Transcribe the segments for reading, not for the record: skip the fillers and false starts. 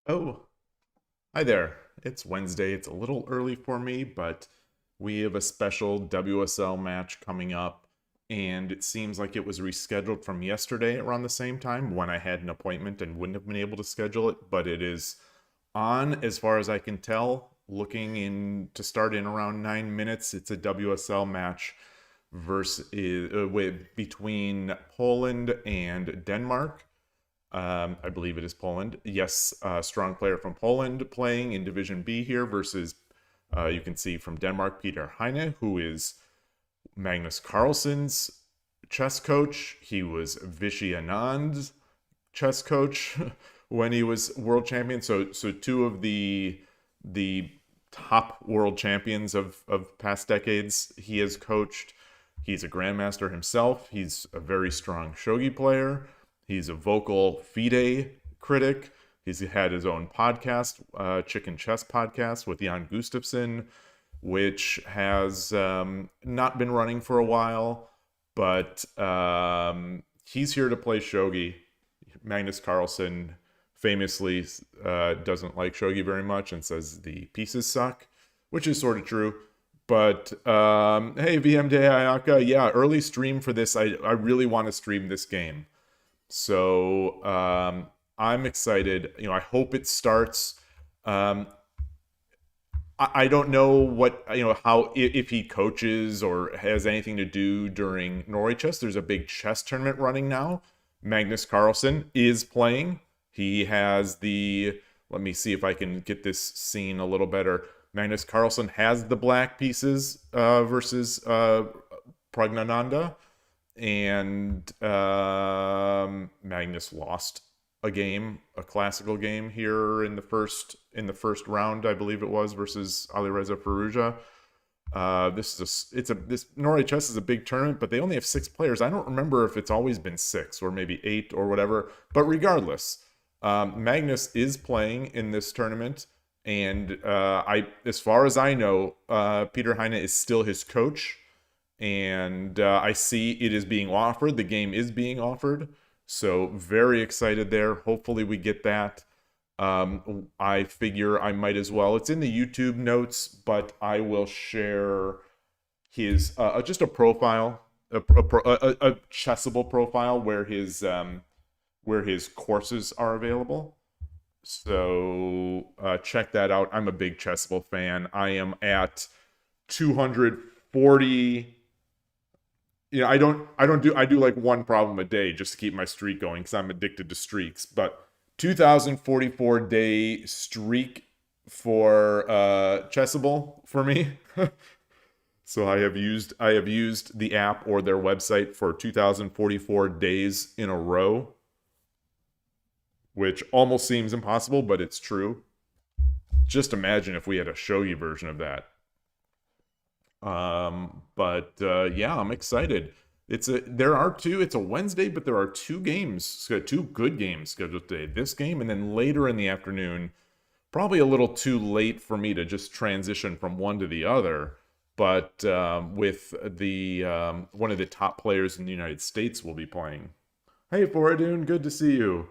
Oh, hi there. It's Wednesday. It's a little early for me, but we have a special WSL match coming up, and it seems like it was rescheduled from yesterday around the same time when I had an appointment and wouldn't have been able to schedule it, but it is on as far as I can tell, looking in to start in around 9 minutes. It's a WSL match between Poland and Denmark. I believe it is Poland. Yes, strong player from Poland playing in Division B here versus, you can see from Denmark, Peter Heine, who is Magnus Carlsen's chess coach. He was Vishy Anand's chess coach when he was world champion. So two of the top world champions of past decades he has coached. He's a grandmaster himself. He's a very strong shogi player. He's a vocal FIDE critic. He's had his own podcast, Chicken Chess Podcast with Jan Gustafsson, which has not been running for a while, but he's here to play shogi. Magnus Carlsen famously doesn't like shogi very much and says the pieces suck, which is sort of true. But hey, VMD Ayaka, yeah, early stream for this. I really want to stream this game. So I'm excited. I hope it starts. I don't know what, how, if he coaches or has anything to do during Norway Chess. There's a big chess tournament running now. Magnus Carlsen is playing. He has let me see if I can get this scene a little better. Magnus Carlsen has the black pieces versus Pragnananda. And Magnus lost a game, a classical game here in the first round, I believe it was, versus Alireza Firouzja. This Norway Chess is a big tournament, but they only have 6 players. I don't remember if it's always been 6 or maybe 8 or whatever. But regardless, Magnus is playing in this tournament, and as far as I know, Peter Heine is still his coach. And I see it is being offered. The game is being offered. So very excited there. Hopefully we get that. I figure I might as well. It's in the YouTube notes, but I will share his just a profile, a Chessable profile where his courses are available. So check that out. I'm a big Chessable fan. I am at 240. I do like one problem a day just to keep my streak going because I'm addicted to streaks. But 2,044 day streak for Chessable for me. So I have used the app or their website for 2,044 days in a row, which almost seems impossible, but it's true. Just imagine if we had a shogi version of that. Yeah, I'm excited. It's a Wednesday, but there are 2 games, 2 good games scheduled today. This game, and then later in the afternoon, probably a little too late for me to just transition from one to the other. But with one of the top players in the United States will be playing. Hey, Foradun, good to see you.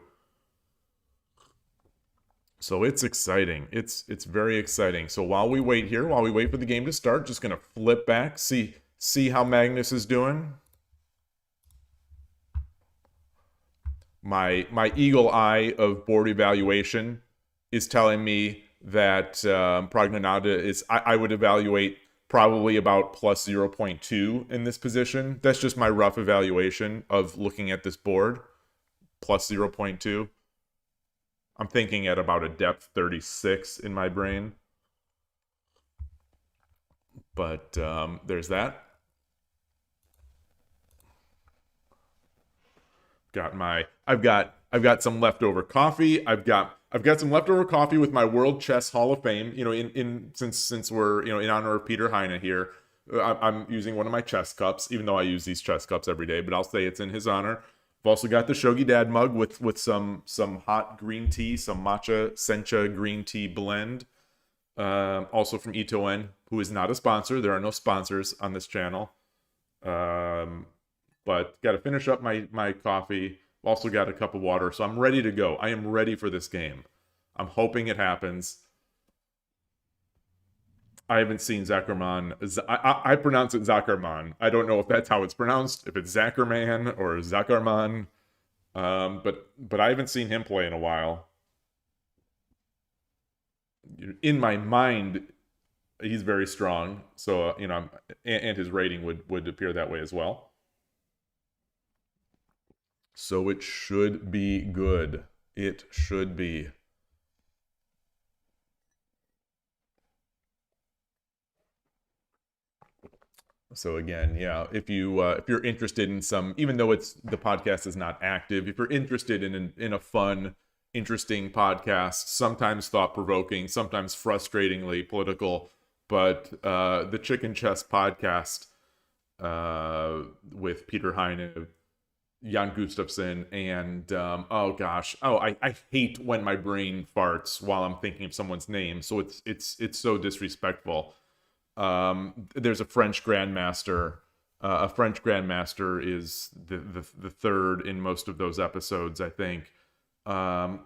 So it's exciting. It's very exciting. So while we wait for the game to start, just gonna flip back, see how Magnus is doing. My eagle eye of board evaluation is telling me that Pragnananda is. I would evaluate probably about plus 0.2 in this position. That's just my rough evaluation of looking at this board. Plus 0.2. I'm thinking at about a depth 36 in my brain. But there's that. I've got some leftover coffee. I've got some leftover coffee with my World Chess Hall of Fame. Since we're in honor of Peter Heine here, I'm using one of my chess cups, even though I use these chess cups every day. But I'll say it's in his honor. I've also got the Shogi Dad mug with some hot green tea, some matcha sencha green tea blend. Also from Itoen, who is not a sponsor. There are no sponsors on this channel. But got to finish up my coffee. Also got a cup of water, so I'm ready to go. I am ready for this game. I'm hoping it happens. I haven't seen Zackerman. I pronounce it Zackerman. I don't know if that's how it's pronounced, if it's Zackerman or Zackerman. But I haven't seen him play in a while. In my mind, he's very strong. So, you know, and his rating would appear that way as well. So it should be good. It should be. So again, yeah, if you're interested in some, even though the podcast is not active, if you're interested in a fun, interesting podcast, sometimes thought-provoking, sometimes frustratingly political, but the Chicken Chess podcast with Peter Heine, Jan Gustafsson, and I hate when my brain farts while I'm thinking of someone's name, so it's so disrespectful. There's a French grandmaster. A French grandmaster is the third in most of those episodes, I think. Oh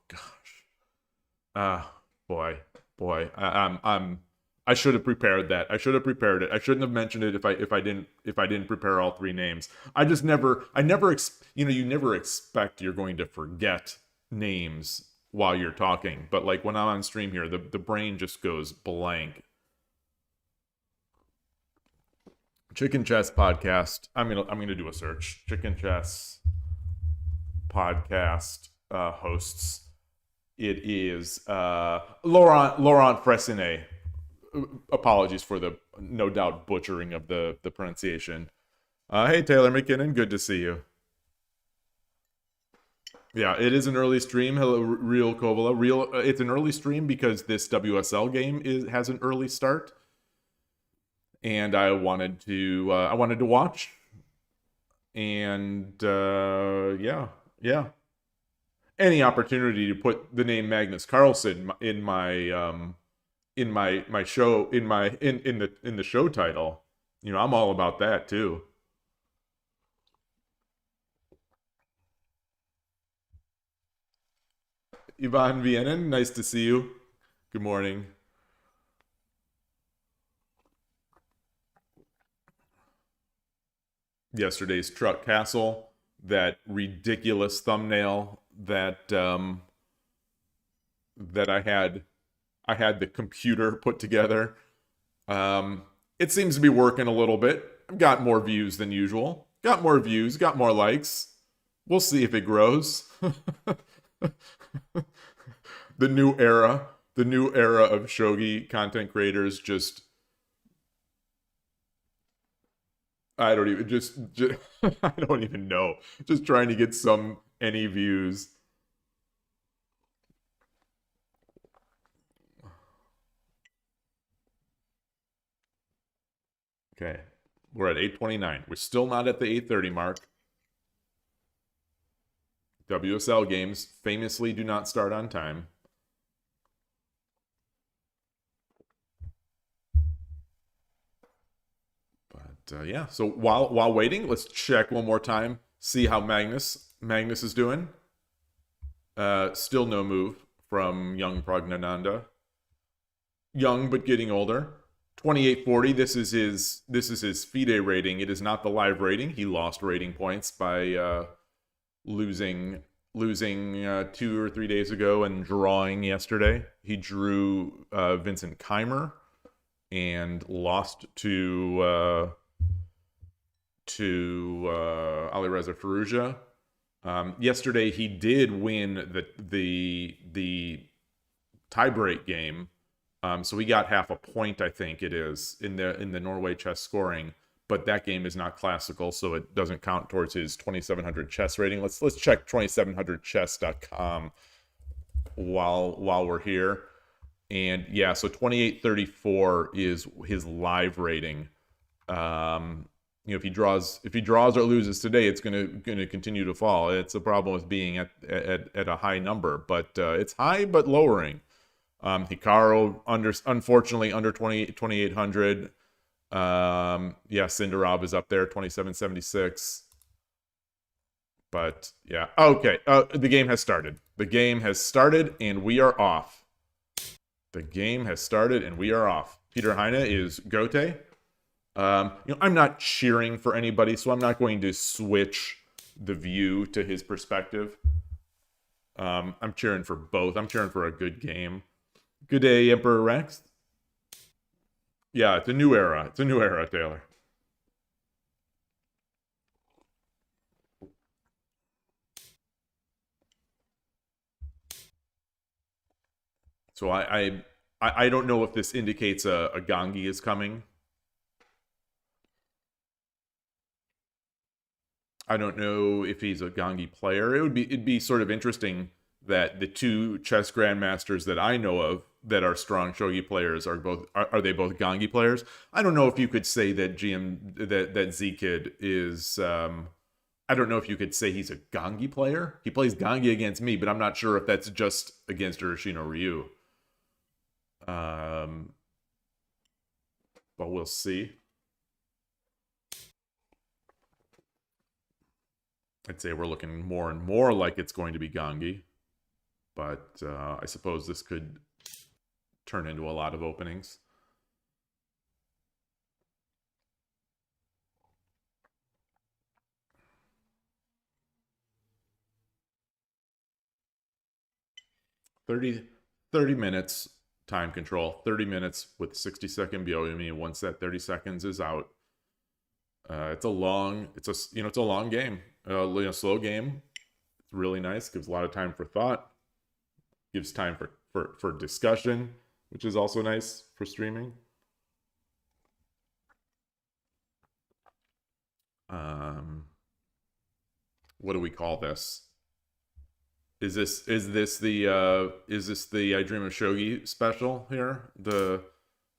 gosh. Boy. I should have prepared that. I should have prepared it. I shouldn't have mentioned it if I didn't prepare all three names. You never expect you're going to forget names while you're talking, but like when I'm on stream here, the brain just goes blank. Chicken Chess podcast. I'm gonna do a search. Chicken Chess podcast hosts. It is Laurent Fressinet. Apologies for the no doubt butchering of the pronunciation. Hey Taylor McKinnon, good to see you. Yeah, it is an early stream. Hello, Real Kovala. It's an early stream because this WSL game has an early start, and I wanted to watch, and yeah. Any opportunity to put the name Magnus Carlsen in my show in the show title, you know, I'm all about that too. Ivan Vienna, nice to see you. Good morning. Yesterday's Truck Castle, that ridiculous thumbnail that that I had the computer put together. It seems to be working a little bit. I've got more views than usual. Got more views, got more likes. We'll see if it grows. The new era of shogi content creators just I don't even just I don't even know. Just trying to get any views. Okay. We're at 8:29. We're still not at the 8:30 mark. WSL games famously do not start on time. But yeah, so while waiting, let's check one more time, see how Magnus is doing. Still no move from young Pragnananda. Young but getting older. 2840. This is his FIDE rating. It is not the live rating. He lost rating points by losing 2 or 3 days ago and drawing yesterday. He drew Vincent Keimer and lost to Alireza Firouzja. Yesterday he did win the tiebreak game. So he got half a point, I think it is, in the Norway chess scoring. But that game is not classical, so it doesn't count towards his 2700 chess rating. Let's check 2700chess.com while we're here. And yeah, so 2834 is his live rating. You know, if he draws or loses today, it's gonna continue to fall. It's a problem with being at a high number, but it's high but lowering. Hikaru unfortunately under 2800. Yeah, Sindarov is up there, 2776. But yeah, okay. The game has started. The game has started, and we are off. The game has started, and we are off. Peter Heine is Gote. I'm not cheering for anybody, so I'm not going to switch the view to his perspective. I'm cheering for both. I'm cheering for a good game. Good day, Emperor Rex. Yeah, it's a new era. It's a new era, Taylor. So I don't know if this indicates a Gangi is coming. I don't know if he's a Gangi player. It'd be sort of interesting that the two chess grandmasters that I know of that are strong shogi players are they both Gangi players? I don't know if you could say that that Z-Kid is I don't know if you could say he's a Gangi player. He plays Gangi against me, but I'm not sure if that's just against Urashino Ryu. But we'll see. I'd say we're looking more and more like it's going to be Gangi. But I suppose this could turn into a lot of openings. Thirty minutes time control. 30 minutes with 60-second Byoyomi. Once that 30 seconds is out, it's a long game. Slow game. It's really nice. Gives a lot of time for thought. Gives time for discussion, which is also nice for streaming. What do we call this? Is this the I Dream of Shogi special here? The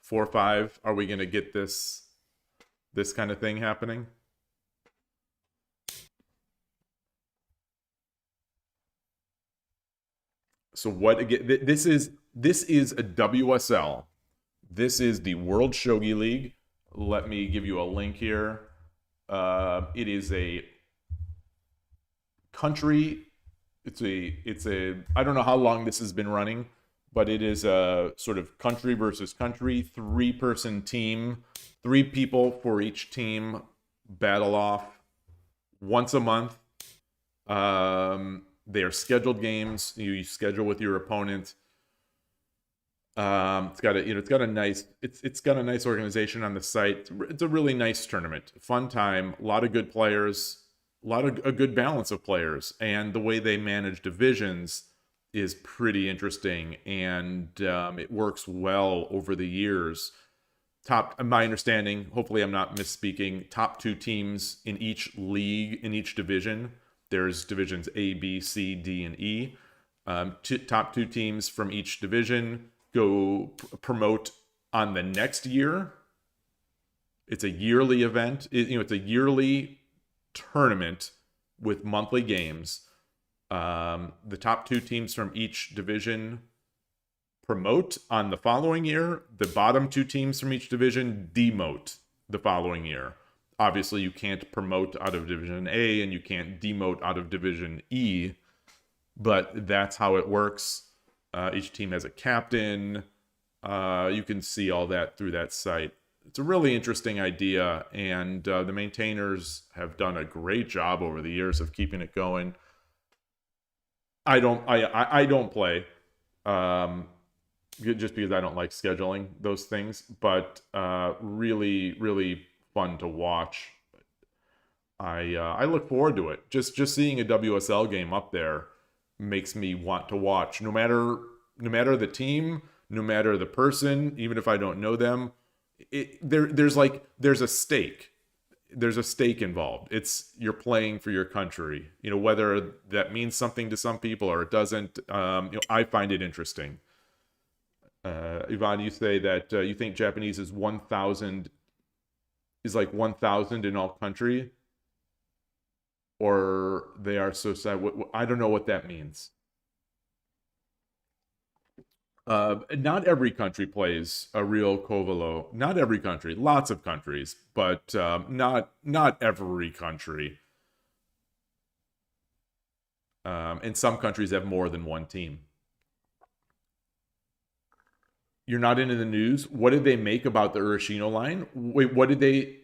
4-5? Are we gonna get this kind of thing happening? So what again? This is a WSL. This is the World Shogi League. Let me give you a link here. It is a country. It's a I don't know how long this has been running, but it is a sort of country versus country, 3-person team, 3 people for each team, battle off once a month. They are scheduled games. You schedule with your opponent. It's got a nice organization on the site. It's a really nice tournament, fun time, a lot of good players. A good balance of players, and the way they manage divisions is pretty interesting, and it works well over the years. My understanding, hopefully I'm not misspeaking, top 2 teams in each league, in each division. There's divisions A, B, C, D, and E. Top 2 teams from each division go promote on the next year. It's a yearly event. It's a yearly tournament with monthly games. The top 2 teams from each division promote on the following year. The bottom 2 teams from each division demote the following year. Obviously, you can't promote out of Division A and you can't demote out of Division E, but that's how it works. Each team has a captain. You can see all that through that site. It's a really interesting idea, and the maintainers have done a great job over the years of keeping it going. I don't play just because I don't like scheduling those things, but really, really fun to watch. I look forward to it. Just seeing a WSL game up there makes me want to watch. No matter the team, no matter the person, even if I don't know them. There's a stake. There's a stake involved. You're playing for your country. Whether that means something to some people or it doesn't. I find it interesting. Yvonne, you say that you think Japanese is 1,000 is like 1,000 in all country, or they are so sad. I don't know what that means. Not every country plays a real Kovalo. Not every country. Lots of countries, but not every country. And some countries have more than one team. You're not into the news. What did they make about the Urashino line? Wait, what did they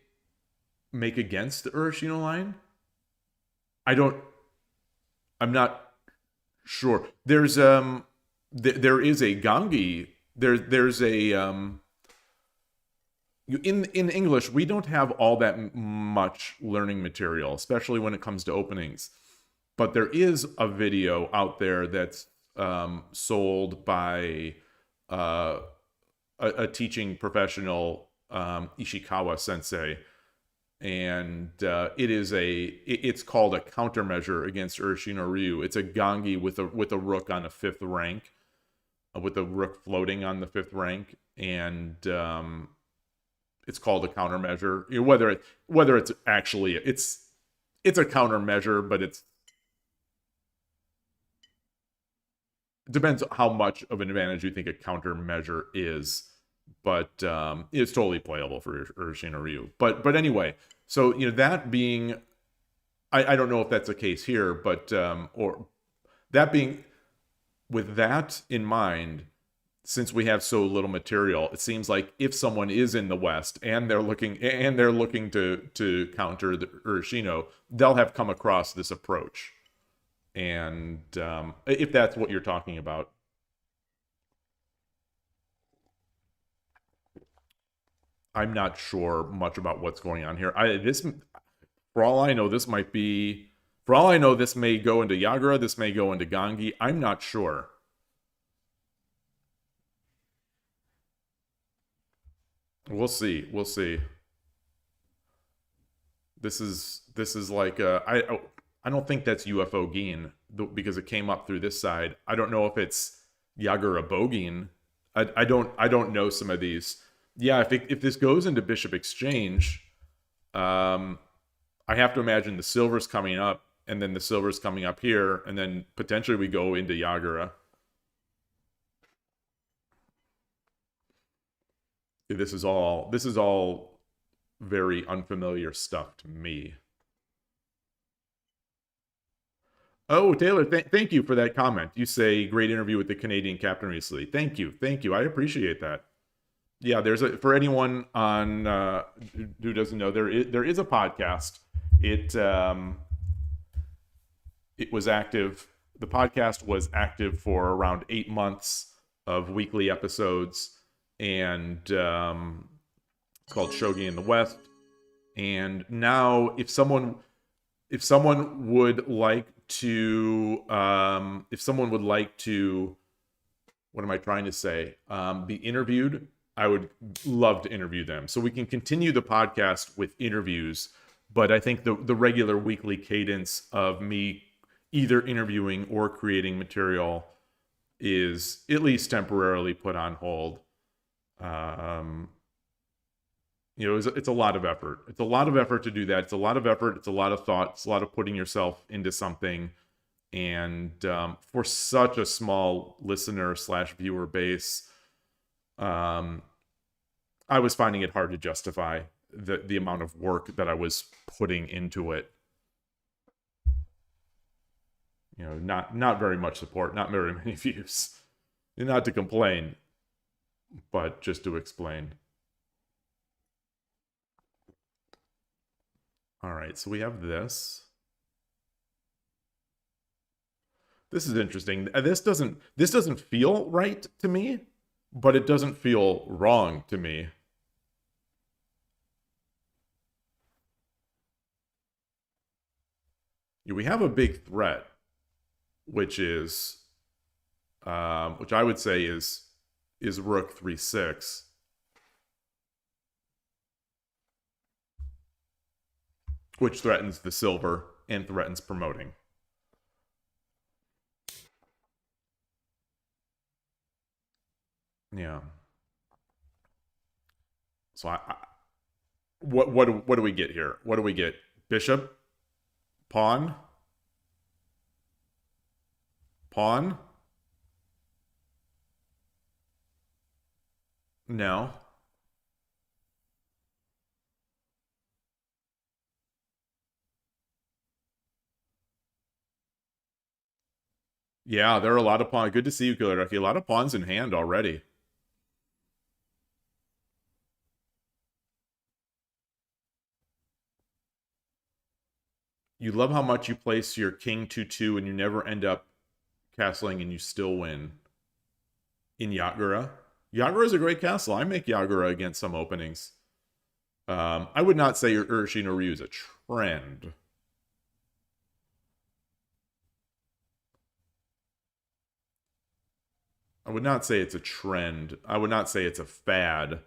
make against the Urashino line? I'm not sure. There is a Gangi. There's a in English, we don't have all that much learning material, especially when it comes to openings. But there is a video out there that's sold by a teaching professional, Ishikawa Sensei, and it's called a countermeasure against Urashino Ryu. It's a Gangi with a rook on a 5th rank, with a rook floating on the 5th rank, and it's called a countermeasure. You know, whether it's actually it's a countermeasure, but it depends how much of an advantage you think a countermeasure is. But it's totally playable for Urashino Ryu. But anyway, so that being, I don't know if that's the case here, but or that being, with that in mind, since we have so little material, it seems like if someone is in the West and they're looking to counter the Urashino, they'll have come across this approach. And if that's what you're talking about. I'm not sure much about what's going on here. For all I know, this may go into Yagura, this may go into Gangi. I'm not sure. We'll see. This is like I don't think that's UFO Gin because it came up through this side. I don't know if it's Yagura Bogin. I don't know some of these. Yeah, if this goes into Bishop Exchange, I have to imagine the silver's coming up, and then the silver's coming up here, and then potentially we go into Yagura. This is all very unfamiliar stuff to me. Oh, Taylor, thank you for that comment. You say great interview with the Canadian captain recently. Thank you. I appreciate that. Yeah, for anyone on who doesn't know, there is a podcast. It was active. The podcast was active for around 8 months of weekly episodes, and it's called Shogi in the West. And now, if someone would like to, what am I trying to say? Be interviewed, I would love to interview them. So we can continue the podcast with interviews, but I think the regular weekly cadence of me either interviewing or creating material is at least temporarily put on hold. It's a lot of effort. It's a lot of effort to do that. It's a lot of effort. It's a lot of thought. It's a lot of putting yourself into something. And for such a small listener/viewer base, I was finding it hard to justify the amount of work that I was putting into it. Not very much support, not very many views. Not to complain, but just to explain. All right, so we have this. This is interesting. This doesn't feel right to me, but it doesn't feel wrong to me. We have a big threat, which I would say is Rook 3/6. Which threatens the silver and threatens promoting. Yeah. So what do we get here? What do we get? Bishop? Pawn? Pawn? No. Yeah, there are a lot of pawns. Good to see you, Killer Ducky. A lot of pawns in hand already. You love how much you place your king 2-2 and you never end up castling and you still win. In Yagura. Yagura is a great castle. I make Yagura against some openings. I would not say Urshin or Ryu is a trend. I would not say it's a trend. I would not say it's a fad.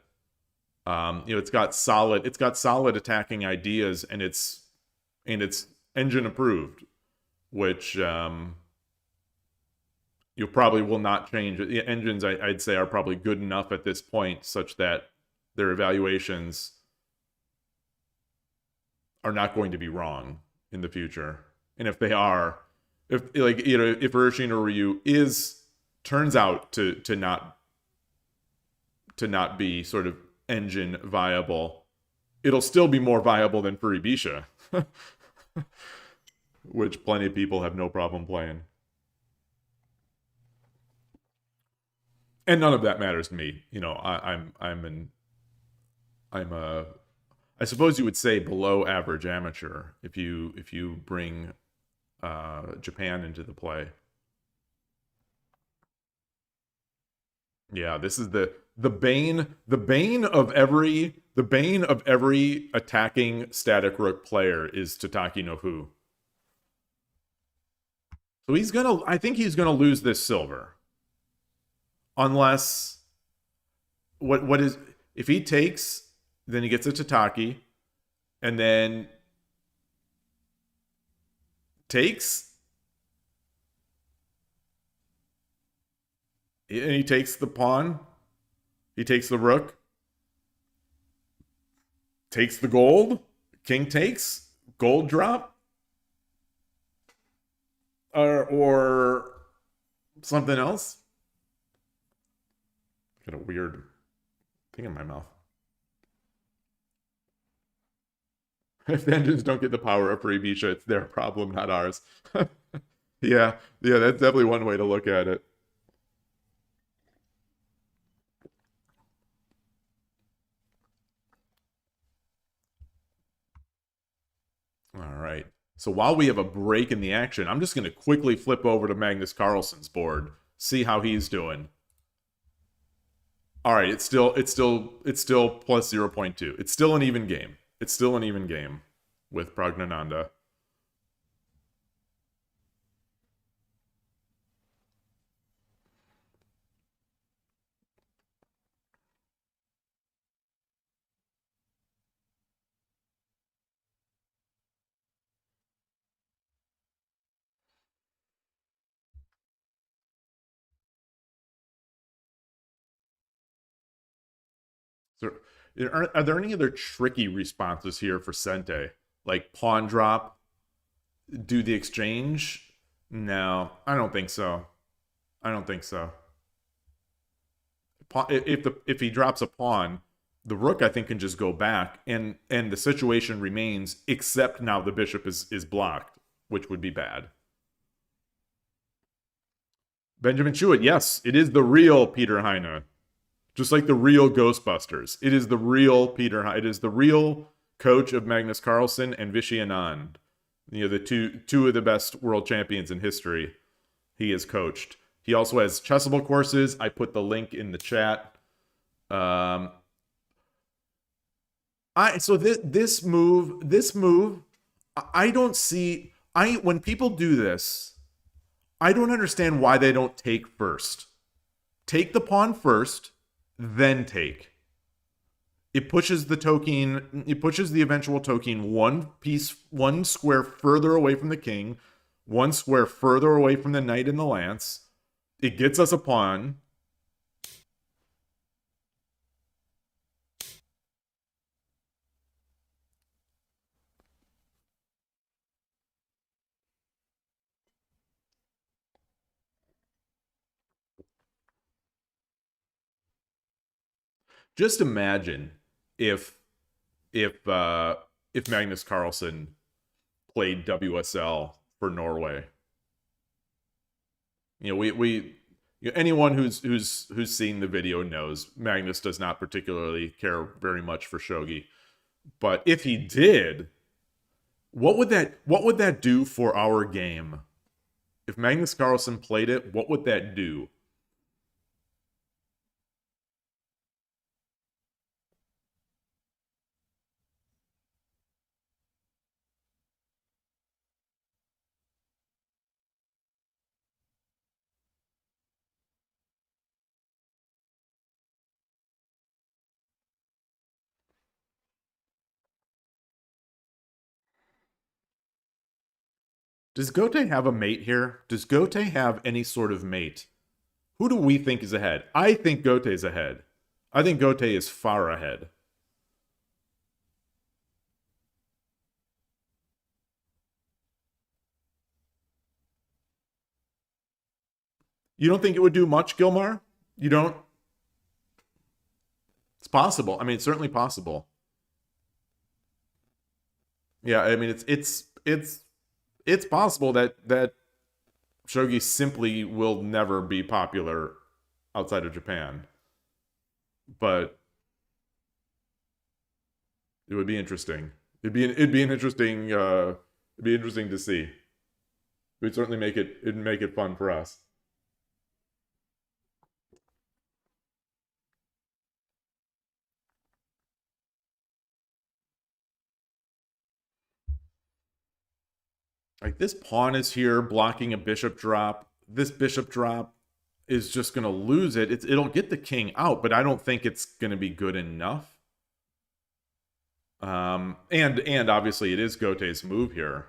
It's got solid attacking ideas, and it's engine approved, which you probably will not change. The engines, I'd say, are probably good enough at this point, such that their evaluations are not going to be wrong in the future. And if they are, if Urshin or Ryu turns out to not be sort of engine viable, it'll still be more viable than Furibisha, which plenty of people have no problem playing. And none of that matters to me. I suppose you would say below average amateur if you bring Japan into the play. Yeah, this is the bane of every attacking static rook player is Tataki no Fu. So I think he's gonna lose this silver. Unless if he takes, then he gets a Tataki, and then takes, and he takes the pawn, he takes the rook, takes the gold, king takes, gold drop, or something else. Got a weird thing in my mouth. If the engines don't get the power of Furibisha, it's their problem, not ours. Yeah, that's definitely one way to look at it. All right. So while we have a break in the action, I'm just going to quickly flip over to Magnus Carlsen's board, see how he's doing. All right, it's still plus 0.2. It's still an even game. It's still an even game with Pragnananda. So, are there any other tricky responses here for Sente? Like pawn drop, do the exchange? No, I don't think so. I don't think so. If he drops a pawn, the rook I think can just go back, and the situation remains, except now the bishop is blocked, which would be bad. Benjamin Chewett, yes, it is the real Peter Heine. Just like the real Ghostbusters. It is the real Peter Heine. It is the real coach of Magnus Carlsen and Vishy Anand. The two of the best world champions in history he has coached. He also has Chessable courses. I put the link in the chat. This move, I don't see. When people do this, I don't understand why they don't take first. Take the pawn first, then take. It pushes the token. It pushes the eventual token one square further away from the king, one square further away from the knight and the lance. It gets us a pawn. Just imagine if Magnus Carlsen played WSL for Norway. You know, anyone who's seen the video knows Magnus does not particularly care very much for shogi. But if he did, what would that do for our game? If Magnus Carlsen played it, what would that do? Does Gote have a mate here? Does Gote have any sort of mate? Who do we think is ahead? I think Gote is ahead. I think Gote is far ahead. You don't think it would do much, Gilmar? You don't? It's possible. I mean, it's certainly possible. Yeah, I mean, it's possible that shogi simply will never be popular outside of Japan. But it would be interesting. It'd be an interesting to see. It would certainly make it fun for us. Like, this pawn is here blocking a bishop drop. This bishop drop is just going to lose it. It'll get the king out, but I don't think it's going to be good enough. And obviously it is Gote's move here.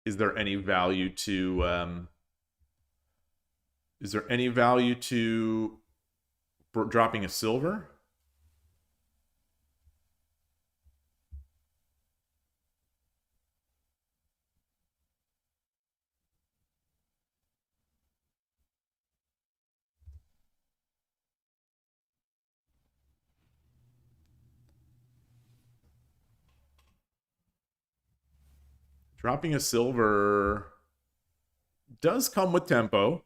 Is there any value to dropping a silver? Dropping a silver does come with tempo.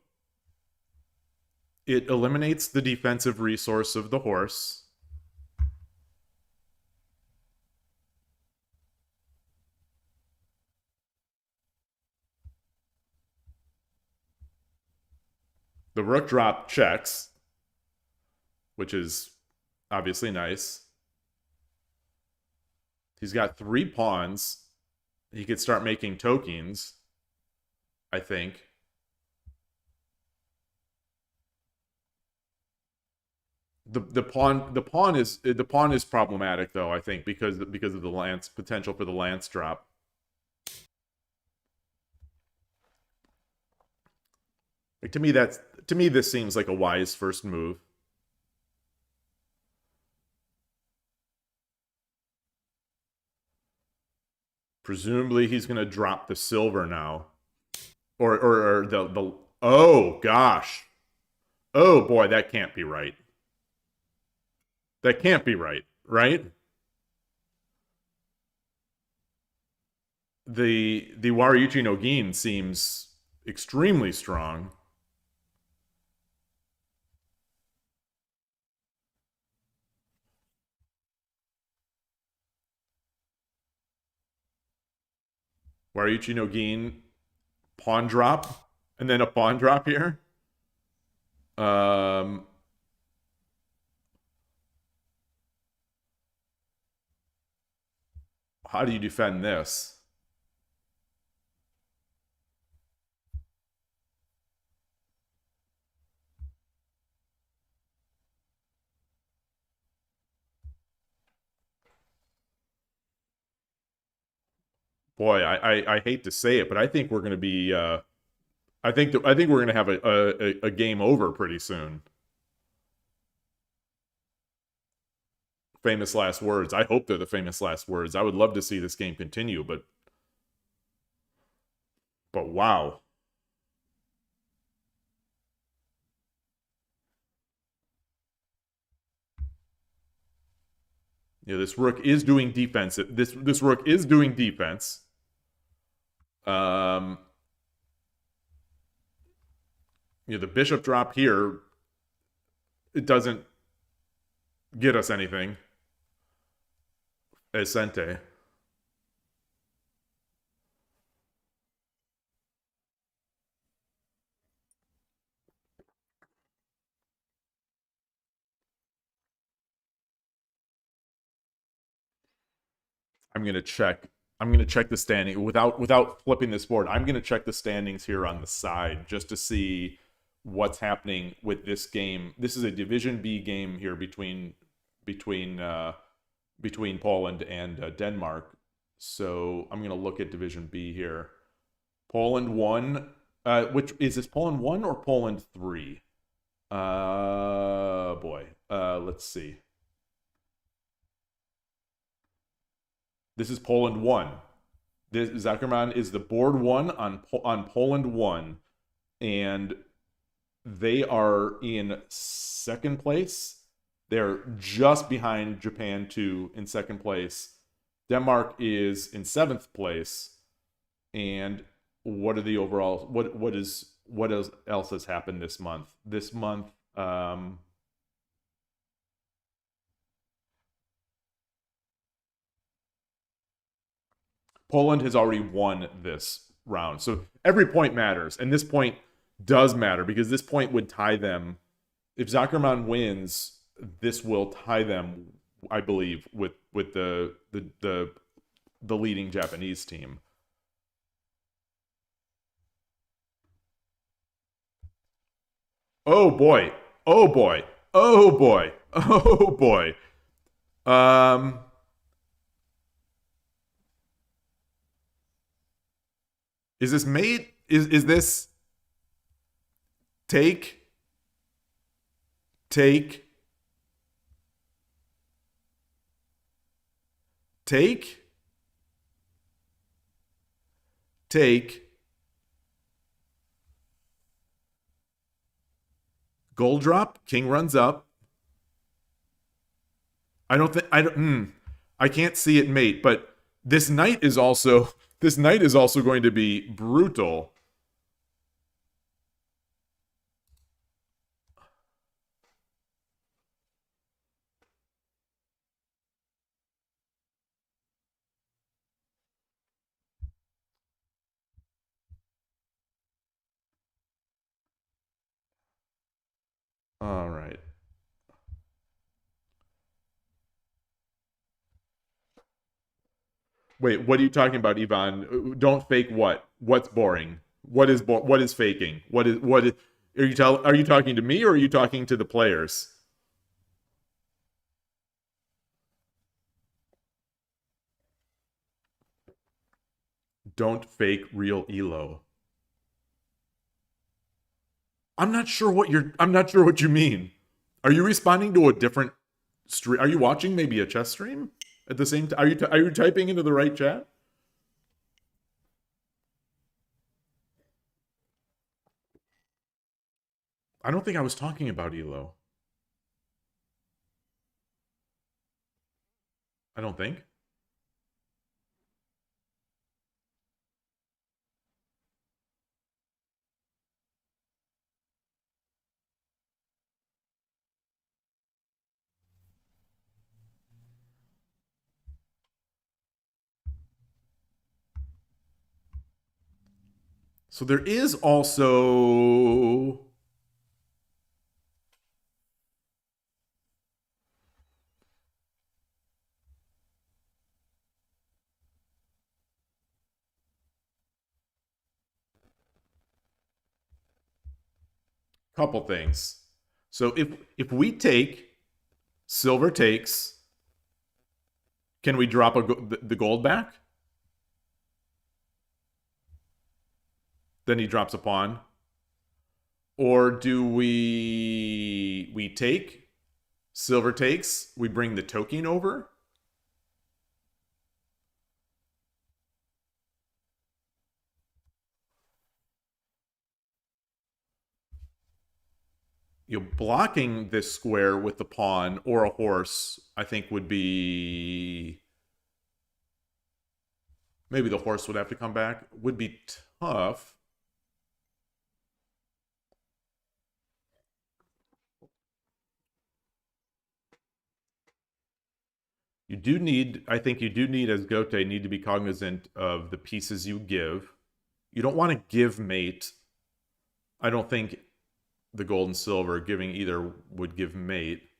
It eliminates the defensive resource of the horse. The rook drop checks, which is obviously nice. He's got 3 pawns. He could start making tokens, I think. The pawn is problematic though, I think, because of the lance potential for the lance drop. Like, to me this seems like a wise first move. Presumably he's going to drop the silver now. Or the oh gosh. Oh boy, that can't be right. That can't be right, right? The Wariuchi no Gin seems extremely strong. Wariuchi no Gin, pawn drop, and then a pawn drop here. How do you defend this? Boy, I hate to say it, but I think we're going to be. I think we're going to have a game over pretty soon. Famous last words. I hope they're the famous last words. I would love to see this game continue, but wow. Yeah, this rook is doing defense. This rook is doing defense. The bishop drop here, it doesn't get us anything. Esente. I'm gonna check. I'm gonna check the standing without flipping this board. I'm gonna check the standings here on the side just to see what's happening with this game. This is a Division B game here between Poland and Denmark. So I'm gonna look at Division B here. Poland 1. Which is this, Poland 1 or Poland 3? Boy. Let's see. This is Poland 1. This Zackerman is the board 1 on Poland 1, and they are in second place. They're just behind Japan 2 in second place. Denmark is in 7th place. And what are the overall what else has happened this month? This month Poland has already won this round. So every point matters, and this point does matter because this point would tie them. If Zackerman wins, this will tie them, I believe, with the leading Japanese team. Oh boy. Oh boy. Oh boy. Oh boy. Is this mate? Is this take? Take? Take? Take? Gold drop, king runs up. I can't see it mate, but this knight is also going to be brutal. All right. Wait, what are you talking about, Ivan? Don't fake what? What's boring? What is faking? Are you talking to me or are you talking to the players? Don't fake real Yloigh. I'm not sure what you mean. Are you responding to a different stream? Are you watching maybe a chess stream at the same time? Are you typing into the right chat? I don't think I was talking about Yloigh. I don't think. So there is also a couple things. So if we take, silver takes, can we drop the gold back? Then he drops a pawn. Or do we take? Silver takes. We bring the token over. Blocking this square with the pawn or a horse, I think would be... Maybe the horse would have to come back. Would be tough. You do need, I think you do need, as Gote, need to be cognizant of the pieces you give. You don't want to give mate. I don't think the gold and silver giving either would give mate.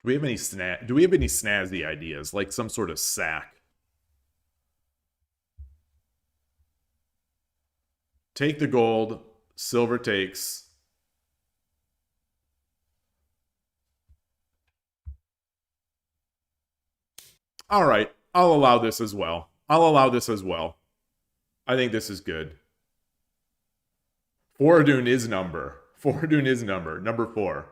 Do we have any snazzy ideas, like some sort of sack? Take the gold, silver takes. All right, I'll allow this as well. I'll allow this as well. I think this is good. Foradun is number. Foradun is number 4.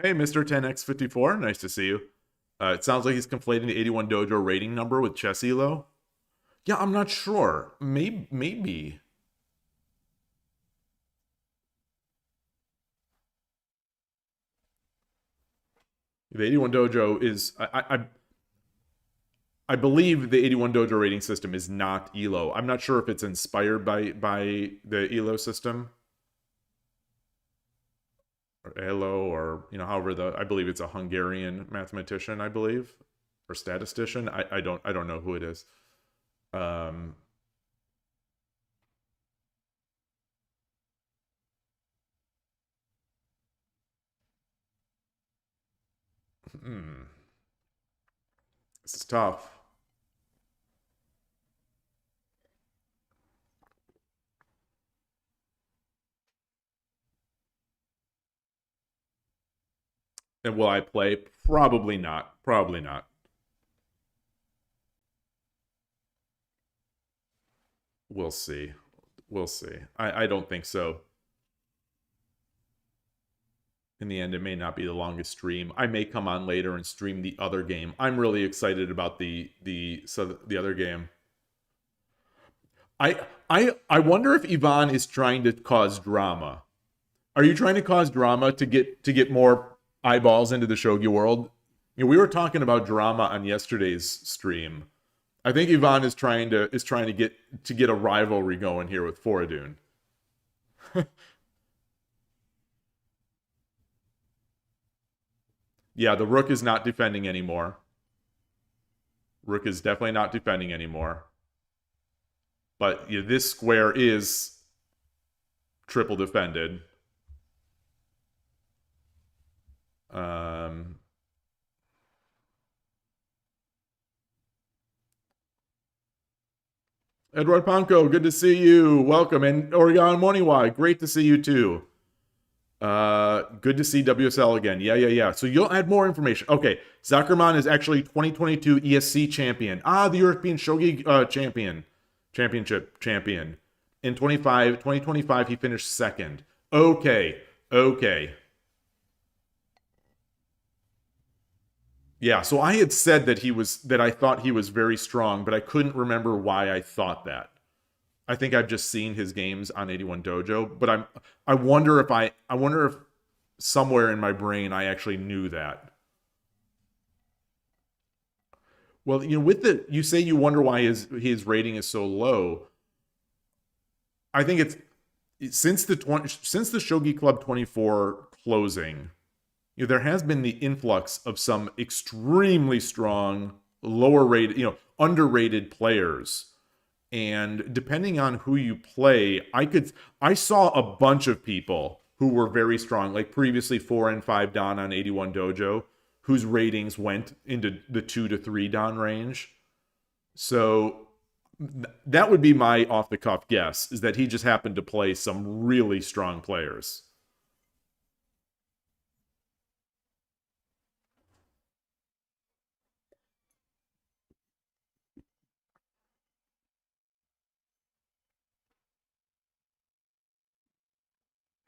Hey, Mr. 10x54, nice to see you. It sounds like he's conflating the 81 Dojo rating number with Chess Yloigh. Yeah, I'm not sure. Maybe. The 81 Dojo is... I believe the 81 Dojo rating system is not Yloigh. I'm not sure if it's inspired by the Yloigh system. Or Elo, or however I believe it's a Hungarian mathematician, I believe, or statistician. I don't know who it is. This is tough. And will I play? Probably not. Probably not. We'll see. We'll see. I don't think so. In the end, it may not be the longest stream. I may come on later and stream the other game. I'm really excited about the other game. I wonder if Ivan is trying to cause drama. Are you trying to cause drama to get more eyeballs into the shogi world? We were talking about drama on yesterday's stream. I think Ivan is trying to get a rivalry going here with Foradun. Yeah, the rook is not defending anymore. Rook is definitely not defending anymore. But this square is triple defended. Edward Panko, good to see you. Welcome. And Oregon Moniwai, great to see you too. Good to see WSL again. Yeah. So you'll add more information. Okay, Zacherman is actually 2022 ESC champion. The European Shogi Championship champion. In 2025, he finished second. Okay. Yeah, so I had said that I thought he was very strong, but I couldn't remember why I thought that. I think I've just seen his games on 81 Dojo, but I wonder if somewhere in my brain I actually knew that. Well, with you say you wonder why his rating is so low. I think it's since the Shogi Club 24 closing, there has been the influx of some extremely strong, lower rated, underrated players. And depending on who you play, I saw a bunch of people who were very strong, like previously 4 and 5 Dan on 81 Dojo, whose ratings went into the 2 to 3 Dan range. So that would be my off-the-cuff guess, is that he just happened to play some really strong players.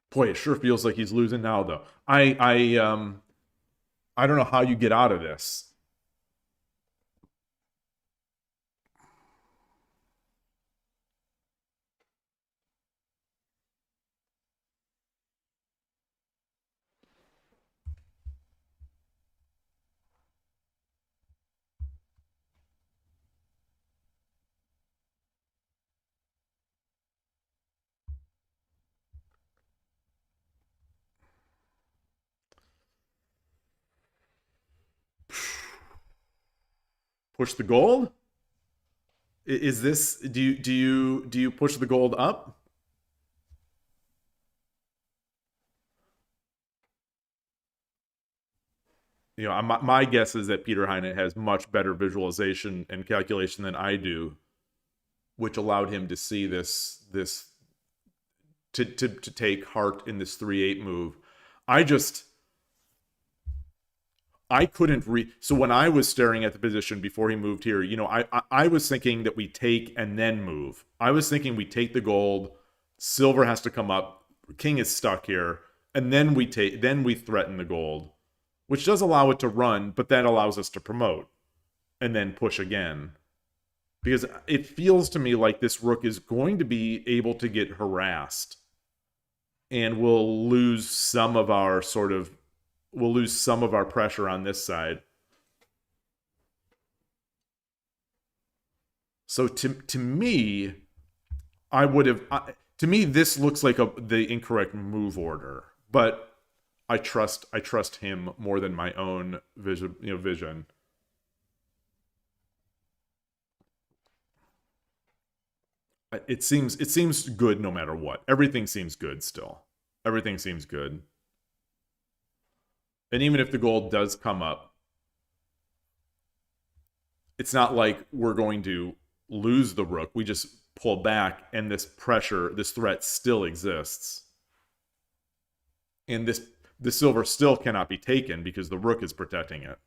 Boy, it sure feels like he's losing now, though. I don't know how you get out of this. Push the gold? Is this do you push the gold up? My guess is that Peter Heine has much better visualization and calculation than I do, which allowed him to see this to take heart in this 3-8 move. I couldn't read. So when I was staring at the position before he moved here, I was thinking that we take and then move. I was thinking we take the gold, silver has to come up, king is stuck here, and then we threaten the gold, which does allow it to run, but that allows us to promote and then push again. Because it feels to me like this rook is going to be able to get harassed, and we'll lose some of our pressure on this side. So to me, this looks like the incorrect move order, but I trust him more than my own vision. It seems good no matter what. Everything seems good still. Everything seems good. And even if the gold does come up, it's not like we're going to lose the rook. We just pull back, and this threat still exists. And the silver still cannot be taken because the rook is protecting it.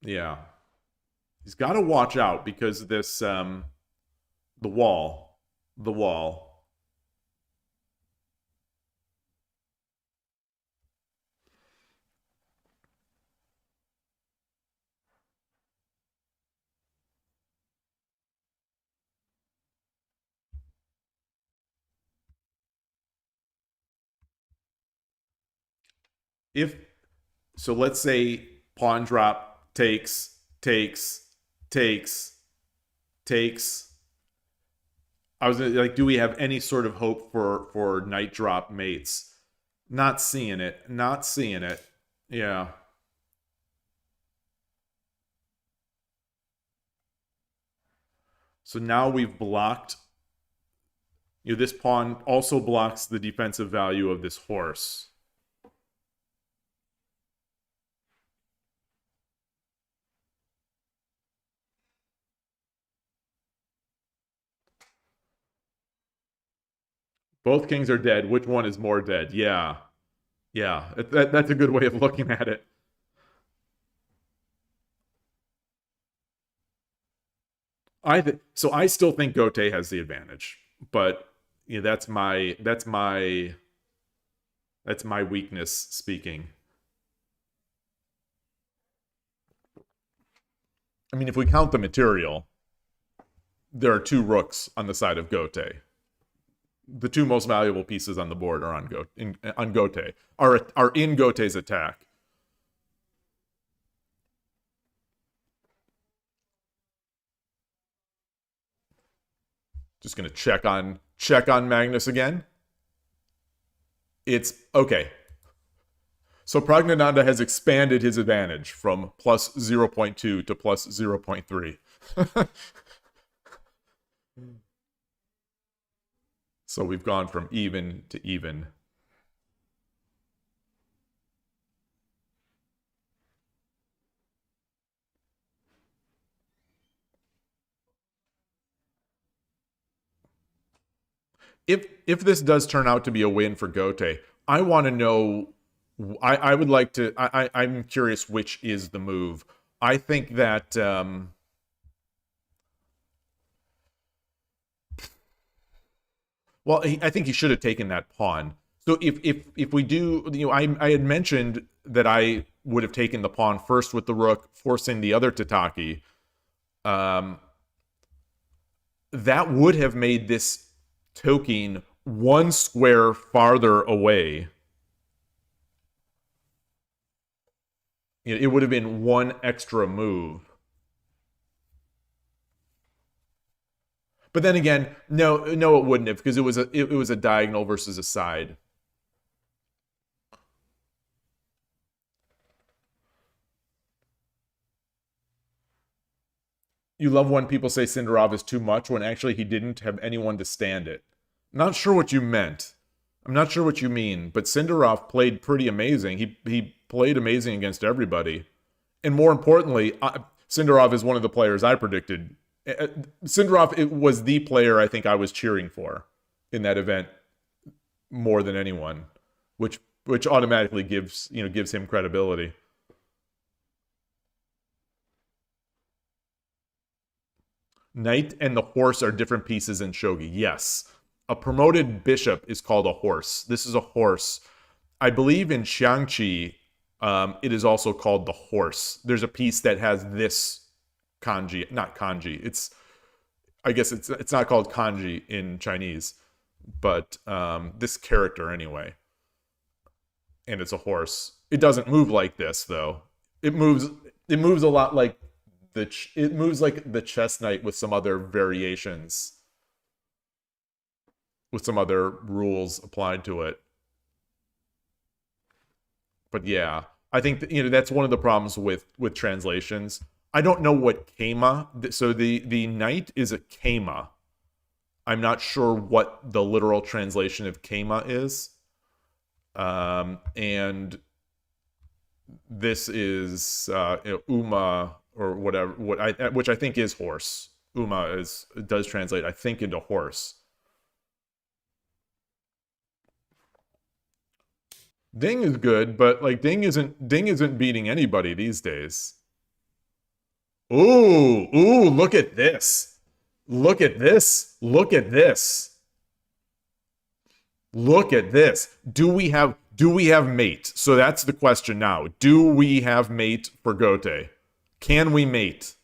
Yeah. He's got to watch out because this, the wall. So let's say pawn drop takes. I was like, do we have any sort of hope for knight drop mates? Not seeing it. Yeah. So now we've blocked. This pawn also blocks the defensive value of this horse. Both kings are dead. Which one is more dead? Yeah. Yeah, that's a good way of looking at it. So I still think Gote has the advantage, but that's my weakness speaking. I mean, if we count the material, there are 2 rooks on the side of Gote. The 2 most valuable pieces on the board are on Gote, are in Gote's attack. Just gonna check on Magnus again. It's okay. So Pragnananda has expanded his advantage from plus 0.2 to plus 0.3. So we've gone from even to even. If this does turn out to be a win for Gote, I want to know. I would like to. I'm curious which is the move. I think that. Well, I think he should have taken that pawn. So if we do, I had mentioned that I would have taken the pawn first with the rook, forcing the other Tataki. That would have made this token one square farther away. It would have been one extra move. But then again, no, it wouldn't have, because it was a diagonal versus a side. You love when people say Sindarov is too much when actually he didn't have anyone to stand it. Not sure what you meant. I'm not sure what you mean, but Sindarov played pretty amazing. He played amazing against everybody. And more importantly, Sindarov is one of the players I predicted. Sindarov was the player I think I was cheering for in that event more than anyone, which automatically gives him credibility. Knight and the horse are different pieces in shogi. Yes. A promoted bishop is called a horse. This is a horse. I believe in Xiangqi, it is also called the horse. There's a piece that has this kanji, not kanji. I guess it's not called kanji in Chinese, but this character anyway. And it's a horse. It doesn't move like this though. It moves a lot like it moves like the chess knight with some other variations, with some other rules applied to it. But yeah, I think that, that's one of the problems with translations. I don't know what kema. So the knight is a kema. I'm not sure what the literal translation of kema is. And this is uma or whatever, which I think is horse. Uma does translate, I think, into horse. Ding is good, but like Ding isn't beating anybody these days. Ooh, look at this. Look at this. Look at this. Look at this. Do we have mate? So that's the question now. Do we have mate for Gote? Can we mate?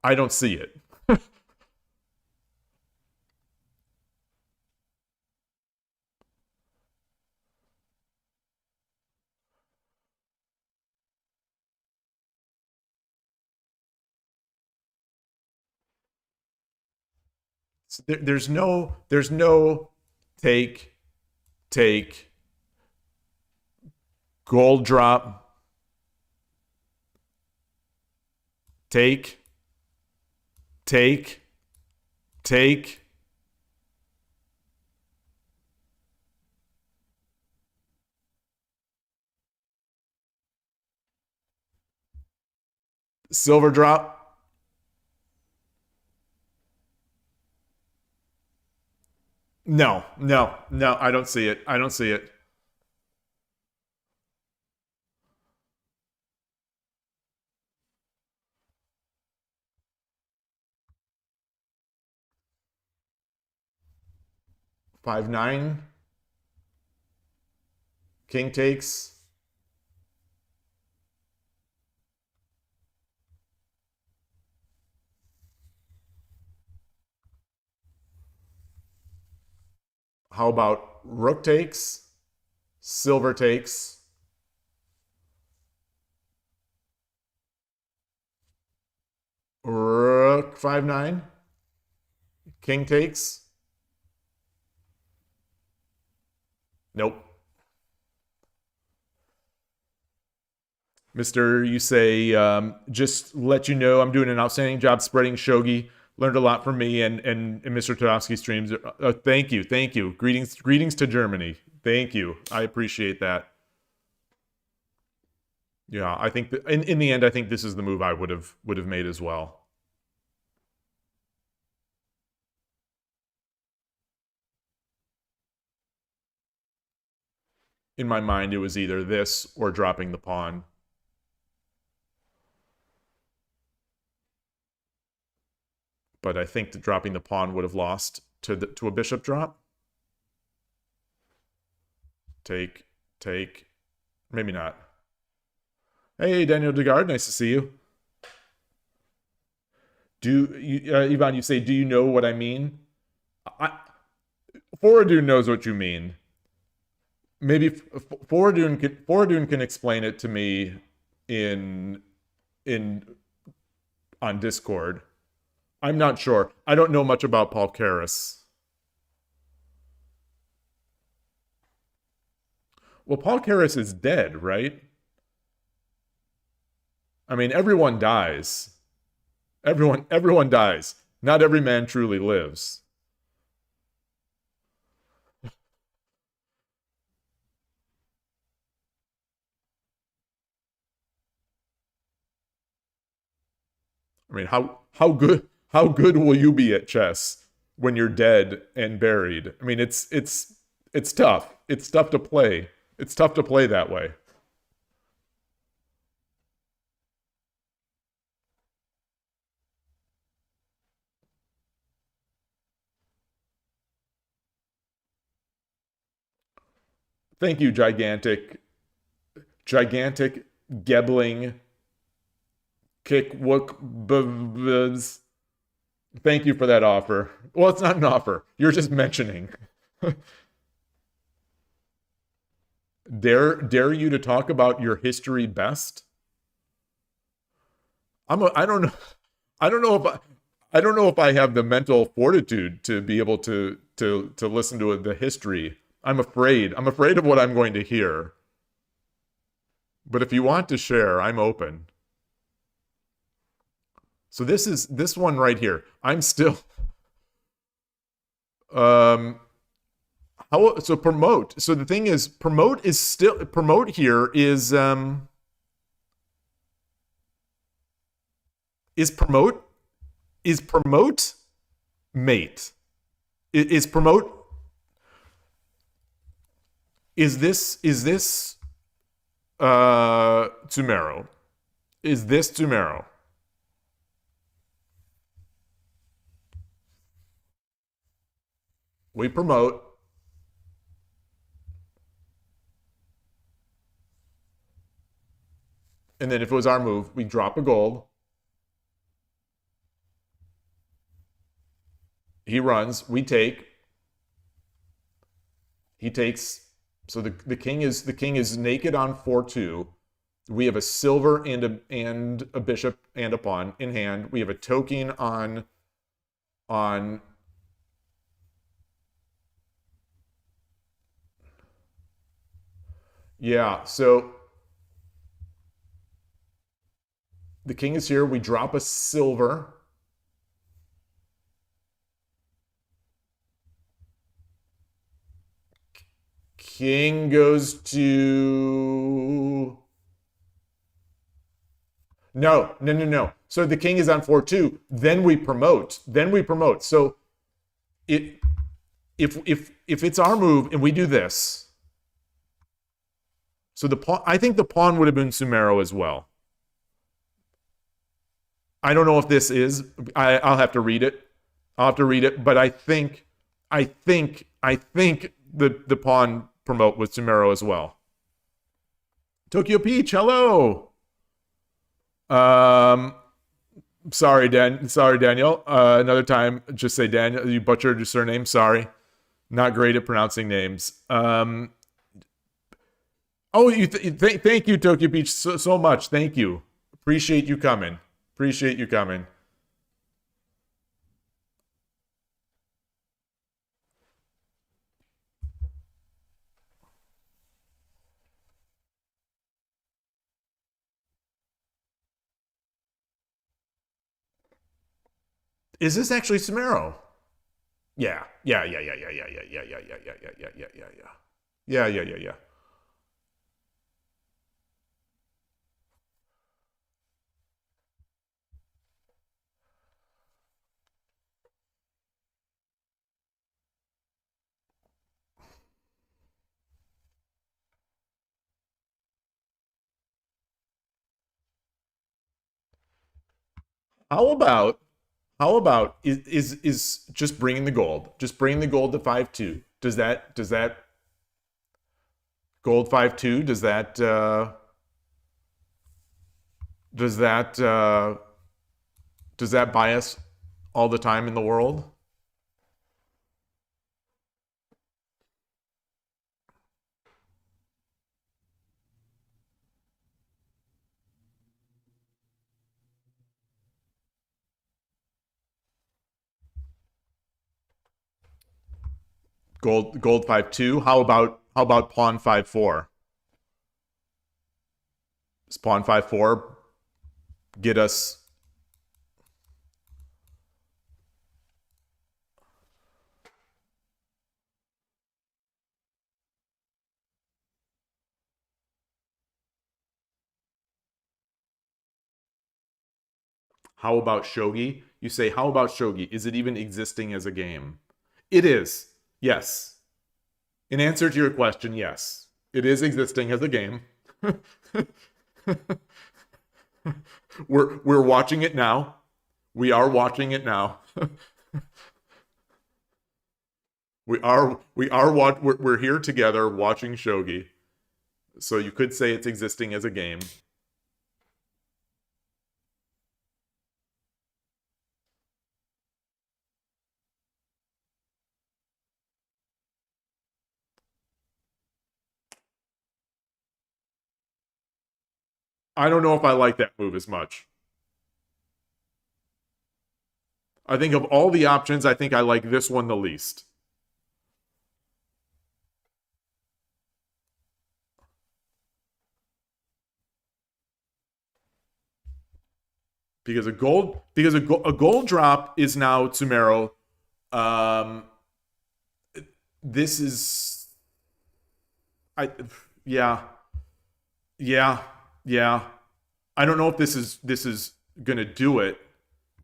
I don't see it. There's no take, gold drop, take, silver drop. No, I don't see it. I don't see it. Five nine. King takes. How about rook takes, silver takes, rook 5-9, king takes. Nope. Mister, you say, just let you know I'm doing an outstanding job spreading shogi. Learned a lot from me and Mr. Todovsky streams. Thank you, thank you. Greetings to Germany. Thank you. I appreciate that. Yeah, I think that in the end, I think this is the move I would have made as well. In my mind, it was either this or dropping the pawn. But I think that dropping the pawn would have lost to a bishop drop. Take. Maybe not. Hey, Daniel Degard, nice to see you. Ivan, you say, do you know what I mean? Foradun knows what you mean. Maybe Foradun can explain it to me on Discord. I'm not sure. I don't know much about Paul Karras. Well, Paul Karras is dead, right? I mean, everyone dies. Everyone dies. Not every man truly lives. I mean, how good will you be at chess when you're dead and buried? I mean, it's tough. It's tough to play. It's tough to play that way. Thank you, gigantic Gebling Kick Wook Buzz. Thank you for that offer. Well, it's not an offer. You're just mentioning. Dare you to talk about your history best? I don't know. I don't know if I have the mental fortitude to be able to listen to the history. I'm afraid of what I'm going to hear. But if you want to share, I'm open. So this one right here. I'm still so promote. So the thing is, promote here is promote mate. Is promote is this Tsumero? Is this Tsumero? We promote. And then if it was our move, we drop a gold. He runs, we take. He takes. So the king is naked on 4-2. We have a silver and a bishop and a pawn in hand. We have a token on yeah, so the king is here. We drop a silver. King goes to... No. So the king is on 4-2. Then we promote. So if it's our move and we do this, so the pawn, I think the pawn would have been Tsumero as well. I don't know if this is. I'll have to read it. But I think the pawn promote with Tsumero as well. Tokyo Peach, hello. Sorry, Daniel. Another time, just say Daniel. You butchered your surname. Sorry. Not great at pronouncing names. Oh, thank you, Tokyo Beach, so much. Thank you. Appreciate you coming. Appreciate you coming. Is this actually Samaro? Yeah. Yeah. How about is just bringing the gold? Just bringing the gold to 5-2. Does that gold 5-2? Does that buy us all the time in the world? Gold 5-2. How about pawn 5-4? Does pawn 5-4 get us? How about Shogi? You say, how about Shogi? Is it even existing as a game? It is. Yes. In answer to your question, yes. It is existing as a game. We're watching it now. We are watching it now. we're here together watching Shogi. So you could say it's existing as a game. I don't know if I like that move as much. I think of all the options, I think I like this one the least. Because a gold drop is now Tsumero. This is yeah. I don't know if this is gonna do it,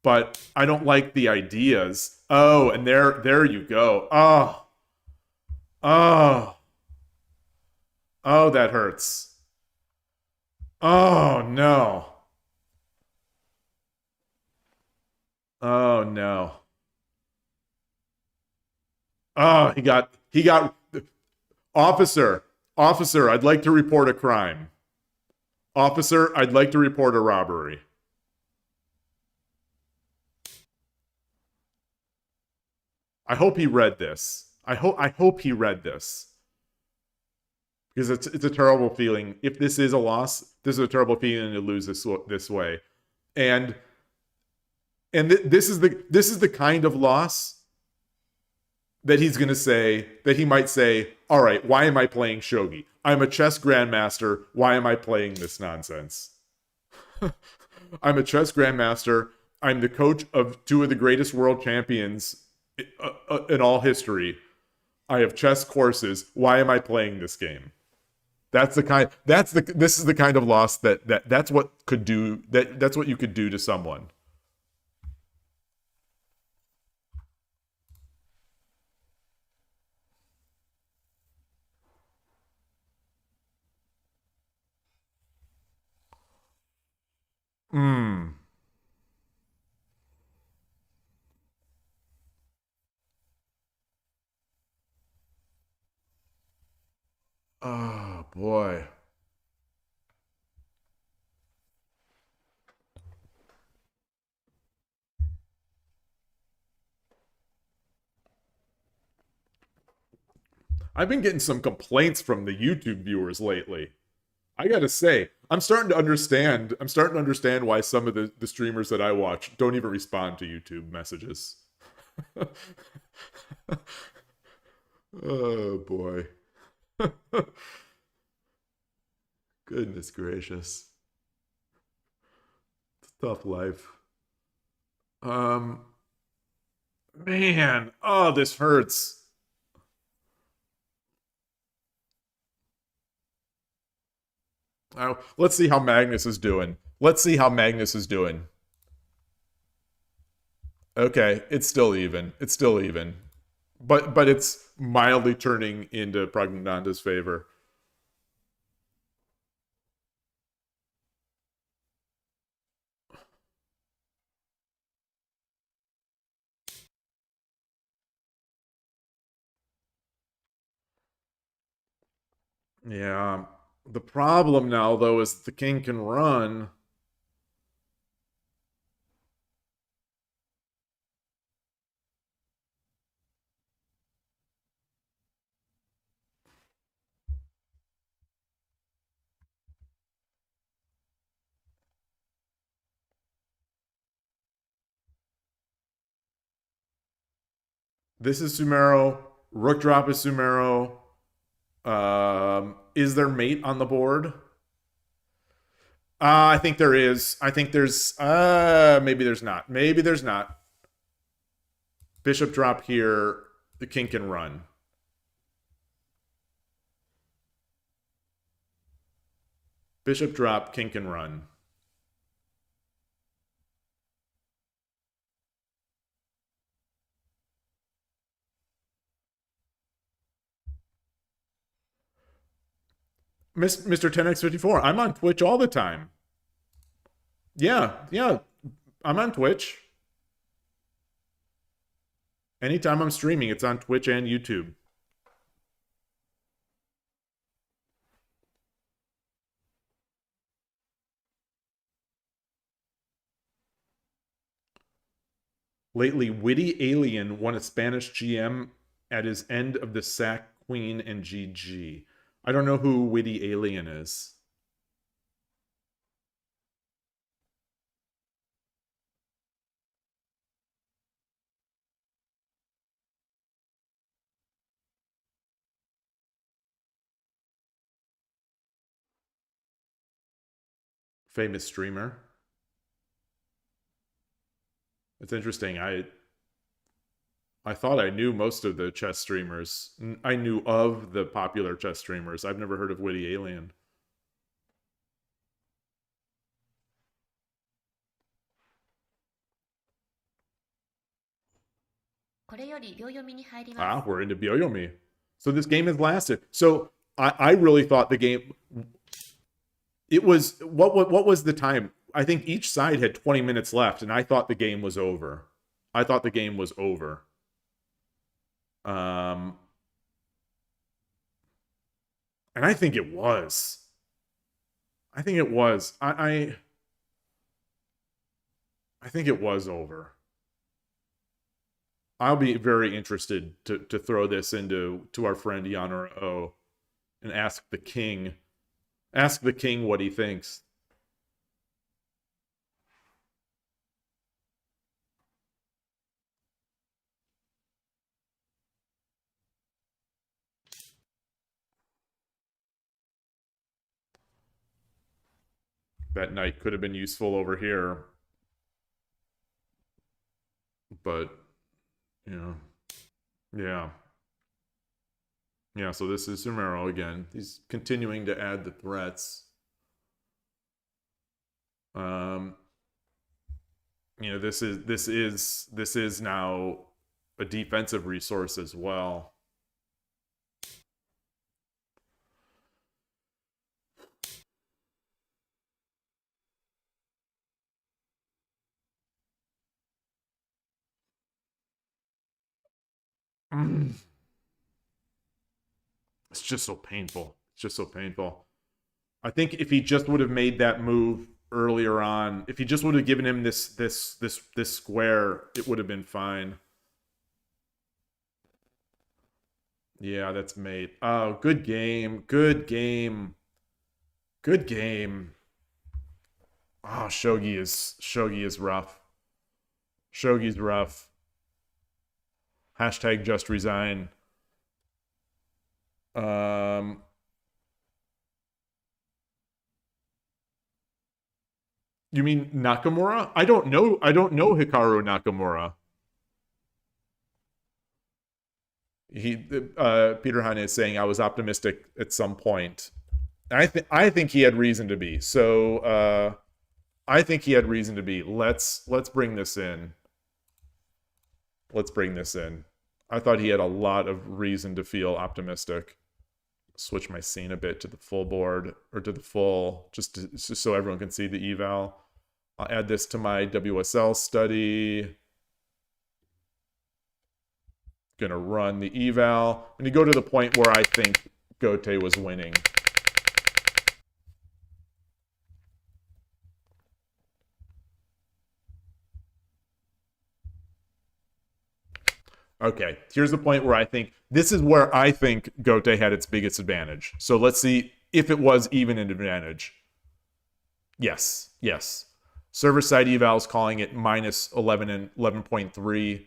but I don't like the ideas. Oh, and there you go. Oh, oh, that hurts. Oh no. Oh no. Oh, he got officer. Officer, I'd like to report a crime. Officer, I'd like to report a robbery. I hope he read this. I hope he read this. Because it's a terrible feeling. If this is a loss, this is a terrible feeling to lose this way. And this is the kind of loss that he's going to say, that he might say, all right, why am I playing Shogi? I'm a chess grandmaster. Why am I playing this nonsense? I'm a chess grandmaster. I'm the coach of two of the greatest world champions in all history. I have chess courses. Why am I playing this game? This is the kind of loss that's what could do that's what you could do to someone. Hmm. Oh boy. I've been getting some complaints from the YouTube viewers lately. I gotta say, I'm starting to understand why some of the streamers that I watch don't even respond to YouTube messages. Oh boy. Goodness gracious. It's a tough life. Man, oh, this hurts. Oh, let's see how Magnus is doing. Let's see how Magnus is doing. Okay, it's still even. It's still even. But it's mildly turning into Pragnananda's favor. Yeah. The problem now, though, is the king can run. This is Sumero. Rook drop is Sumero. Is there mate on the board? I think there is. I think there's. Maybe there's not. Maybe there's not. Bishop drop here. The king can run. Bishop drop. King can run. Mr. 10x54, I'm on Twitch all the time. Yeah, I'm on Twitch. Anytime I'm streaming, it's on Twitch and YouTube. Lately, Witty Alien won a Spanish GM at his end of the sack queen and GG. I don't know who Witty Alien is. Famous streamer. It's interesting. I thought I knew most of the chess streamers. I knew of the popular chess streamers. I've never heard of Witty Alien. Ah, we're into Byoyomi. So this game has lasted. So I really thought the game... It was... What was the time? I think each side had 20 minutes left, and I thought the game was over. I thought the game was over. And I think it was. I think it was. I think it was over. I'll be very interested to throw this to our friend Yanor O and ask the king what he thinks. That knight could have been useful over here. But, you know, yeah. Yeah, so this is Sumero again. He's continuing to add the threats. You know, this is now a defensive resource as well. It's just so painful. It's just so painful. I think if he just would have made that move earlier on, if he just would have given him this square, it would have been fine. Yeah, that's mate. Oh, good game. Good game. Good game. Oh, Shogi is rough. Shogi's rough. Hashtag just resign. You mean Nakamura? I don't know Hikaru Nakamura. Peter Heine is saying I was optimistic at some point. I think he had reason to be. So I think he had reason to be. Let's bring this in. Let's bring this in. I thought he had a lot of reason to feel optimistic. Switch my scene a bit to the full board, or to the full, just so everyone can see the eval. I'll add this to my WSL study. Gonna run the eval. I'm gonna go to the point where I think Gote was winning. Okay, here's the point where I think, this is where I think Gote had its biggest advantage. So let's see if it was even an advantage. Yes, yes. Server-side evals calling it minus 11 and 11.3.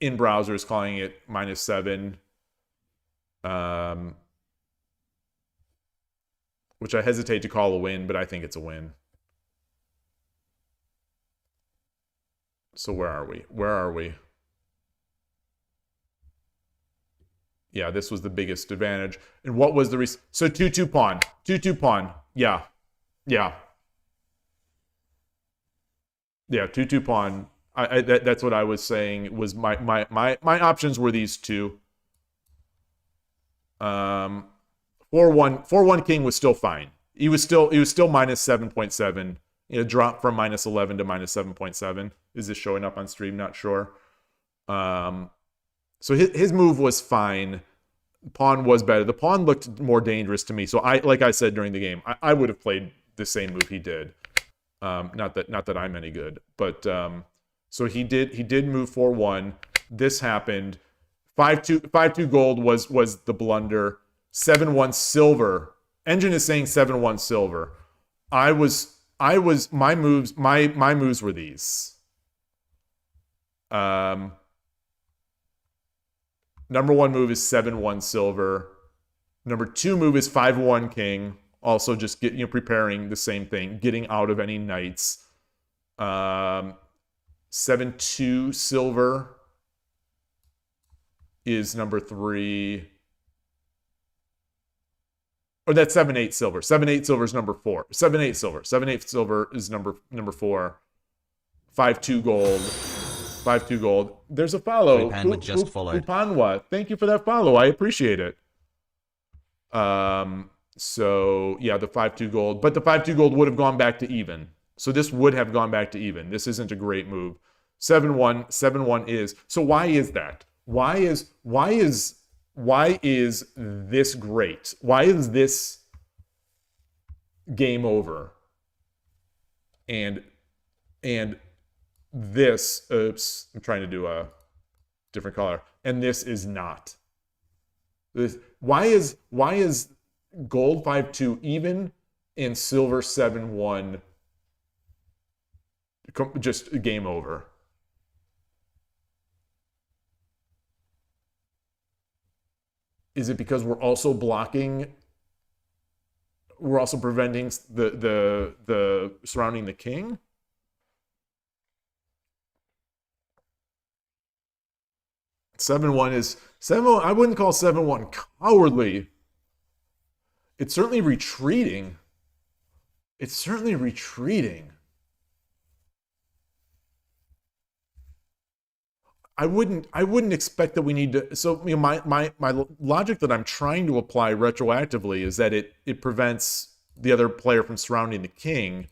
In browsers calling it minus 7. Which I hesitate to call a win, but I think it's a win. So where are we? Where are we? Yeah, this was the biggest advantage. And what was the so 2-2 pawn. 2-2 pawn. Yeah. Yeah. Yeah, 2-2 pawn. That's what I was saying. Was my options were these two. 4-1 king was still fine. He was still minus 7.7. You know, drop from minus 11 to minus 7.7. Is this showing up on stream? Not sure. So his move was fine. Pawn was better. The pawn looked more dangerous to me. So like I said during the game, I would have played the same move he did. Not that I'm any good, but so he did move 4-1. This happened. 5-2 gold was the blunder. 7-1 silver. Engine is saying 7-1 silver. My moves were these. Number 1 move is 7-1 silver. Number 2 move is 5-1 king. Also just preparing the same thing, getting out of any knights. 7-2 silver is number 3. Or that's 7-8 silver. 7-8 silver is number 4. 7-8 silver. 7-8 silver is number 4. 5-2 gold. 5-2 gold. There's a follow. Upanwa. Thank you for that follow. I appreciate it. So yeah, the 5-2 gold. But the 5-2 gold would have gone back to even. So this would have gone back to even. This isn't a great move. 7-1. 7-1 is. So why is that? Why is this great? Why is this game over? And this, oops, I'm trying to do a different color. And this is not. Why is gold 5-2 even and silver 7-1 just game over? Is it because we're also blocking? We're also preventing the surrounding the king? is 7-1. I wouldn't call 7-1 cowardly. It's certainly retreating. It's certainly retreating. I wouldn't expect that we need to. So my logic that I'm trying to apply retroactively is that it prevents the other player from surrounding the king.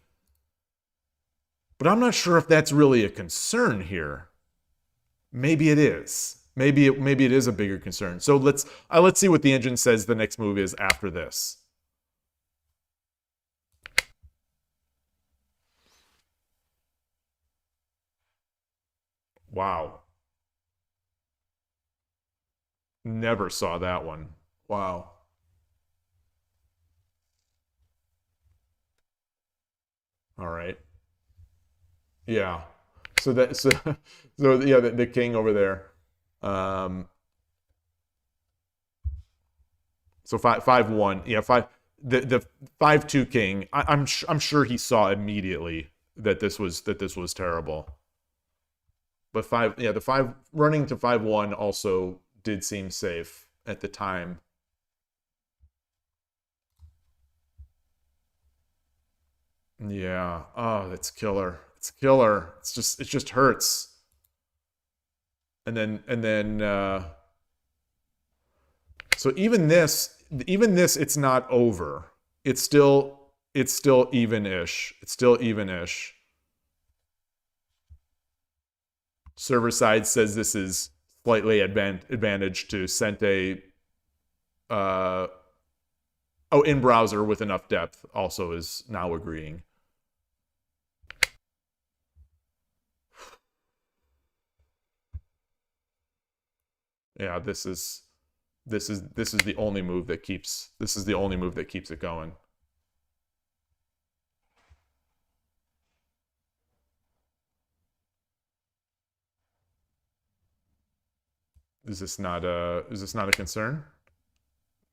But I'm not sure if that's really a concern here. Maybe it is. Maybe it is a bigger concern. So let's see what the engine says the next move is after this. Wow. Never saw that one. Wow. All right. Yeah. So that so so yeah, the king over there. So 5-1. Yeah, the 5-2 king. I'm sure he saw immediately that this was terrible. But the 5 running to 5-1 also did seem safe at the time. Yeah. Oh, that's killer. It's killer. It just hurts. And then so even this it's not over. It's still even-ish. It's still even-ish. Server side says this is slightly advantage to Sente. In browser with enough depth also is now agreeing. Yeah, this is the only move that keeps it going. Is this not a concern?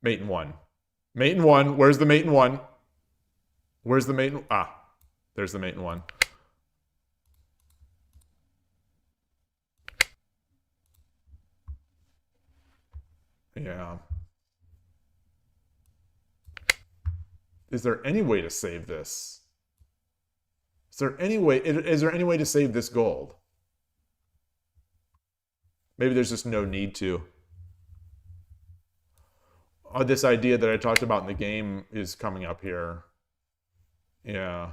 Mate in 1. Mate in 1. Where's the mate in 1? Where's the mate in... Ah, there's the mate in 1. Yeah. Is there any way to save this? Is there any way to save this gold? Maybe there's just no need to. This idea that I talked about in the game is coming up here. Yeah.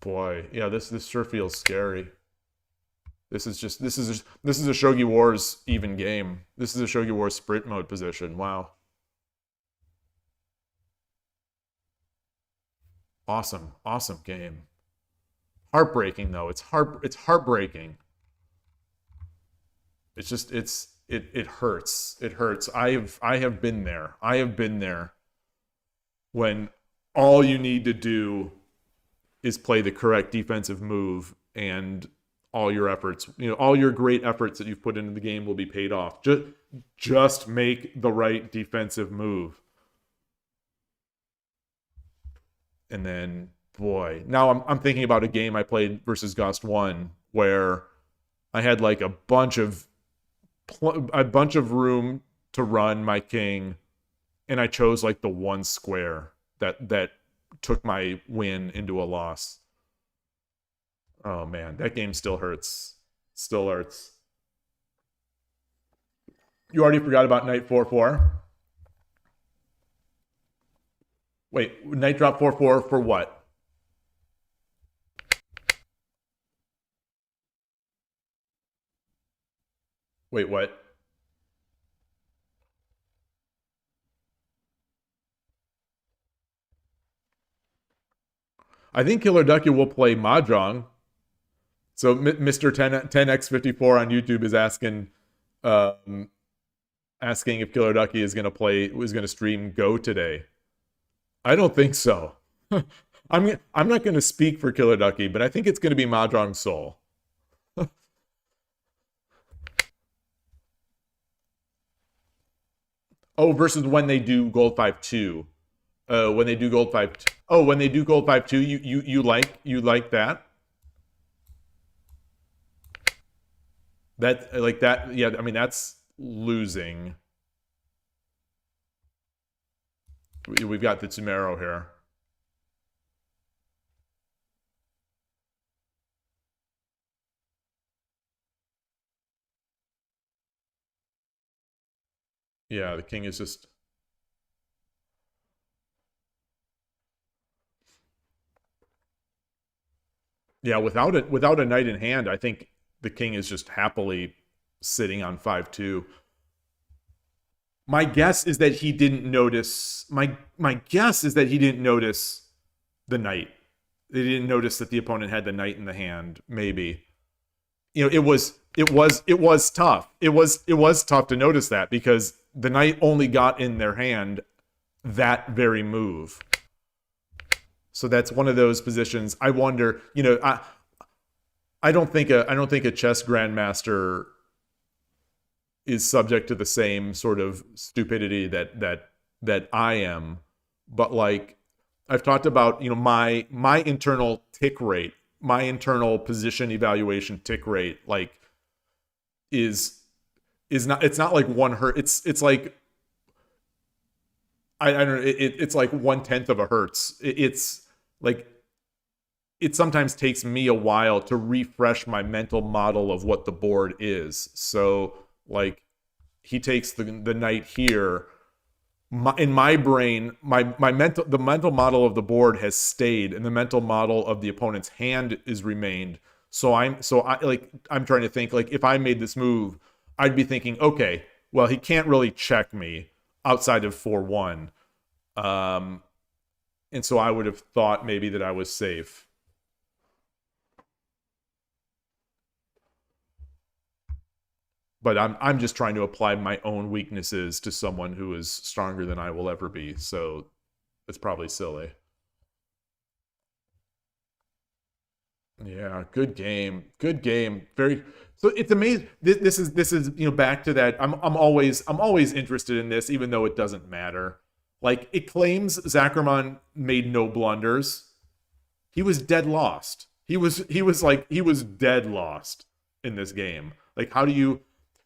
Boy, yeah, this sure feels scary. This is a Shogi Wars even game. This is a Shogi Wars sprint mode position. Wow. Awesome game. Heartbreaking though. It's heartbreaking. It's just it hurts. It hurts. I have been there. I have been there when all you need to do is play the correct defensive move and all your efforts, all your great efforts that you've put into the game will be paid off. Just make the right defensive move. And then, boy, now I'm thinking about a game I played versus Ghost 1 where I had like a bunch of room to run my king, and I chose like the one square that took my win into a loss. Oh man, that game still hurts. Still hurts. You already forgot about Knight 4-4? Wait, Knight drop 4-4 for what? Wait, what? I think Killer Ducky will play Mahjong. So Mr. 10x54 on YouTube is asking if Killer Ducky is going to stream Go today. I don't think so. I'm not going to speak for Killer Ducky, but I think it's going to be Mahjong Soul. Oh, versus when they do Gold 5-2. When they do Gold 5. Oh, when they do Gold 5-2, you like that? That like that? Yeah, I mean that's losing. We've got the Tumero here. Yeah, the king is just... Yeah, without a knight in hand, I think the king is just happily sitting on 5-2. My guess is that he didn't notice... My guess is that he didn't notice the knight. They didn't notice that the opponent had the knight in the hand. Maybe, it was tough. It was tough to notice that because the knight only got in their hand that very move. So that's one of those positions. I wonder, I don't think a chess grandmaster is subject to the same sort of stupidity that I am. But like I've talked about, my internal tick rate, my internal position evaluation tick rate, like is not, it's not like 1 hertz. It's like I don't know. It's like 1/10 of a hertz. It's like it sometimes takes me a while to refresh my mental model of what the board is. So like he takes the knight here. In my brain, the mental model of the board has stayed, and the mental model of the opponent's hand is remained. So I'm trying to think, like, if I made this move, I'd be thinking, okay, well, he can't really check me outside of 4-1. And so I would have thought maybe that I was safe. But I'm just trying to apply my own weaknesses to someone who is stronger than I will ever be. So it's probably silly. Yeah, good game. Good game. Very. So it's amazing. This is back to that. I'm always interested in this, even though it doesn't matter. Like, it claims Zackerman made no blunders. He was dead lost. He was dead lost in this game. Like, how do you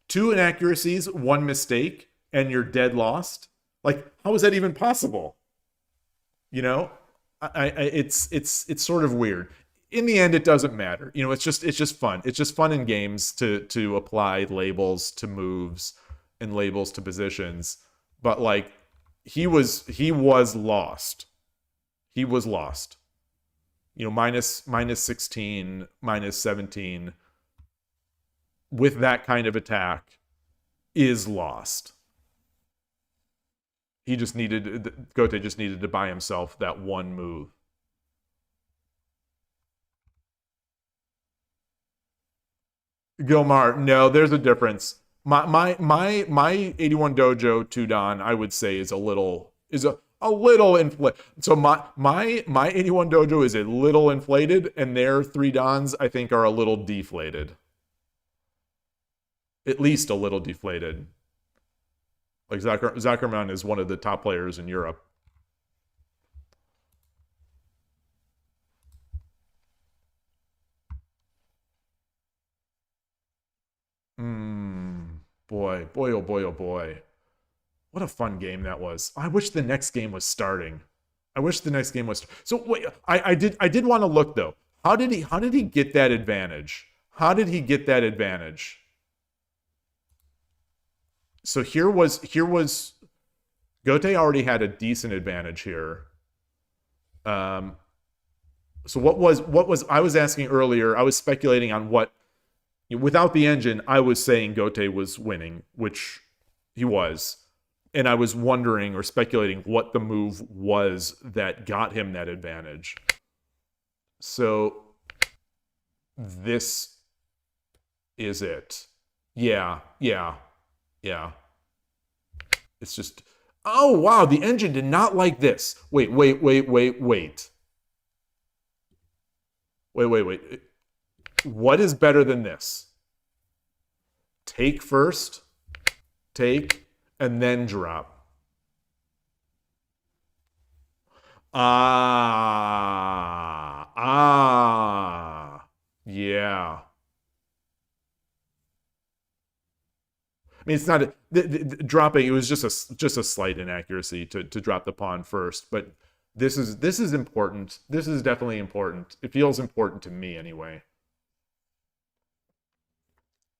2 inaccuracies, 1 mistake, and you're dead lost? Like, how is that even possible? It's sort of weird. In the end, it doesn't matter. It's just fun. It's just fun in games to apply labels to moves and labels to positions. But like, he was lost. He was lost. Minus 16, minus 17 with that kind of attack is lost. Gote just needed to buy himself that 1 move. Gilmar, no, there's a difference. My 81 Dojo 2 Dan, I would say, is a little inflated. So my 81 Dojo is a little inflated, and their 3 Dans, I think, are a little deflated. At least a little deflated. Like, Zackerman is one of the top players in Europe. Boy, oh boy, oh boy. What a fun game that was. I wish the next game was starting. So wait, I did want to look though. How did he get that advantage? How did he get that advantage? So here was Gote already had a decent advantage here. So what was I was asking earlier, I was speculating on what, without the engine, I was saying Gote was winning, which he was. And I was wondering or speculating what the move was that got him that advantage. So this is it. Yeah. It's just, oh wow, the engine did not like this. Wait. What is better than this? Take first, and then drop. Yeah. I mean, it's not dropping. It was just a slight inaccuracy to drop the pawn first, but this is important. This is definitely important. It feels important to me anyway.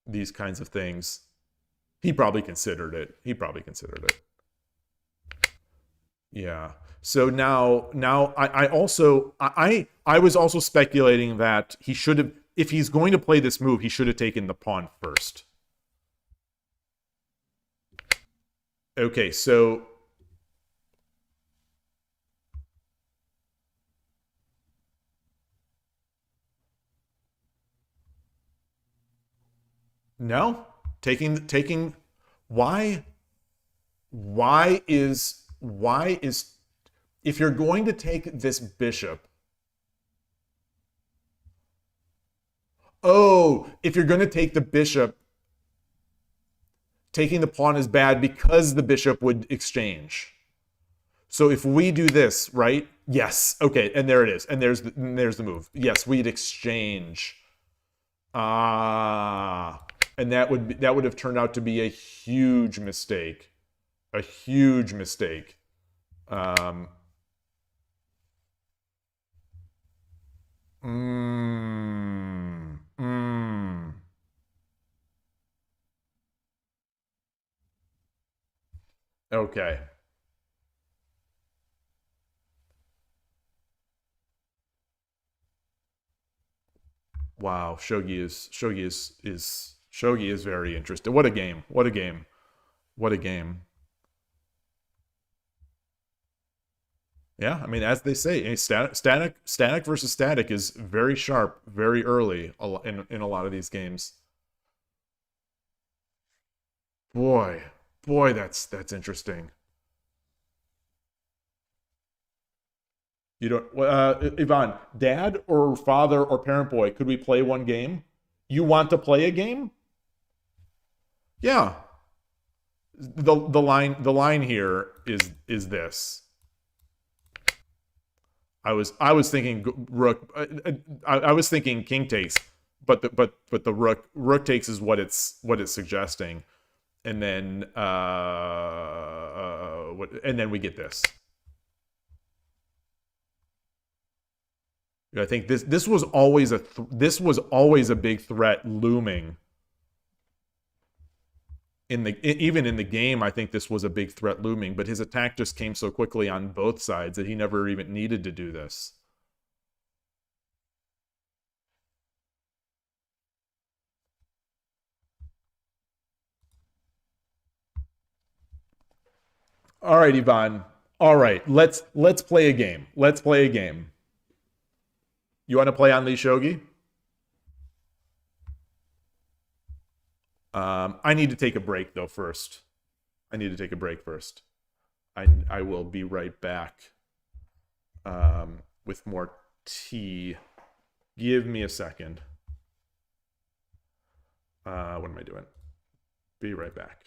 These kinds of things. He probably considered it. Yeah. So now I was also speculating that he should have, if he's going to play this move, he should have taken the pawn first. Okay, so No, taking why is if you're going to take this bishop. Oh, if you're going to take the bishop, taking the pawn is bad because the bishop would exchange. So if we do this, right? Yes. Okay, and there it is. And there's the move. Yes, we'd exchange. And that would have turned out to be a huge mistake. A huge mistake. Okay. Wow, Shogi is very interesting. What a game. What a game. What a game. Yeah, I mean, as they say, static versus static is very sharp, very early in a lot of these games. Boy, boy, that's interesting. You don't, Ivan, dad or father or parent boy, could we play one game? You want to play a game? Yeah. The line here is this. I was thinking rook. I was thinking king takes, but the rook takes is what it's suggesting, and then and then we get this. I think this was always a big threat looming. Even in the game, I think this was a big threat looming, but his attack just came so quickly on both sides that he never even needed to do this. All right, Ivan. All right, let's play a game. Let's play a game. You want to play on the Shogi? I need to take a break though first. I need to take a break first. I will be right back with more tea. Give me a second. What am I doing? Be right back.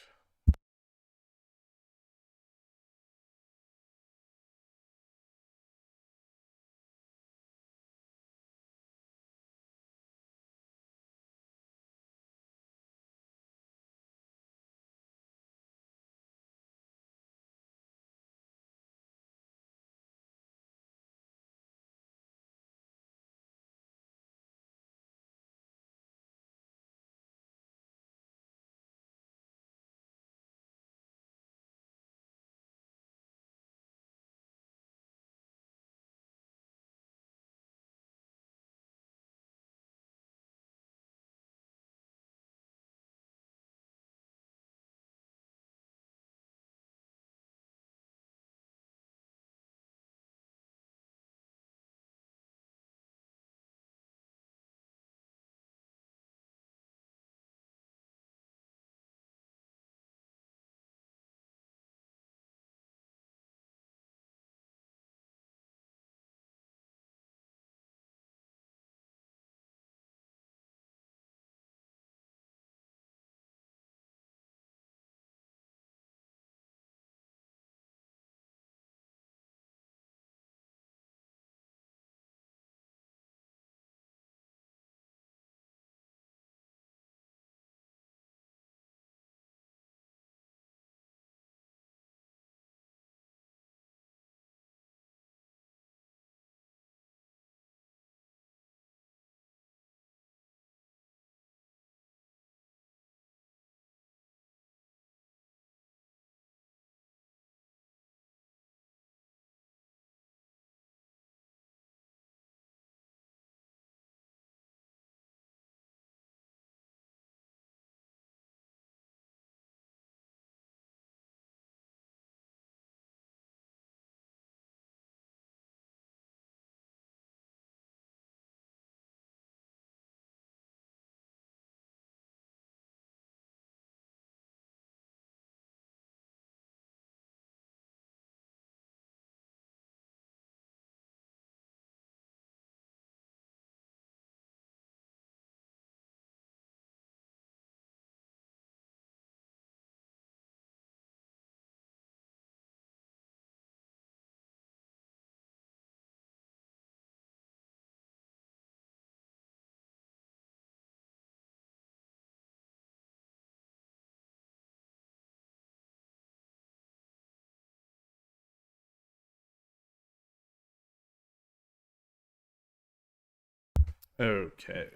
Okay.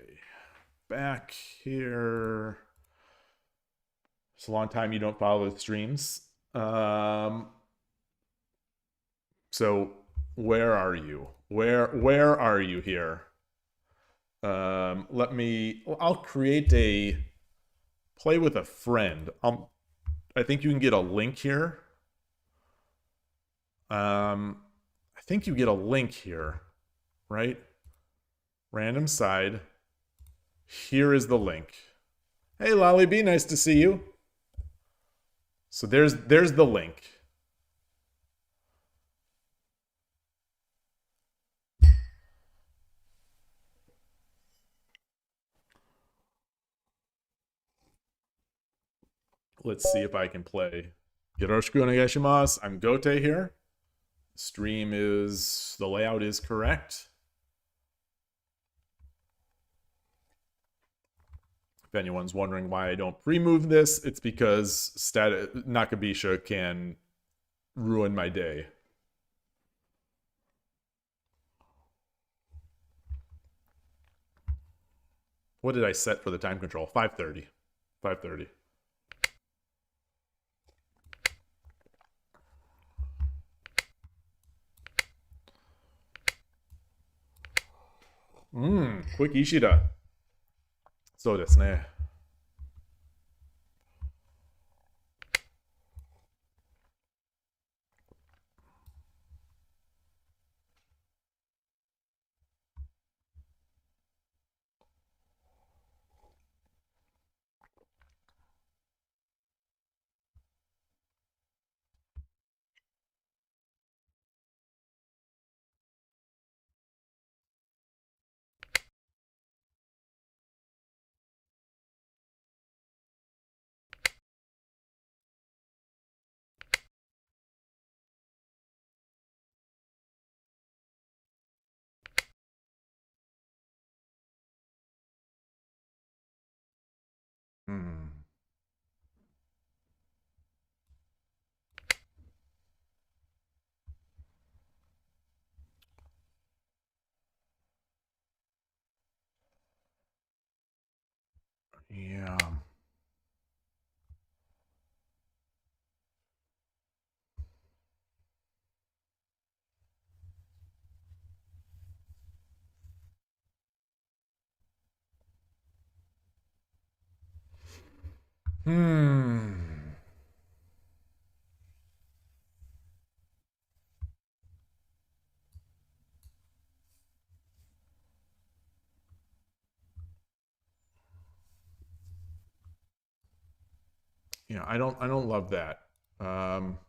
Back here. It's a long time you don't follow the streams. So where are you? Where are you here? I'll create a play with a friend. I think you can get a link here. I think you get a link here, right? Random side. Here is the link. Hey, Lolly B, nice to see you. So there's the link. Let's see if I can play. Yoroshiku onegaishimasu. I'm Gote here. Stream is, the layout is correct. If anyone's wondering why I don't pre-move this, it's because Nakabisha can ruin my day. What did I set for the time control? 5:30. 5:30. Quick Ishida. そうですね。Yeah. Yeah, I don't love that. I'm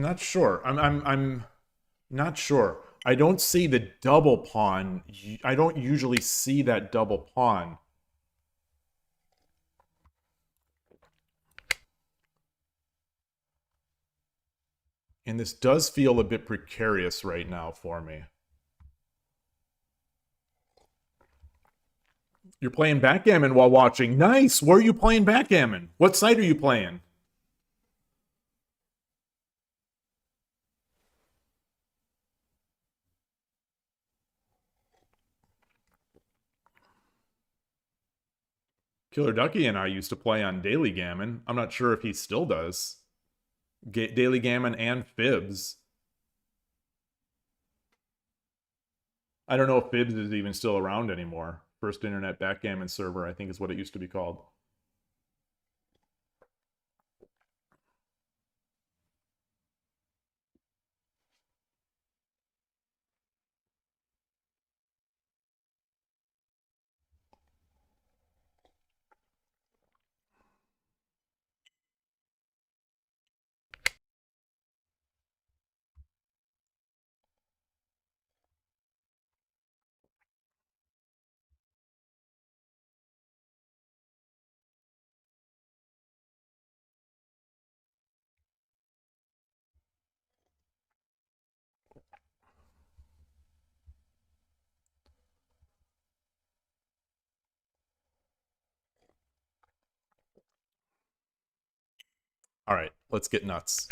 not sure. I'm not sure. I don't see the double pawn. I don't usually see that double pawn. And this does feel a bit precarious right now for me. You're playing backgammon while watching. Nice. Where are you playing backgammon? What site are you playing? Killer Ducky and I used to play on Daily Gammon. I'm not sure if he still does. Daily Gammon and Fibs. I don't know if Fibs is even still around anymore. First internet backgammon server, I think is what it used to be called. All right, let's get nuts.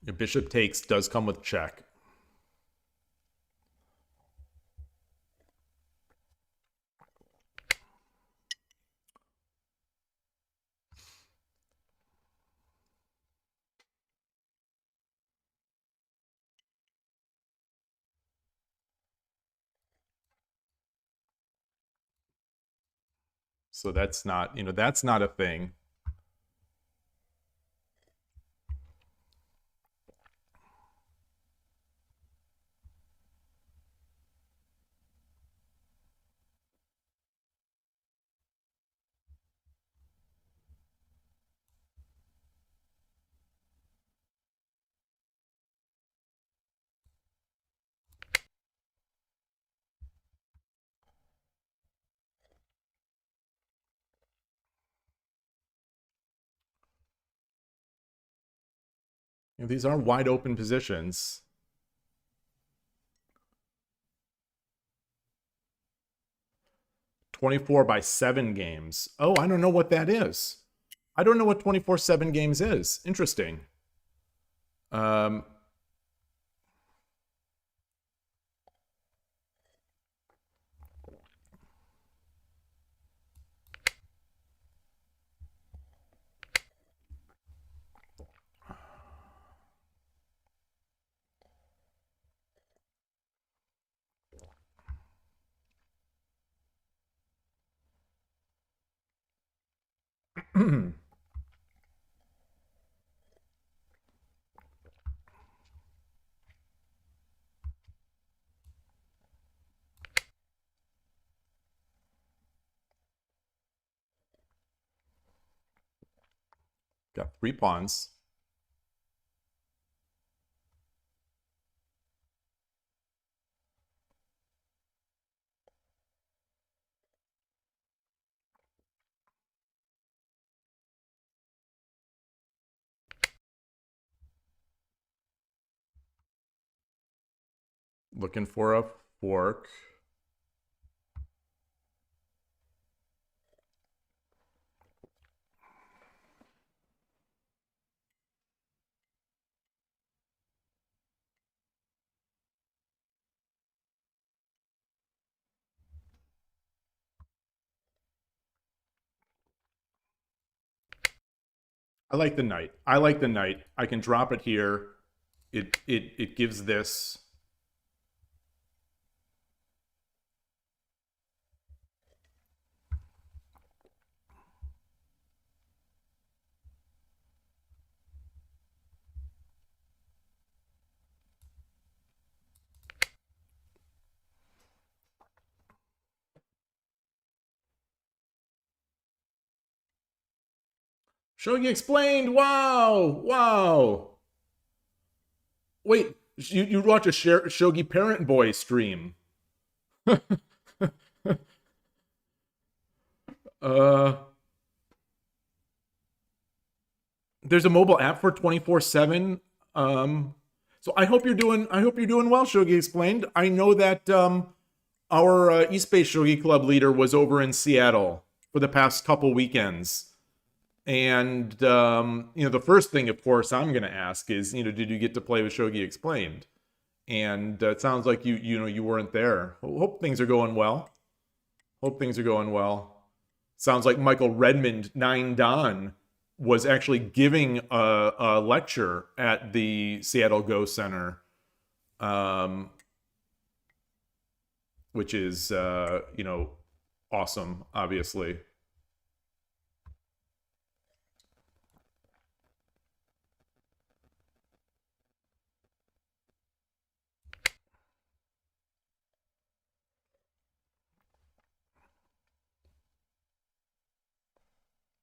Your bishop takes does come with check. So that's not, that's not a thing. These are wide open positions. (24/7) games. Oh, I don't know what that is. I don't know what 24/7 games is. Interesting. Got 3 pawns. Looking for a fork. I like the knight. I like the knight. I can drop it here. It gives this. ShogiExplained. Wow. Wow. Wait, you watch a Shogi Parent Boy stream. There's a mobile app for 24/7. So I hope you're doing well, ShogiExplained. I know that our East Bay Shogi Club leader was over in Seattle for the past couple weekends. And the first thing, of course, I'm going to ask is, did you get to play with ShogiExplained? And it sounds like you weren't there. Hope things are going well. Sounds like Michael Redmond 9 Don was actually giving a lecture at the Seattle Go Center, which is awesome, obviously.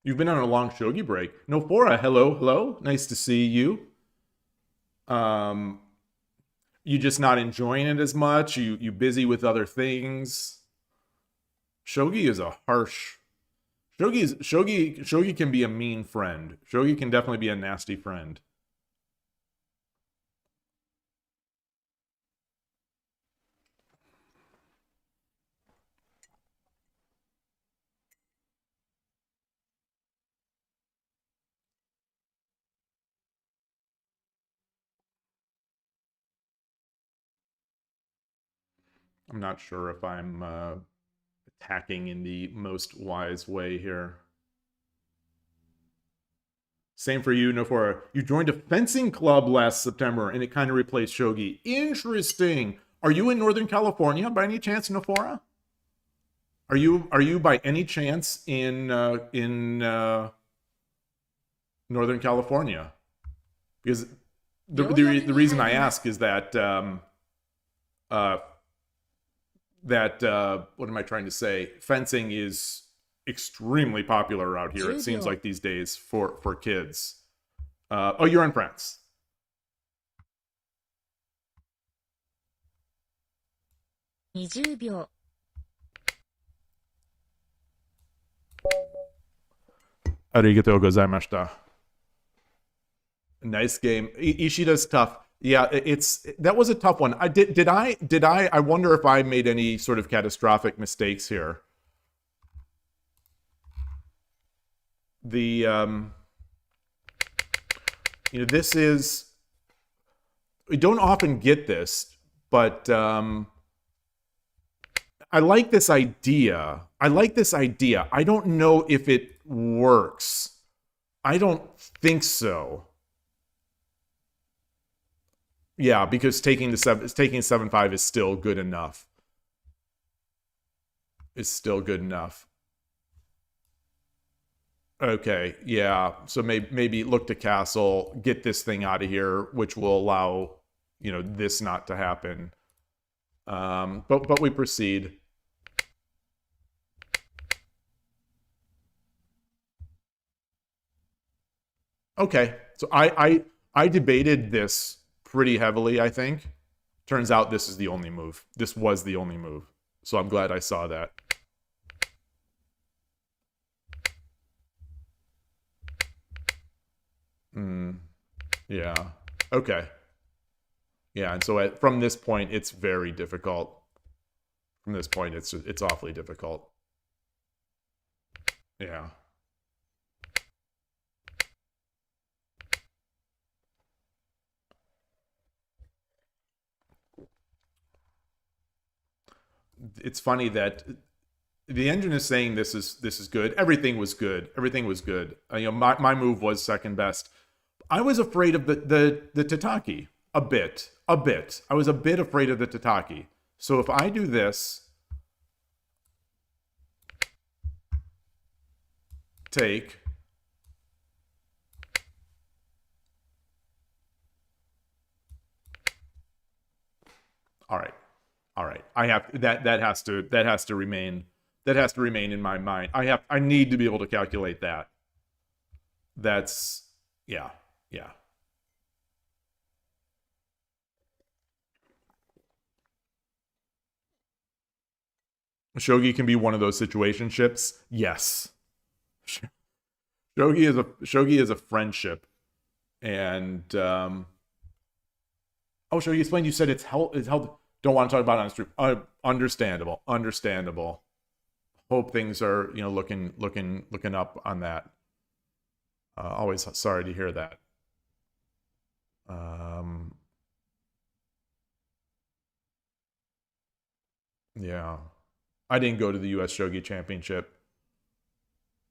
You've been on a long shogi break. Nofora, hello. Nice to see you. You just not enjoying it as much? You busy with other things? Shogi is a harsh. Shogi can be a mean friend. Shogi can definitely be a nasty friend. I'm not sure if I'm attacking in the most wise way here. Same for you, Nofora. You joined a fencing club last September, and it kind of replaced Shogi. Interesting. Are you in Northern California by any chance, Nofora? Are you by any chance in Northern California? Because the reason I ask is that what am I trying to say? Fencing is extremely popular out here. It seems like these days for kids. Oh, you're in France. Arigatou gozaimashita. Nice game. Ishida's tough. Yeah, that was a tough one. I wonder if I made any sort of catastrophic mistakes here. This is, we don't often get this, but I like this idea. I don't know if it works. I don't think so. Yeah, because taking 7-5 is still good enough. It's still good enough. Okay, yeah. So maybe look to castle, get this thing out of here, which will allow, this not to happen. But we proceed. Okay, so I debated this pretty heavily, I think. Turns out this is the only move. This was the only move. So I'm glad I saw that. Yeah. Okay. Yeah, and so from this point, it's very difficult. From this point, it's awfully difficult. Yeah. It's funny that the engine is saying this is good. Everything was good. Everything was good. My move was second best. I was afraid of the Tataki a bit. I was a bit afraid of the Tataki. So if I do this, take, all right. I have that has to remain in my mind. I need to be able to calculate that. That's yeah. Shogi can be one of those situationships. Yes. Shogi is a friendship. And oh, ShogiExplained, you said it's held. Don't want to talk about it on stream. Understandable. Hope things are looking up on that. Always sorry to hear that. Yeah, I didn't go to the U.S. Shogi Championship,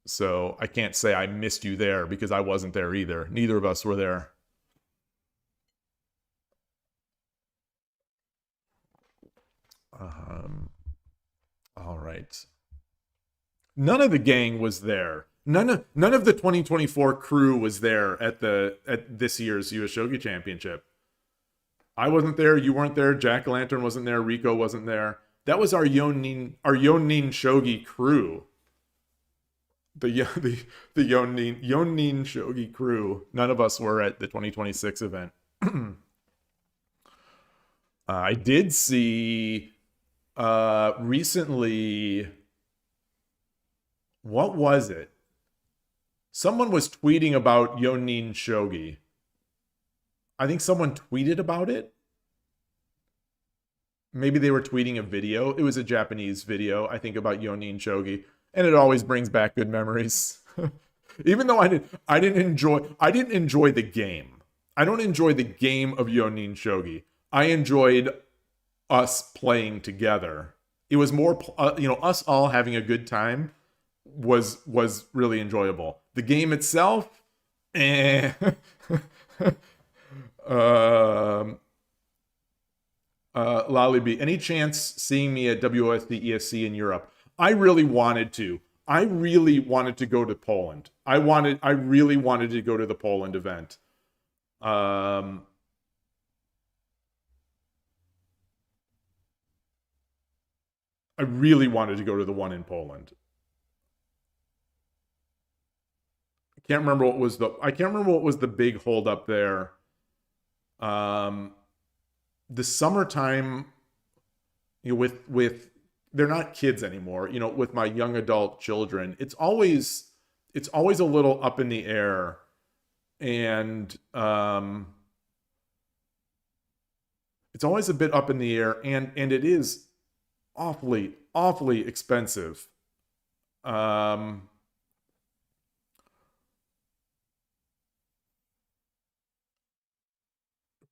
so I can't say I missed you there because I wasn't there either. Neither of us were there. All right. None of the gang was there. None of the 2024 crew was there at this year's US Shogi Championship. I wasn't there. You weren't there. Jack Lantern wasn't there. Rico wasn't there. That was our Yonin Shogi crew. The Yonin Shogi crew. None of us were at the 2026 event. I did see recently. What was it? Someone was tweeting about Yonin Shogi. I think someone tweeted about it. Maybe they were tweeting a video. It was a Japanese video, I think, about Yonin Shogi, and it always brings back good memories. Even though I didn't enjoy the game. I don't enjoy the game of Yonin Shogi. I enjoyed us playing together. It was more, us all having a good time was really enjoyable. The game itself, eh. Lolly any chance seeing me at WSL ESC in Europe? I really wanted to. I really wanted to go to Poland. I really wanted to go to the Poland event. I really wanted to go to the one in Poland. I can't remember what was the big hold up there. The summertime, with they're not kids anymore, with my young adult children, it's always a little up in the air. And it's always a bit up in the air, and it is awfully expensive.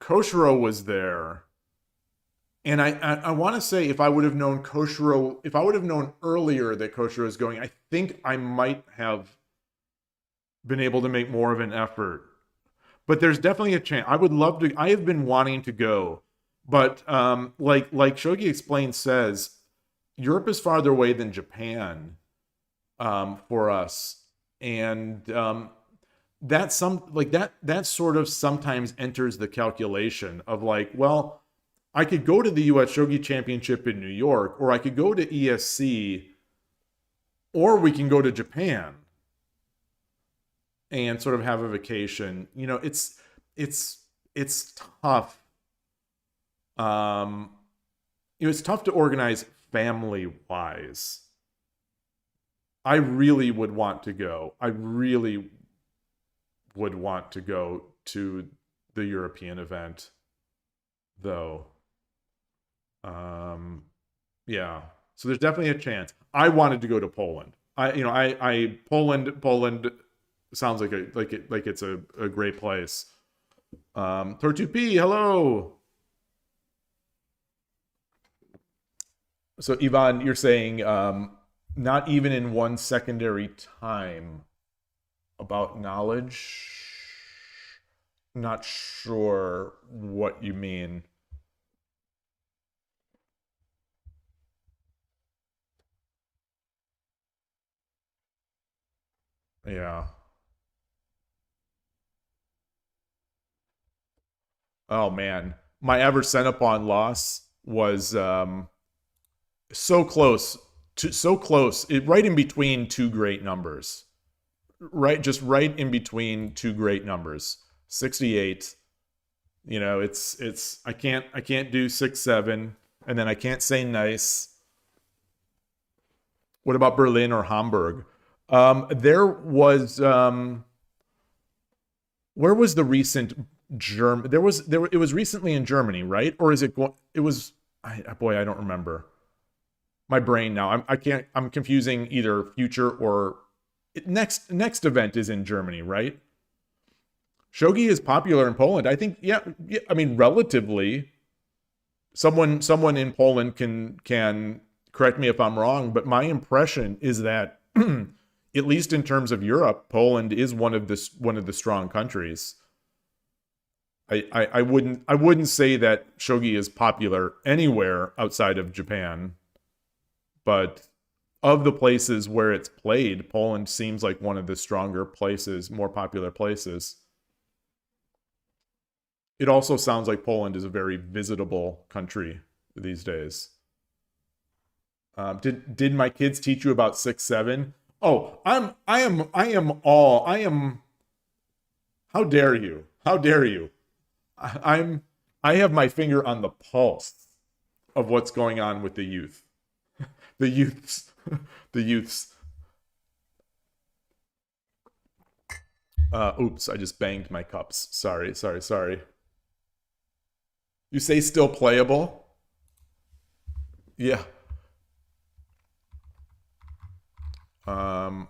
Koshiro was there, and I want to say if I would have known earlier that Koshiro was going, I think I might have been able to make more of an effort. But there's definitely a chance. I would love to. I have been wanting to go, but like ShogiExplained says, Europe is farther away than Japan for us, and that sort of sometimes enters the calculation of like, well, I could go to the U.S. Shogi Championship in New York, or I could go to ESC, or we can go to Japan and sort of have a vacation. It's tough. It's tough to organize family-wise. I really would want to go. I really would want to go to the European event, though. Yeah. So there's definitely a chance. I wanted to go to Poland. Poland sounds like it's a great place. Tortu-P, hello. So Ivan, you're saying not even in one secondary time about knowledge? Not sure what you mean. Yeah. Oh man, my Eversenopon loss was so close right in between two great numbers. Just right in between two great numbers. 68. It's I can't do 6-7, and then I can't say nice. What about Berlin or Hamburg? There was where was the recent German? It was recently in Germany, right? Or is it it was boy, I don't remember. My brain now. I'm confusing either future or next event is in Germany, right? Shogi is popular in Poland. I think yeah, I mean relatively. Someone in Poland can correct me if I'm wrong, but my impression is that at least in terms of Europe, Poland is one of the strong countries. I wouldn't say that shogi is popular anywhere outside of Japan, but of the places where it's played, Poland seems like one of the stronger places, more popular places. It also sounds like Poland is a very visitable country these days. Did my kids teach you about 6-7? Oh, I am. How dare you? How dare you? I have my finger on the pulse of what's going on with the youth. The youths. The youths. Oops, I just banged my cups. Sorry. You say still playable? Yeah. All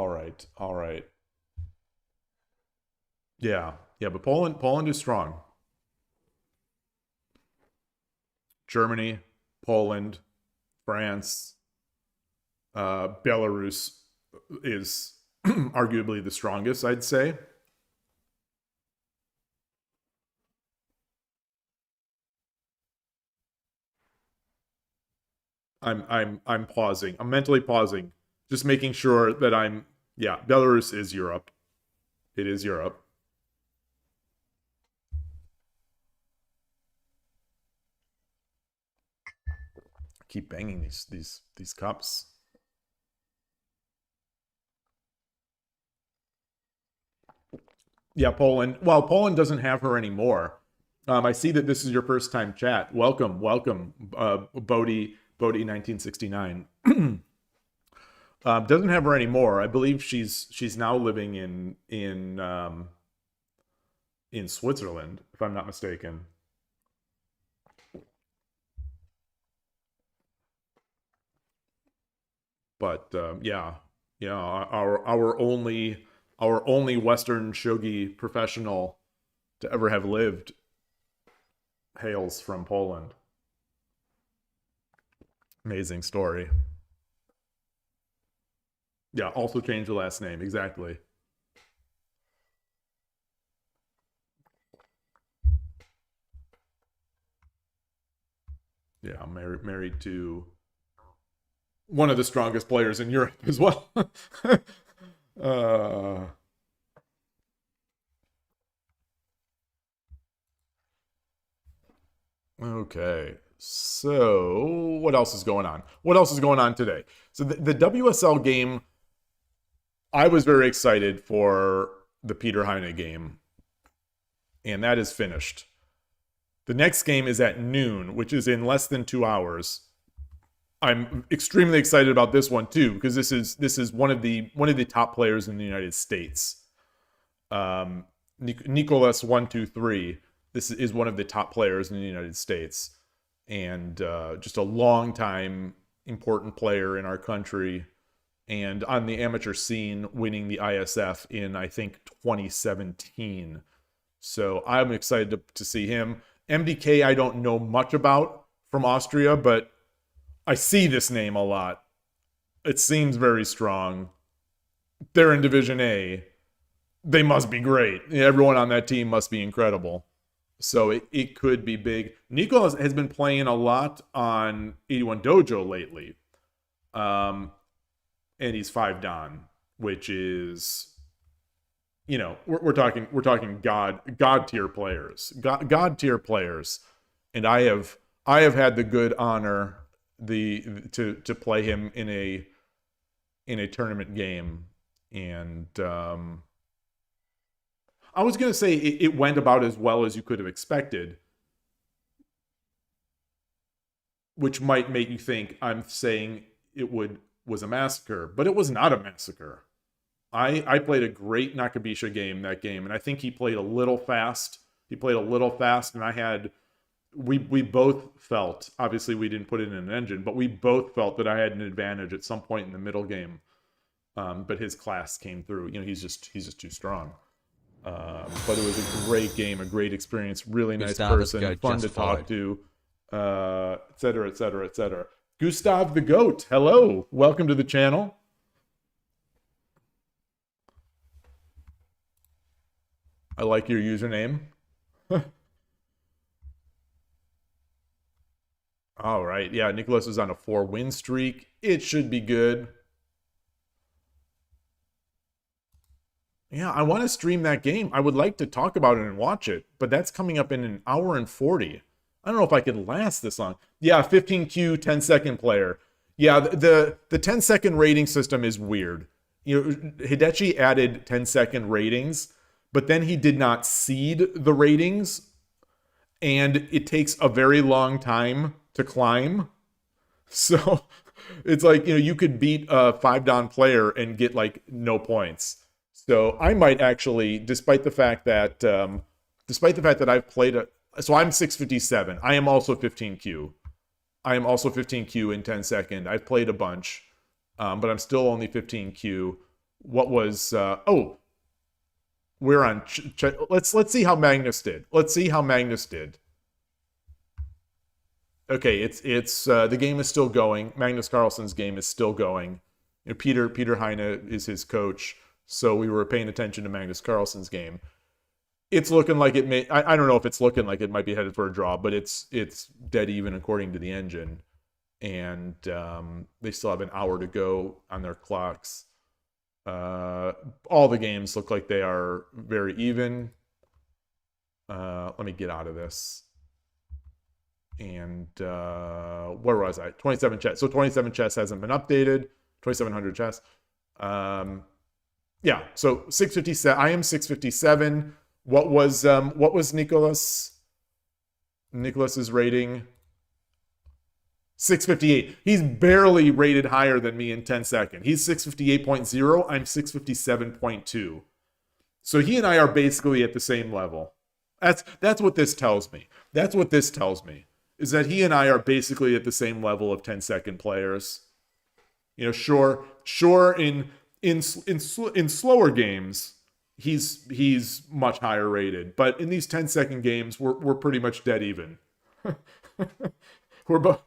right. Yeah, yeah, but Poland is strong. Germany, Poland, France, Belarus is arguably the strongest, I'd say. I'm pausing. I'm mentally pausing, just making sure that yeah, Belarus is Europe. It is Europe. I keep banging these cups. Yeah, Poland. Well, Poland doesn't have her anymore. I see that this is your first time chat. Welcome, Bodie 1969. Doesn't have her anymore. I believe she's now living in Switzerland, if I'm not mistaken. But yeah, our only Western shogi professional to ever have lived hails from Poland. Amazing story. Yeah, also changed the last name, exactly. Yeah, I'm married to one of the strongest players in Europe as well. Okay, so what else is going on? What else is going on today? So the WSL game, I was very excited for the Peter Heine game, and that is finished. The next game is at noon, which is in less than 2 hours. I'm extremely excited about this one too, because this is one of the top players in the United States. Nicholas 123. This is one of the top players in the United States, and just a long time important player in our country, and on the amateur scene, winning the ISF in I think 2017. So I'm excited to see him. MDK I don't know much about from Austria, but I see this name a lot. It seems very strong. They're in Division A. They must be great. Everyone on that team must be incredible. So it could be big. Nico has been playing a lot on 81 Dojo lately. And he's 5 Dan, which is, you know, we're talking god tier players. God tier players. And I have had the good honor to play him in a tournament game, and I was gonna say it went about as well as you could have expected, which might make you think I'm saying it was a massacre, but it was not a massacre. I played a great Nakabisha game that game, and I think he played a little fast. And I had we both felt, obviously we didn't put it in an engine, but we both felt that I had an advantage at some point in the middle game. But his class came through. You know, he's just too strong. But it was a great game, a great experience, really nice person, fun to talk to, et cetera, et cetera, et cetera. Gustav the Goat, hello, welcome to the channel. I like your username. All right, yeah, Nicholas is on a 4-win streak. It should be good. Yeah, I want to stream that game. I would like to talk about it and watch it, but that's coming up in an hour and 40. I don't know if I could last this long. Yeah, 15Q, 10-second player. Yeah, the 10-second rating system is weird. You know, Hidechi added 10-second ratings, but then he did not seed the ratings, and it takes a very long time to climb. So it's like, you know, you could beat a 5-Dan player and get like no points. So I might actually, despite the fact that I've played so I'm 657. I am also 15Q. I am also 15Q in 10-second. I've played a bunch, but I'm still only 15Q. What was We're on. Let's see how Magnus did. Let's see how Magnus did. Okay, it's the game is still going. Magnus Carlsen's game is still going. You know, Peter Heine is his coach, so we were paying attention to Magnus Carlsen's game. It's looking like it may. I don't know if it's looking like it might be headed for a draw, but it's dead even according to the engine, and they still have an hour to go on their clocks. All the games look like they are very even. Let me get out of this. And where was I? 27 chess. So 27 chess hasn't been updated. 2700 chess. Yeah. So 657. I am 657. What was Nicholas's rating? 658. He's barely rated higher than me in 10 seconds. He's 658.0. I'm 657.2. So he and I are basically at the same level. That's what this tells me. That's what this tells me. Is that he and I are basically at the same level of 10-second players. You know, sure in slower games, he's much higher rated, but in these 10-second games, we're pretty much dead even. We're both.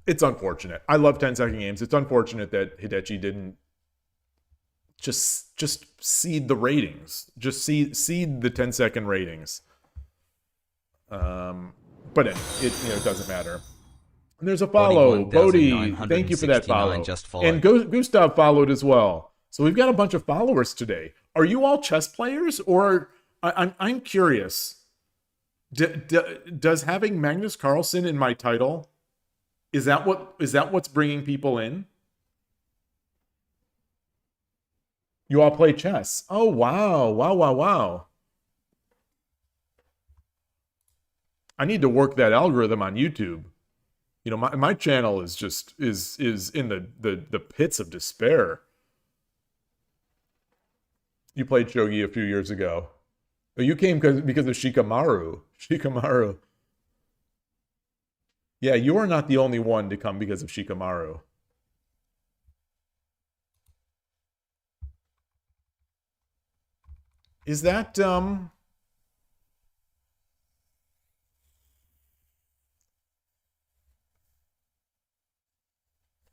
It's unfortunate. I love 10-second games. It's unfortunate that Hidechi didn't just seed the ratings. Just seed the 10-second ratings. But it doesn't matter. And there's a follow. Bodhi, thank you for that follow. And Gustav followed as well. So we've got a bunch of followers today. Are you all chess players, or I'm curious? Does having Magnus Carlsen in my title, is that what's bringing people in? You all play chess. Oh wow. I need to work that algorithm on YouTube. You know, my channel is just is in the pits of despair. You played Shogi a few years ago. Oh, you came because of Shikamaru. Shikamaru. Yeah, you are not the only one to come because of Shikamaru. Is that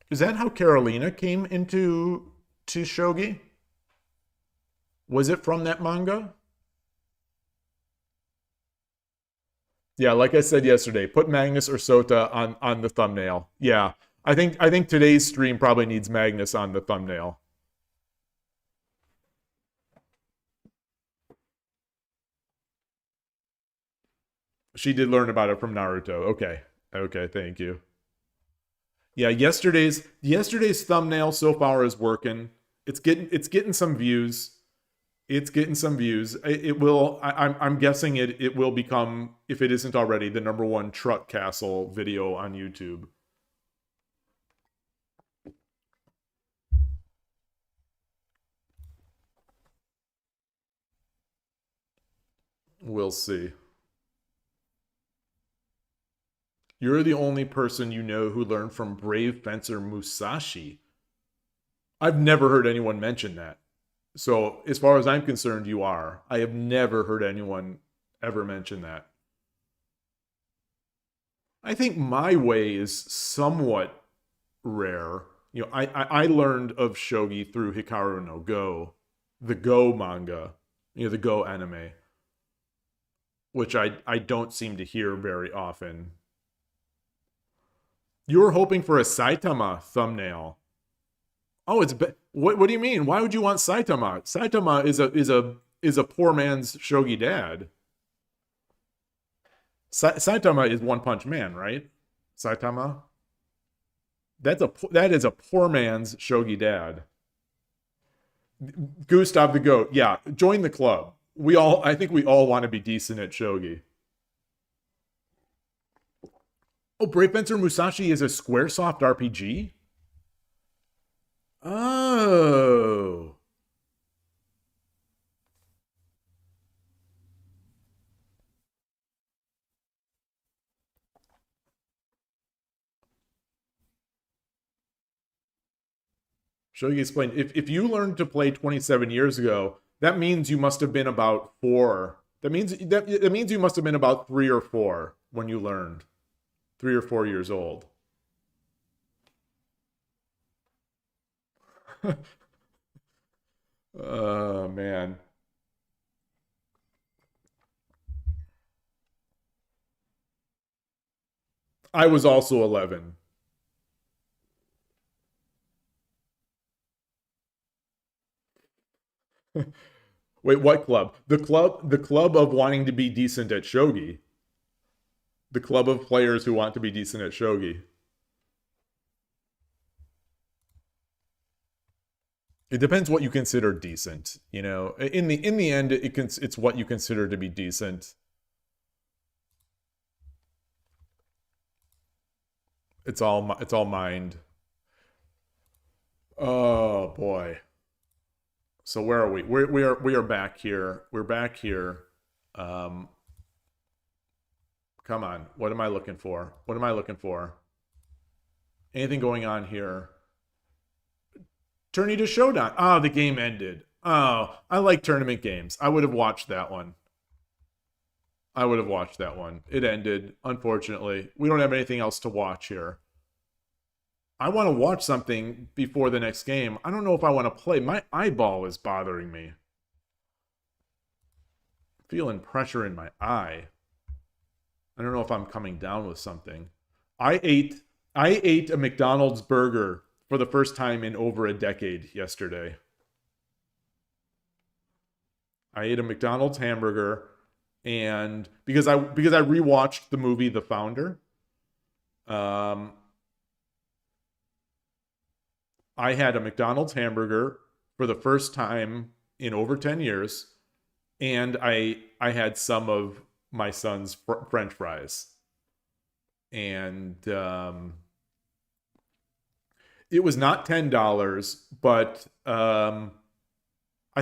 is that how Carolina came to Shogi? Was it from that manga? Yeah, like I said yesterday, put Magnus or Sota on the thumbnail. Yeah, I think today's stream probably needs Magnus on the thumbnail. She did learn about it from Naruto. Okay, thank you. Yeah, yesterday's thumbnail so far is working. It's getting some views. It's getting some views. It will. I'm guessing it will become, if it isn't already, the #1 truck castle video on YouTube. We'll see. You're the only person you know who learned from brave fencer Musashi. I've never heard anyone mention that. So, as far as I'm concerned, you are. I have never heard anyone ever mention that. I think my way is somewhat rare. You know, I learned of Shogi through Hikaru no Go, the Go manga, you know, the Go anime, which I don't seem to hear very often. You were hoping for a Saitama thumbnail. Oh, what do you mean? Why would you want Saitama? Saitama is a poor man's Shogi Dad. Saitama is One Punch Man, right? Saitama. That is a poor man's Shogi Dad. Gustav the Goat. Yeah, join the club. I think we all want to be decent at Shogi. Oh, Brave Fencer Musashi is a Squaresoft RPG? Oh. Shogi explained. If you learned to play 27 years ago, that means you must have been about 4. That means you must have been about 3 or 4 when you learned. 3 or 4 years old. Oh man. I was also 11. Wait, what club? The club of wanting to be decent at shogi. The club of players who want to be decent at shogi. It depends what you consider decent, you know. In the end, it's what you consider to be decent. It's all mind. Oh boy. So where are we? We are back here. We're back here. Um, Come on. What am I looking for? What am I looking for? Anything going on here? Tourney to Showdown. Oh, the game ended. Oh, I like tournament games. I would have watched that one. I would have watched that one. It ended, unfortunately. We don't have anything else to watch here. I want to watch something before the next game. I don't know if I want to play. My eyeball is bothering me. Feeling pressure in my eye. I don't know if I'm coming down with something. I ate a McDonald's burger for the first time in over a decade yesterday. I ate a McDonald's hamburger, and because I rewatched the movie The Founder, I had a McDonald's hamburger for the first time in over 10 years, and I had some of my son's French fries. And it was not $10, but I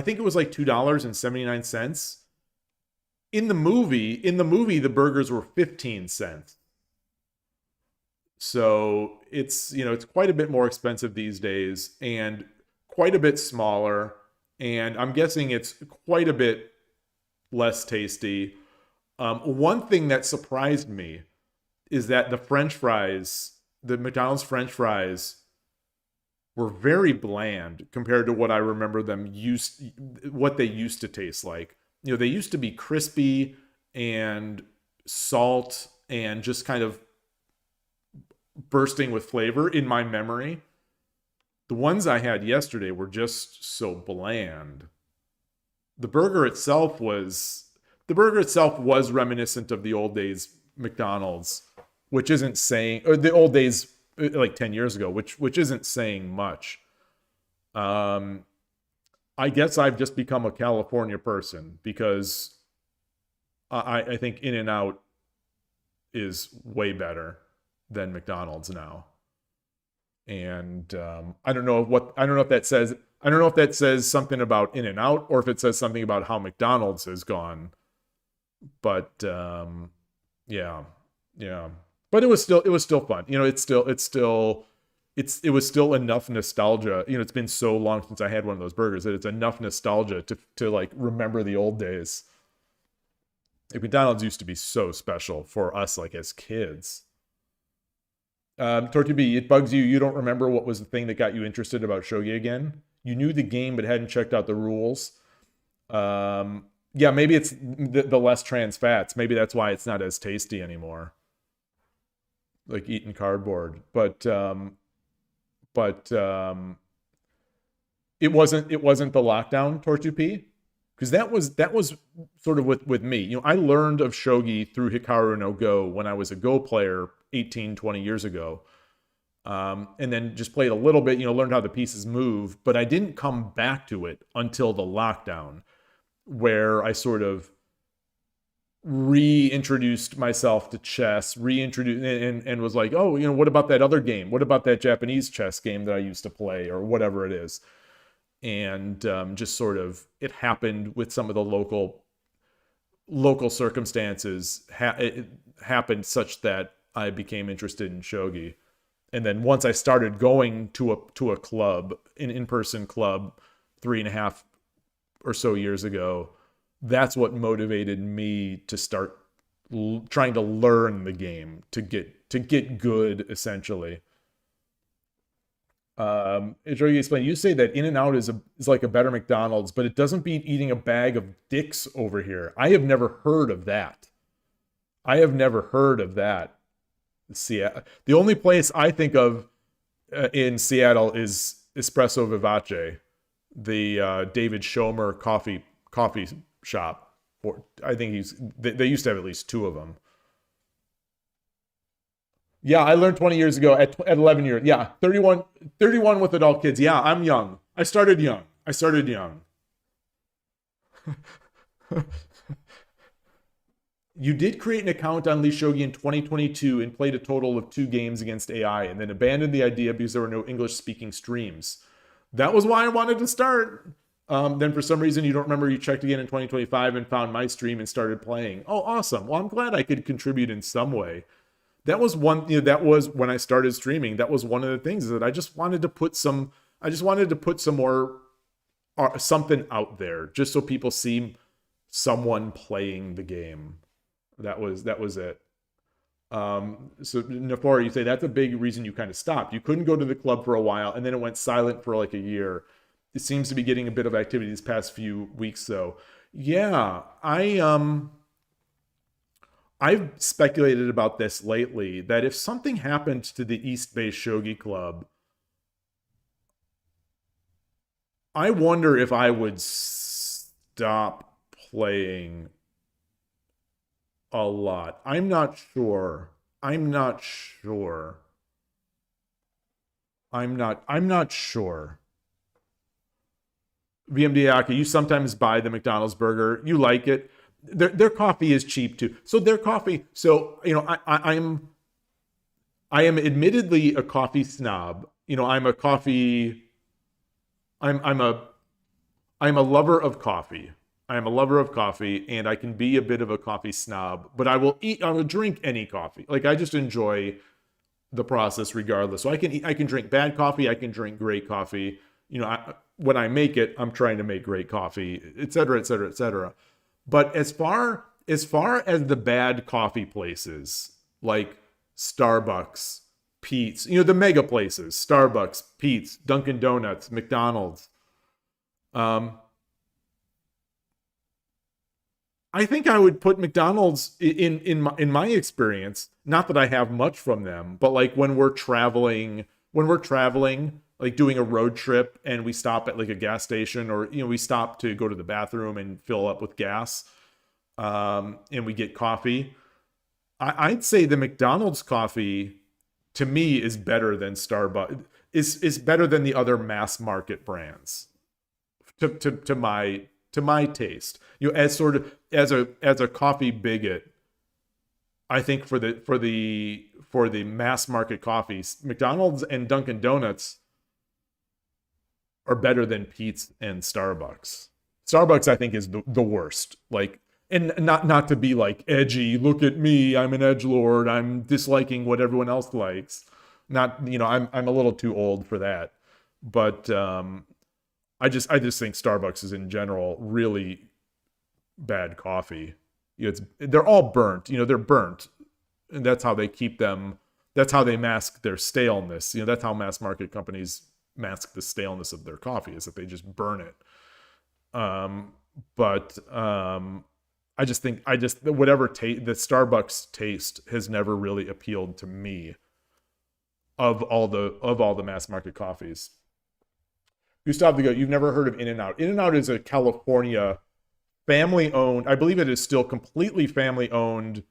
think it was like $2.79. In the movie, the burgers were 15 cents. So it's quite a bit more expensive these days and quite a bit smaller. And I'm guessing it's quite a bit less tasty. One thing that surprised me is that the French fries, the McDonald's French fries, were very bland compared to what I remember what they used to taste like. You know, they used to be crispy and salt and just kind of bursting with flavor in my memory. The ones I had yesterday were just so bland. The burger itself was reminiscent of the old days McDonald's, which isn't saying, or the old days like 10 years ago, which isn't saying much. I guess I've just become a California person because I think In-N-Out is way better than McDonald's now. And I don't know if that says something about In-N-Out or if it says something about how McDonald's has gone. But yeah. But it was still fun. You know, it was still enough nostalgia. You know, it's been so long since I had one of those burgers that it's enough nostalgia to like remember the old days. Like McDonald's used to be so special for us, like as kids. Tortue B, it bugs you. You don't remember what was the thing that got you interested about shogi again? You knew the game but hadn't checked out the rules. Yeah, maybe it's the less trans fats. Maybe that's why it's not as tasty anymore. Like eating cardboard, but it wasn't the lockdown, Tortue P, because that was sort of with me. You know, I learned of shogi through Hikaru no Go when I was a Go player 18-20 years ago, and then just played a little bit. You know, learned how the pieces move, but I didn't come back to it until the lockdown, where I sort of reintroduced myself to chess, and was like, oh, you know, what about that other game? What about that Japanese chess game that I used to play, or whatever it is? And just sort of, it happened with some of the local circumstances. It happened such that I became interested in shogi, And then once I started going to a club, an in-person club, 3.5 or so years ago, that's what motivated me to start trying to learn the game, to get good, essentially. ShogiExplained, you say that In-N-Out is like a better McDonald's, but it doesn't beat eating a bag of dicks over here. I have never heard of that. Seattle. The only place I think of in Seattle is Espresso Vivace, the David Schomer coffee shop. I think they used to have at least 2 of them. Yeah, I learned 20 years ago at 11 years. Yeah, 31 with adult kids. Yeah, I'm young. I started young. You did create an account on Shogi in 2022 and played a total of 2 games against AI and then abandoned the idea because there were no English-speaking streams. That was why I wanted to start. Then for some reason you don't remember, you checked again in 2025 and found my stream and started playing. Oh, awesome. Well, I'm glad I could contribute in some way. That was that was when I started streaming. That was one of the things, that I just wanted to put some more something out there, just so people see someone playing the game. That was it. So Nafora, you say that's a big reason you kind of stopped. You couldn't go to the club for a while, and then it went silent for like a year. It seems to be getting a bit of activity these past few weeks, though. Yeah, I've speculated about this lately, that if something happened to the East Bay Shogi Club, I wonder if I would stop playing a lot. I'm not sure. VMDAK, you sometimes buy the McDonald's burger. You like it. Their coffee is cheap too. So their coffee. So I am admittedly a coffee snob. I'm a lover of coffee. I am a lover of coffee, and I can be a bit of a coffee snob. But I will drink any coffee. Like, I just enjoy the process regardless. So I can drink bad coffee. I can drink great coffee. When I make it, I'm trying to make great coffee, et cetera, et cetera, et cetera. But as far as the bad coffee places, like Starbucks, Pete's, the mega places, Starbucks, Pete's, Dunkin' Donuts, McDonald's, I think I would put McDonald's in my experience. Not that I have much from them, but like when we're traveling, like doing a road trip and we stop at like a gas station, or we stop to go to the bathroom and fill up with gas, and we get coffee. I'd say the McDonald's coffee to me is better than Starbucks. Is better than the other mass market brands. To my taste, as a coffee bigot, I think for the mass market coffees, McDonald's and Dunkin' Donuts are better than Pete's and Starbucks. Starbucks, I think, is the worst. Like, and not to be like edgy. Look at me, I'm an edgelord. I'm disliking what everyone else likes. Not, I'm a little too old for that. But I just think Starbucks is in general really bad coffee. They're all burnt. They're burnt, and that's how they keep them. That's how they mask their staleness. That's how mass market companies mask the staleness of their coffee, is that they just burn it. But I just think whatever the Starbucks taste has never really appealed to me of all the mass market coffees. Gustav the Goat, you've never heard of In-N-Out. In-N-Out is a California family-owned, I believe it is still completely family-owned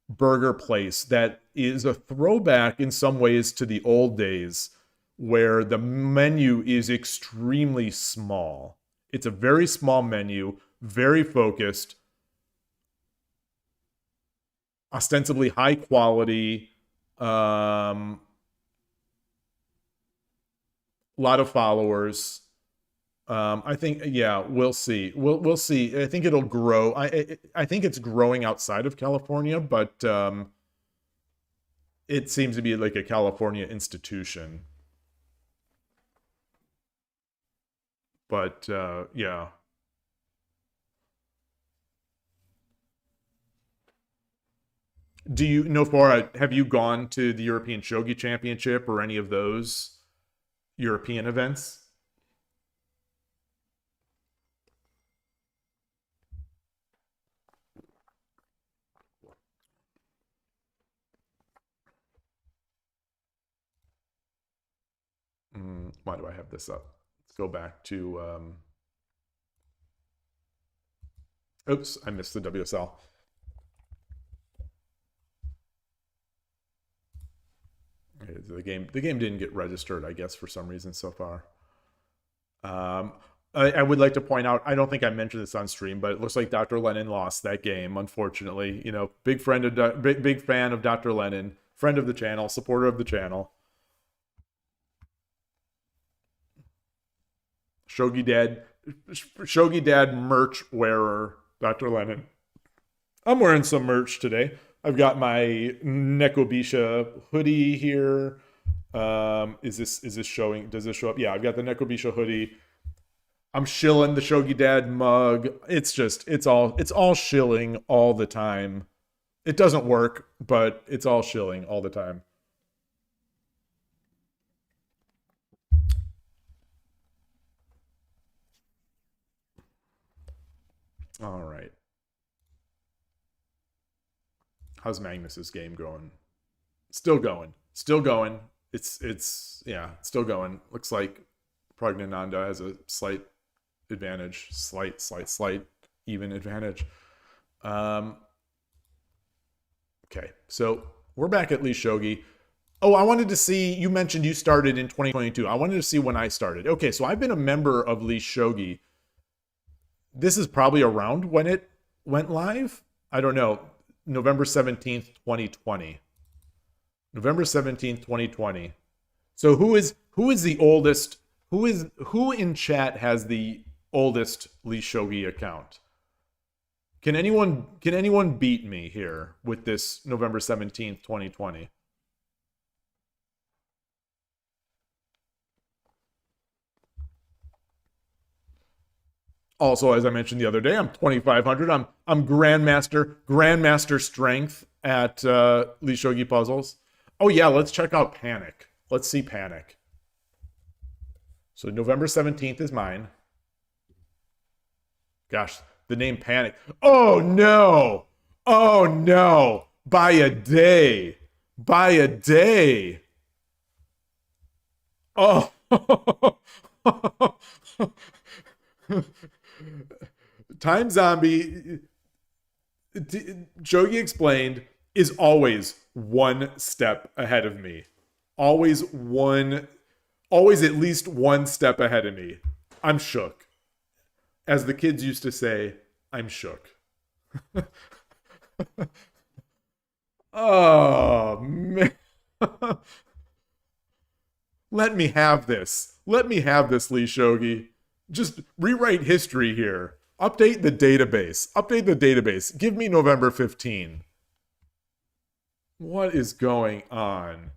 burger place that is a throwback in some ways to the old days, where the menu is extremely small. It's a very small menu, very focused, ostensibly high quality, lot of followers. I think, yeah, we'll see. We'll see. I think it'll grow. I think it's growing outside of California, but it seems to be like a California institution. But yeah. Do you know, Flora, have you gone to the European Shogi Championship or any of those European events? Why do I have this up? Let's go back to... oops, I missed the WSL. The game didn't get registered, I guess, for some reason so far. I would like to point out, I don't think I mentioned this on stream, but it looks like DrLennon lost that game, unfortunately. You know, big fan of DrLennon, friend of the channel, supporter of the channel. Shogi Dad merch wearer, DrLennon. I'm wearing some merch today. I've got my Nekobisha hoodie here. Is this showing? Does this show up? Yeah, I've got the Nekobisha hoodie. I'm shilling the Shogi Dad mug. It's all shilling all the time. It doesn't work, but it's all shilling all the time. All right. How's Magnus's game going? Still going. Still going. It's yeah, still going. Looks like Pragnananda has a slight advantage. Slight even advantage. Okay, so we're back at Least Shogi. Oh, I wanted to see, you mentioned you started in 2022. I wanted to see when I started. Okay, so I've been a member of Least Shogi. This is probably around when it went live. I don't know. November 17th, 2020. November 17th, 2020. So who is the oldest? Who in chat has the oldest Least Shogi account? Can anyone beat me here with this November 17th, 2020? Also, as I mentioned the other day, I'm 2,500. I'm grandmaster strength at Least Shogi Puzzles. Oh yeah, let's check out Panic. Let's see Panic. So November 17th is mine. Gosh, the name Panic. Oh no! Oh no! By a day. By a day. Oh. Time Zombie, ShogiExplained is always one step ahead of me. Always at least one step ahead of me. I'm shook. As the kids used to say, I'm shook. Oh, man. Let me have this. Let me have this, Least Shogi. Just rewrite history here. Update the database. Update the database. Give me November 15. What is going on?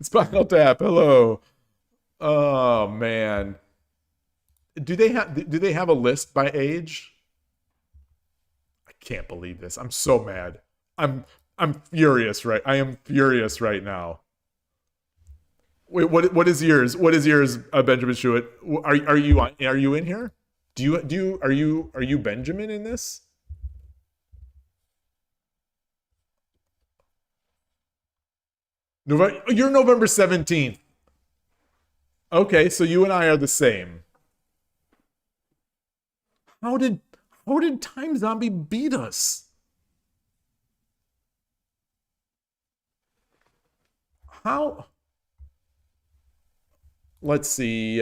Spinal Tap, hello. Oh man. Do they have a list by age? I can't believe this. I'm so mad. I'm furious, right? I am furious right now. Wait, what is yours? What is yours, Benjamin Schuett? Are you in here? Are you Benjamin in this? You're November 17th. Okay, so you and I are the same. How did Time Zombie beat us? How? Let's see.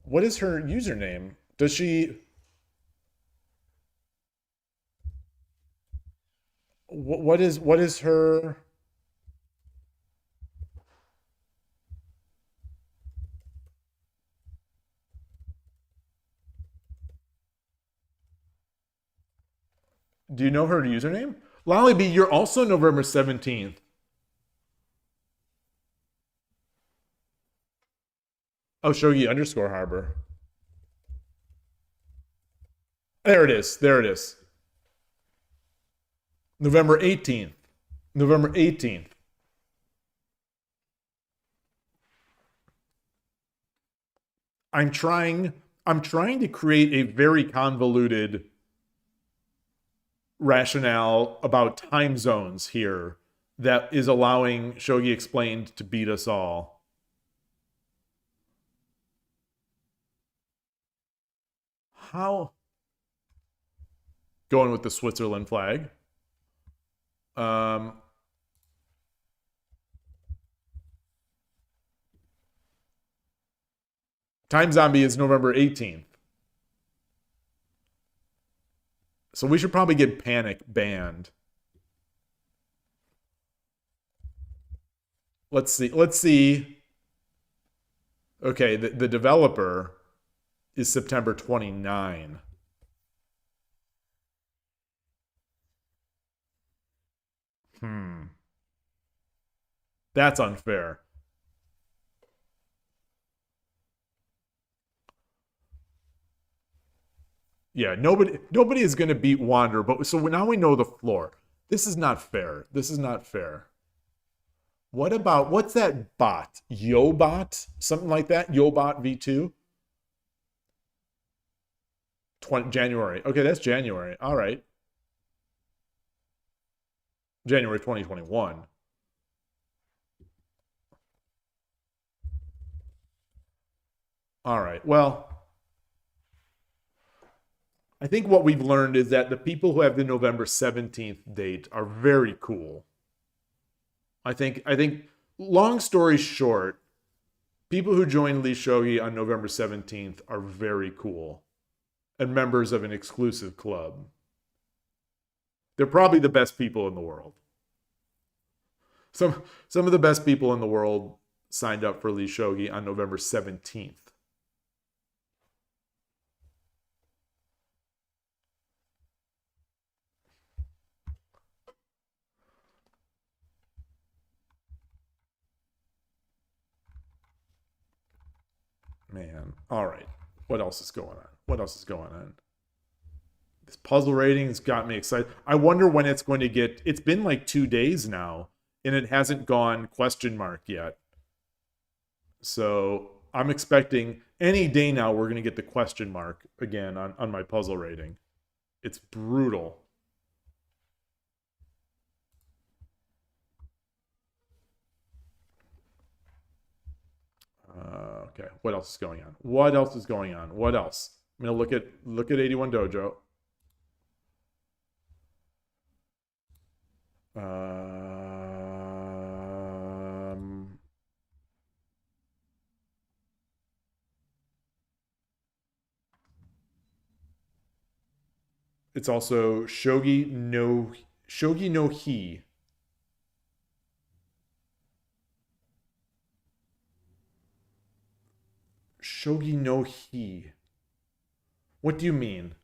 What is her username? Does she? What is her? Do you know her username? Lolly B, you're also November 17th. Oh, Shogi_Harbor. There it is. There it is. November 18th. November 18th. I'm trying to create a very convoluted rationale about time zones here that is allowing ShogiExplained to beat us all. How? Going with the Switzerland flag. Time Zombie is November 18th. So we should probably get Panic banned. Let's see. Let's see. Okay, the developer is September 29. That's unfair. Yeah, nobody is going to beat Wander, but so now we know the floor. This is not fair. This is not fair. What about, what's that bot? Yobot? Something like that? Yobot V2? January. Okay, that's January. All right. January 2021. All right. Well, I think what we've learned is that the people who have the November 17th date are very cool. I think long story short, people who join Lee Shogi on November 17th are very cool and members of an exclusive club. They're probably the best people in the world. Some of the best people in the world signed up for Lee Shogi on November 17th. Man, all right. What else is going on? What else is going on? This puzzle rating's got me excited. I wonder when it's going to get... It's been like 2 days now, and it hasn't gone question mark yet. So I'm expecting any day now we're going to get the question mark again on my puzzle rating. It's brutal. Okay, what else is going on? What else is going on? What else? I'm gonna look at 81 Dojo. It's also Shogi no Hi. Shogi no Hi. What do you mean?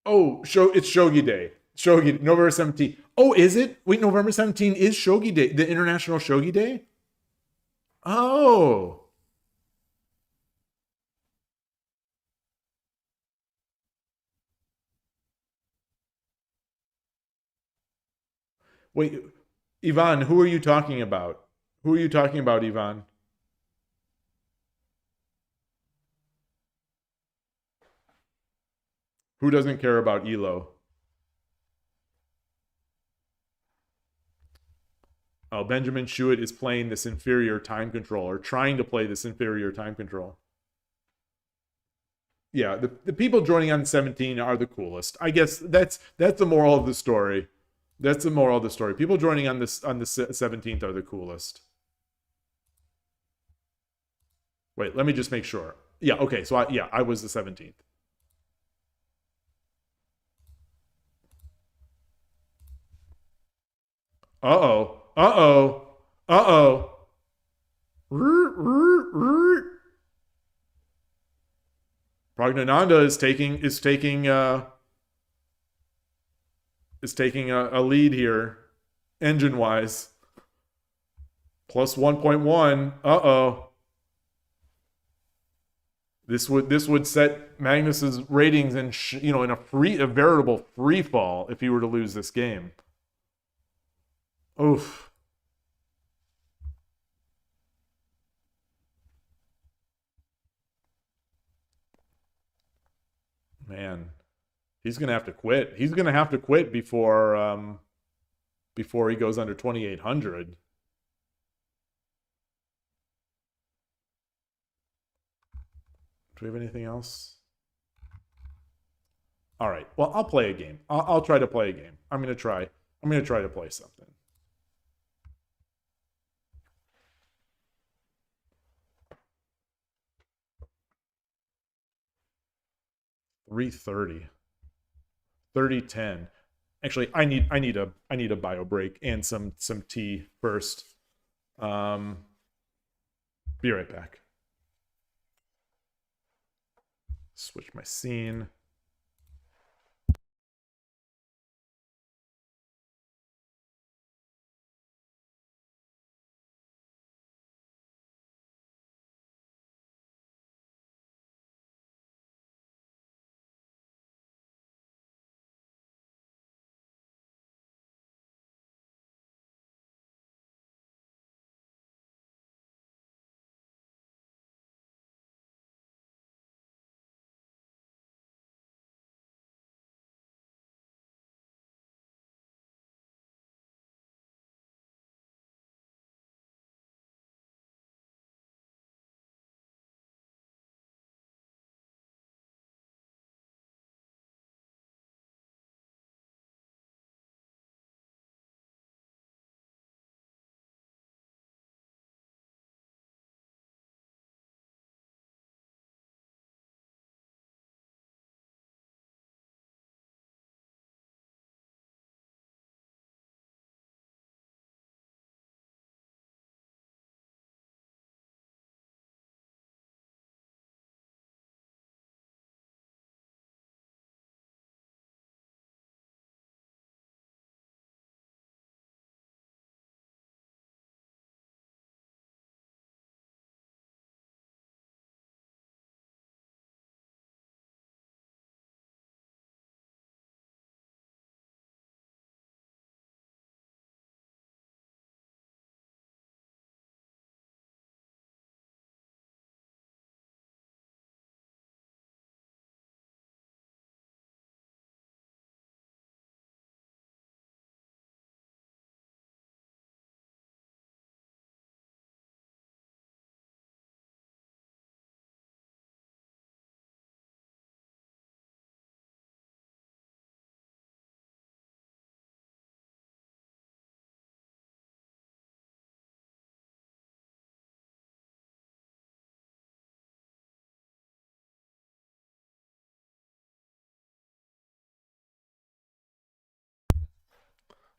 Oh, it's Shogi Day. Shogi, November 17th. Oh, is it? Wait, November 17th is Shogi Day, the International Shogi Day? Oh. Wait, Ivan, who are you talking about? Who are you talking about, Ivan? Who doesn't care about Yloigh? Oh, Benjamin Shuett is playing this inferior time control, or trying to play this inferior time control. Yeah, the people joining on 17 are the coolest. I guess that's the moral of the story. That's the moral of the story. People joining on the 17th are the coolest. Wait, let me just make sure. Yeah, okay, so I was the 17th. Uh-oh. Uh-oh. Uh-oh. Pragnananda is taking a lead here, engine-wise. Plus 1.1. Uh-oh. This would set Magnus's ratings in in a veritable free fall if he were to lose this game. Oof. Man, he's gonna have to quit. He's gonna have to quit before he goes under 2,800. Do we have anything else? All right. Well, I'll play a game. I'll try to play a game. I'm gonna try to play something. $330. 30-10. Actually, I need a bio break and some tea first. Be right back. Switch my scene.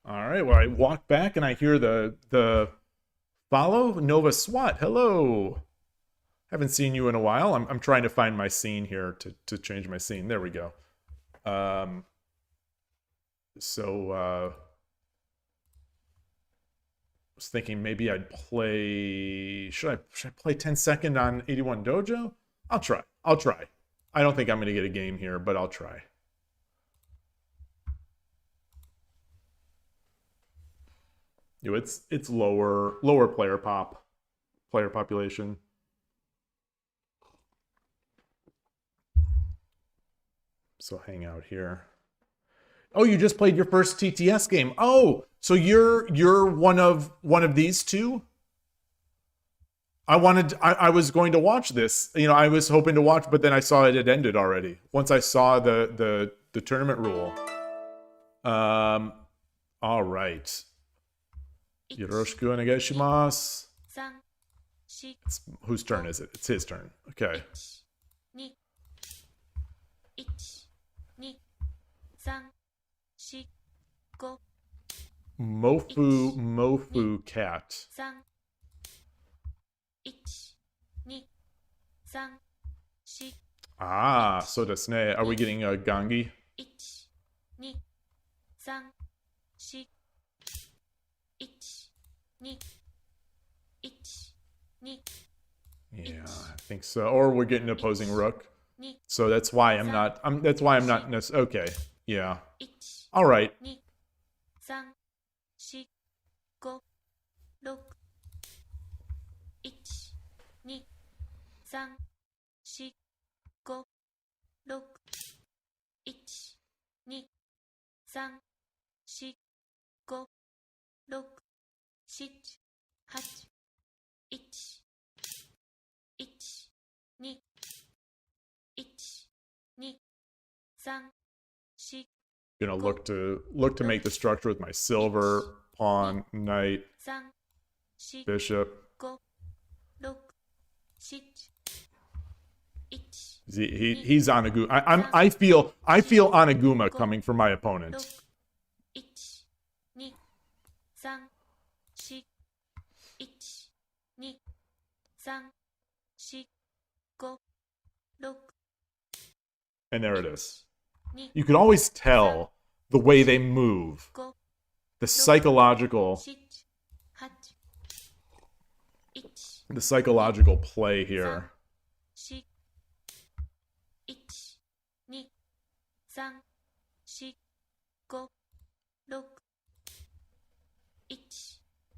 All right. Well, I walk back and I hear the follow Nova SWAT. Hello. Haven't seen you in a while. I'm trying to find my scene here to change my scene. There we go. So was thinking maybe I'd play. Should I play 10-second on 81 Dojo? I'll try. I don't think I'm gonna get a game here, but I'll try. It's lower player population. So hang out here. Oh, you just played your first TTS game. Oh, so you're one of these two? I was going to watch this. I was hoping to watch, but then I saw it had ended already. Once I saw the tournament rule. All right. Yoroshiku onegaishimasu. Whose turn is it? It's his turn. Okay. Mofu cat. 3 1 2 3 4 Ah, so desu ne. Are we getting a Gangi? 1 2 3 4 1 2 1 2 Yeah, I think so. Or we're getting opposing rook. So that's why I'm not. That's why I'm not. Okay. Yeah. All right. 2 3 4 5 6 1 2 3 4 5 6 1 2 3 4 5 6 7 8 1 1 2 1 2 3 4 Gonna look to make the structure with my silver pawn, knight, 3 4 bishop. 5 6 7 1 He's Onaguma. I feel Onaguma coming from my opponent. 1 2 3 4 1 2 3 4 5 6 And there it is. You can always tell the way they move, the psychological play here. 4 1 2 3 4 5 6 1 2 3 1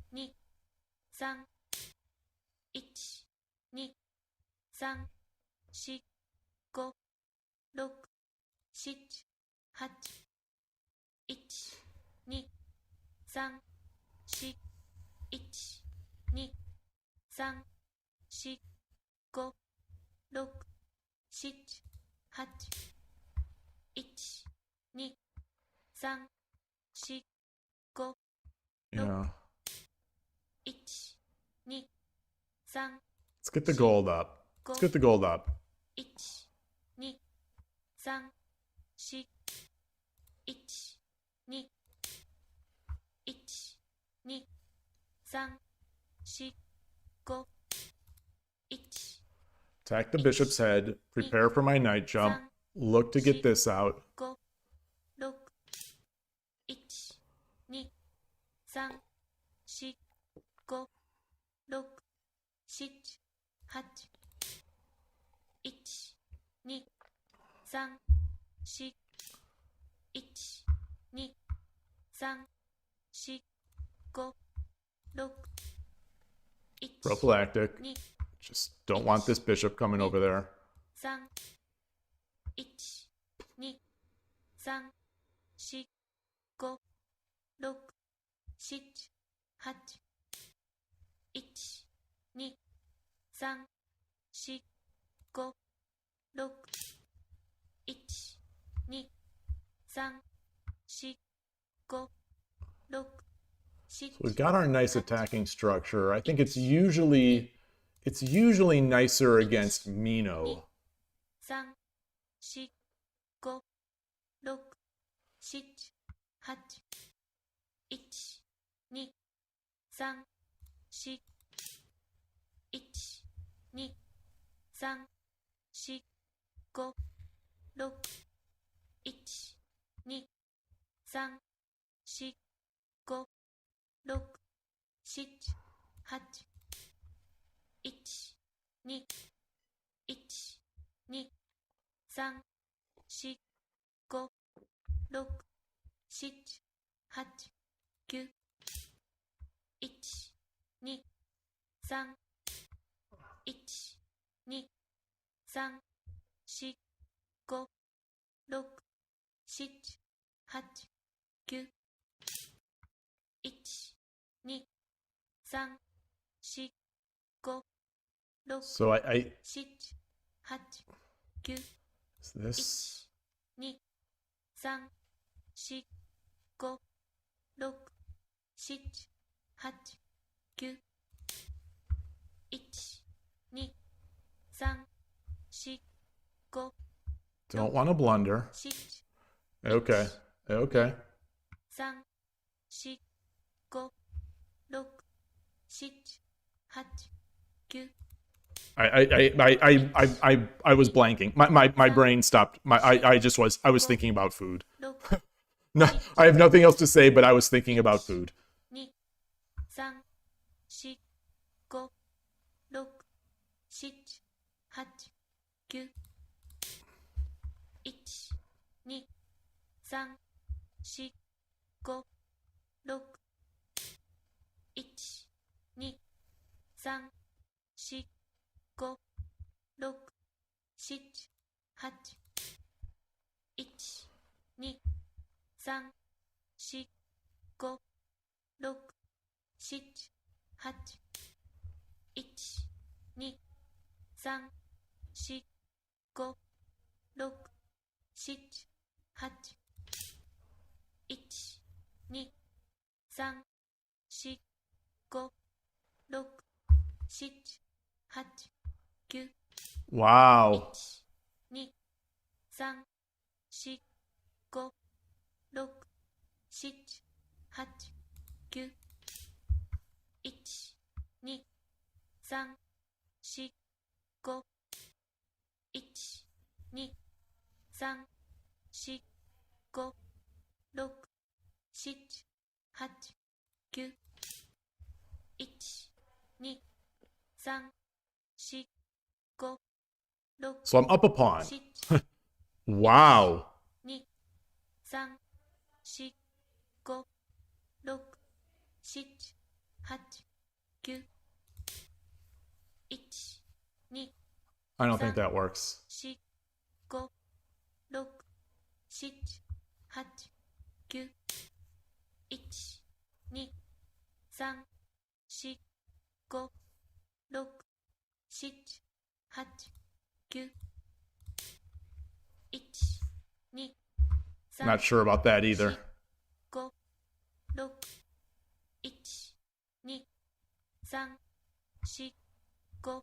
2 3 4 5 6 7 8 1 2 3 4 1 2 3 4 5 6 7 8 1 2 3 4 5 Yeah. 1 2 3 Let's get the gold up. Let's get the gold up. 1 2 3 4 1 2 1 2 3 4 5 1 Attack the bishop's head. Prepare for my knight jump. Look to get this out. 5 6 1 2 3 4 5 6 7 8 1 2 3 4 1 2 3 4 5 6 1 Prophylactic. 2 Just don't want this bishop coming over there. 3 1 2 3 4 5 6 7 8 1 2 3 4 5 6 1 2 3 4 5 6 So we've got our nice attacking structure. I think it's usually nicer against Mino. 3 4 5 6 7 8 1 2 3 4 1 2 3 4 5 6 1 2 3 4 5 6 7 8 1 2 1 2 3 4 5 6 7 8 9 1 2 3 1 2 3 4 5 6 7 8 9 1 2 3 4 5 6 So I 7 8 9 is this 2 3 4 5 6 7 8 9 1 2 3 4 5 don't want to blunder. 7 Okay. Okay. 3 4 5 6 7 8 9 I was blanking. My brain stopped. I was thinking about food. 6 No, I have nothing else to say, but I was thinking about food. 2 3 4 5 6 7 8 9 1 2 3 4 5 6 1 2 3 4 5 6 7 8 1 2 3 4 5 6 7 8 1 2 3 4 5 6 7 8 1 2 3 4 5 6 7 8 9 Wow. 1 2 3 4 5 6 7 8 9 1 2 3 4 5 1 2 3 4 5 6 7 8 9 1 2 3 4 5 6 So I'm up a pawn. 7 Wow. 2 3 4 5 6 7 8 9 1 2 I don't think that works. 4 5 6 7 8 9 1 2 3 4 5 6 7 8 9 1 2 3 Not sure about that either. 5 6 1 2 3 4 5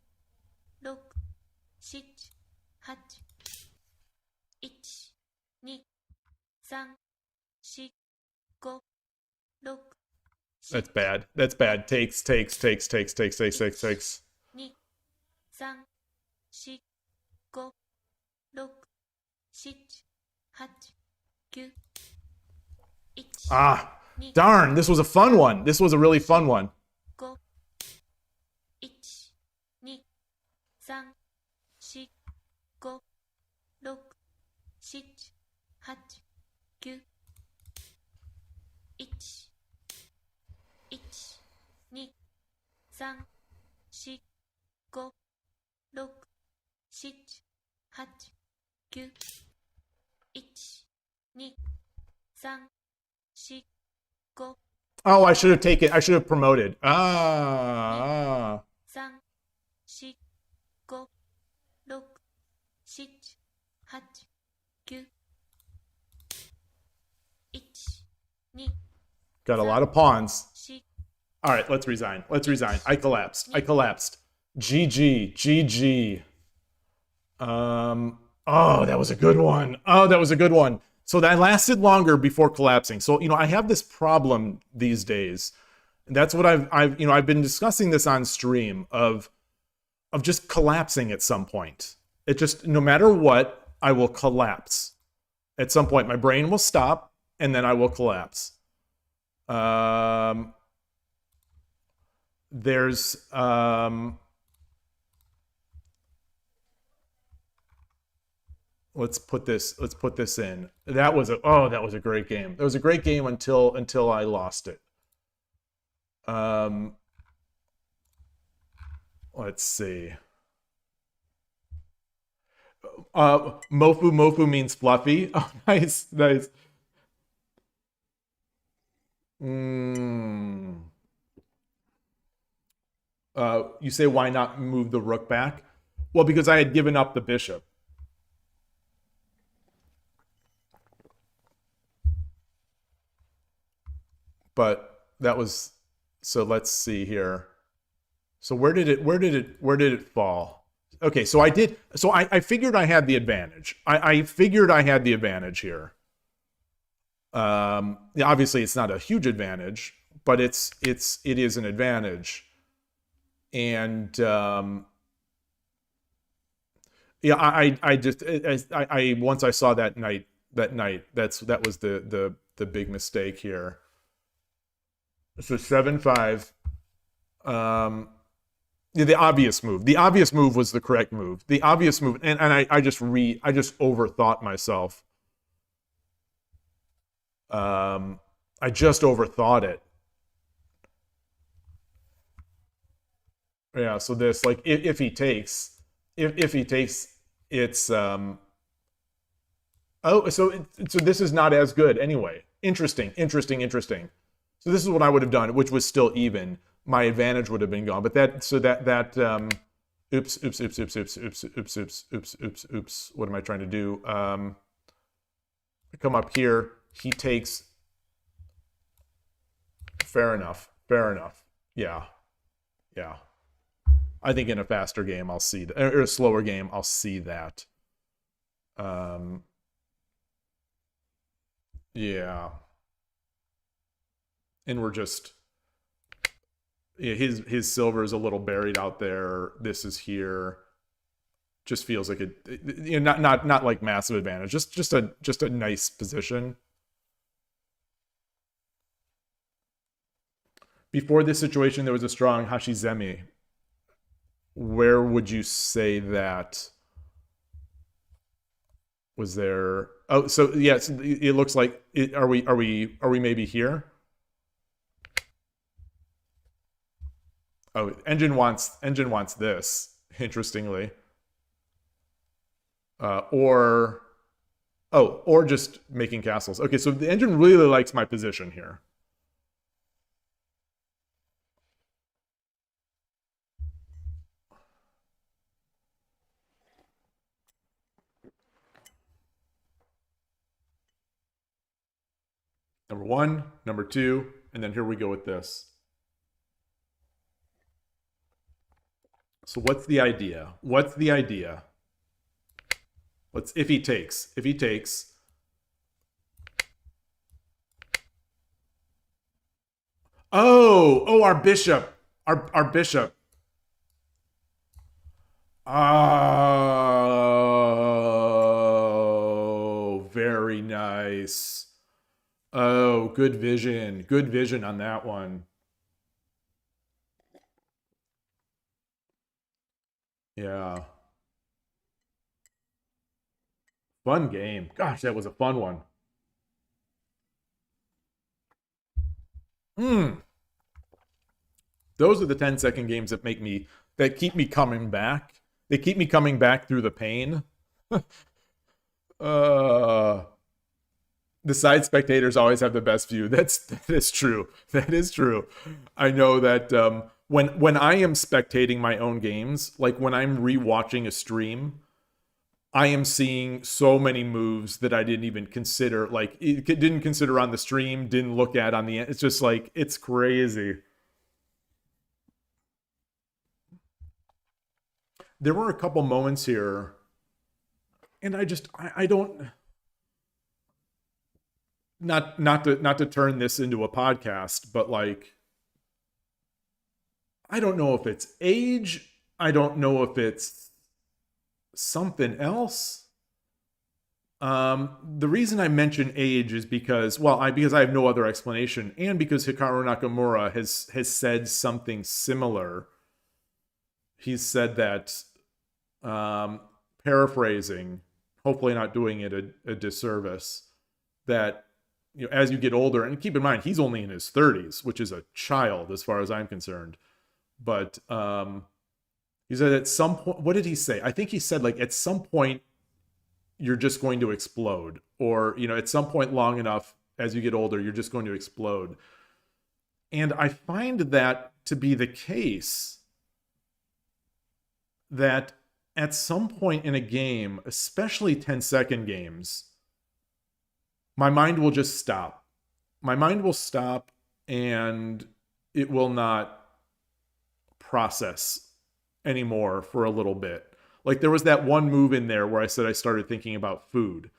6 7 8 1 2 3 4 5 6 That's bad. That's bad. Takes. 2 3 4 5 6 7 8 9 1 Ah, darn. This was a fun one. This was a really fun one. 5 1 2 3 4 5 6 7 8 9 1 1 2 3 4 5 6 7 8 9 1 2 3 4 5 Oh, I should have promoted. Ah. 3 4 5 6 7 8 9 1 2 Got a lot of pawns. 4 All right, let's resign. I collapsed. GG. Oh, that was a good one. So that lasted longer before collapsing. So, I have this problem these days. That's what I've been discussing this on stream of just collapsing at some point. It just, no matter what, I will collapse. At some point, my brain will stop and then I will collapse. There's let's put this in. That was a great game. That was a great game until I lost it. Let's see. Mofu means fluffy. Oh, nice. You say, why not move the rook back? Well, because I had given up the bishop. But that was, so let's see here. So where did it fall? Okay, so I figured I had the advantage. I figured I had the advantage here. Obviously it's not a huge advantage, but it is an advantage. And yeah, I once I saw that night, that was the big mistake here. So 7-5. Yeah, the obvious move. The obvious move was the correct move. The obvious move, and I just overthought myself. I just overthought it. Yeah, so this, like, if he takes, it's oh, so this is not as good anyway. Interesting. So this is what I would have done, which was still even. My advantage would have been gone, but oops. What am I trying to do? I come up here. He takes. Fair enough. Yeah. I think in a faster game, I'll see that, or a slower game, I'll see that. Yeah. And we're just, yeah, his silver is a little buried out there. This is here. Just feels like not like massive advantage. Just a nice position. Before this situation, there was a strong Hashizemi. Where would you say that? Was there? Oh, so yes, it looks like. Are we maybe here? Oh, engine wants this. Interestingly, or just making castles. Okay, so the engine really likes my position here. Number one, number two, and then here we go with this. So what's the idea? If he takes. Oh, our bishop. Our bishop. Oh, very nice. Oh, good vision. Good vision on that one. Yeah. Fun game. Gosh, that was a fun one. Those are the 10-second games that keep me coming back. They keep me coming back through the pain. The side spectators always have the best view. That is true. That is true. I know that when I am spectating my own games, like when I'm rewatching a stream, I am seeing so many moves that I didn't even consider, like didn't consider on the stream, didn't look at on the end. It's just like, it's crazy. There were a couple moments here, and I don't, not to turn this into a podcast, but like, I don't know if it's age, I don't know if it's something else. The reason I mention age is because I have no other explanation, and because Hikaru Nakamura has said something similar. He's said that, paraphrasing, hopefully not doing it a disservice, that, you know, as you get older, and keep in mind he's only in his 30s, which is a child as far as I'm concerned, but he said at some point, what did he say? I think he said, like, at some point you're just going to explode, or, you know, at some point long enough as you get older, you're just going to explode. And I find that to be the case, that at some point in a game, especially 10-second games, my mind will just stop. My mind will stop, and it will not process anymore for a little bit. Like, there was that one move in there where I said I started thinking about food.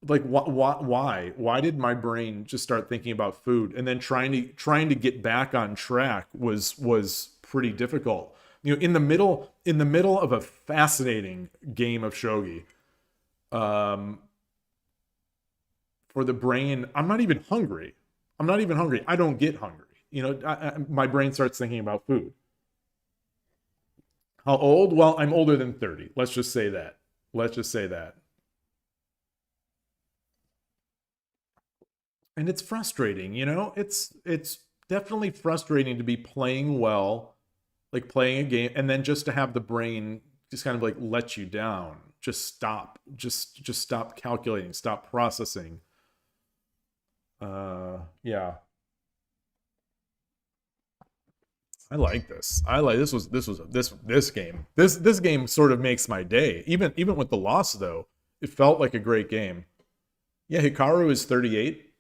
like why did my brain just start thinking about food, and then trying to get back on track was pretty difficult. You know, in the middle of a fascinating game of shogi, for the brain, I'm not even hungry. I don't get hungry. You know, my brain starts thinking about food. How old? Well, I'm older than 30. Let's just say that. And it's frustrating, you know? It's definitely frustrating to be playing well, like playing a game, and then just to have the brain just kind of like let you down. Just stop. Just stop calculating, stop processing. Yeah. I like this. This game. This game sort of makes my day. Even with the loss though, it felt like a great game. Yeah, Hikaru is 38.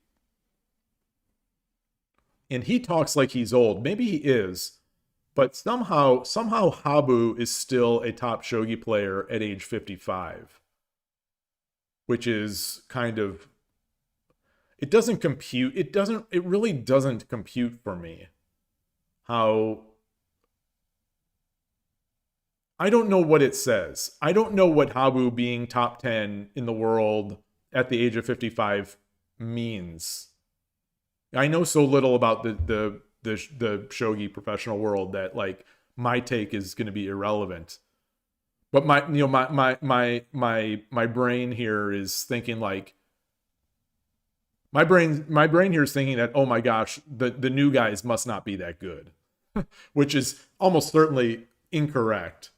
And he talks like he's old. Maybe he is, but somehow Habu is still a top shogi player at age 55, which is kind of, it doesn't compute. It really doesn't compute for me. How, I don't know what it says. I don't know what Habu being top 10 in the world at the age of 55 means. I know so little about the shogi professional world that like my take is going to be irrelevant. But my brain here is thinking like, my brain here is thinking that, oh my gosh, the new guys must not be that good, which is almost certainly incorrect.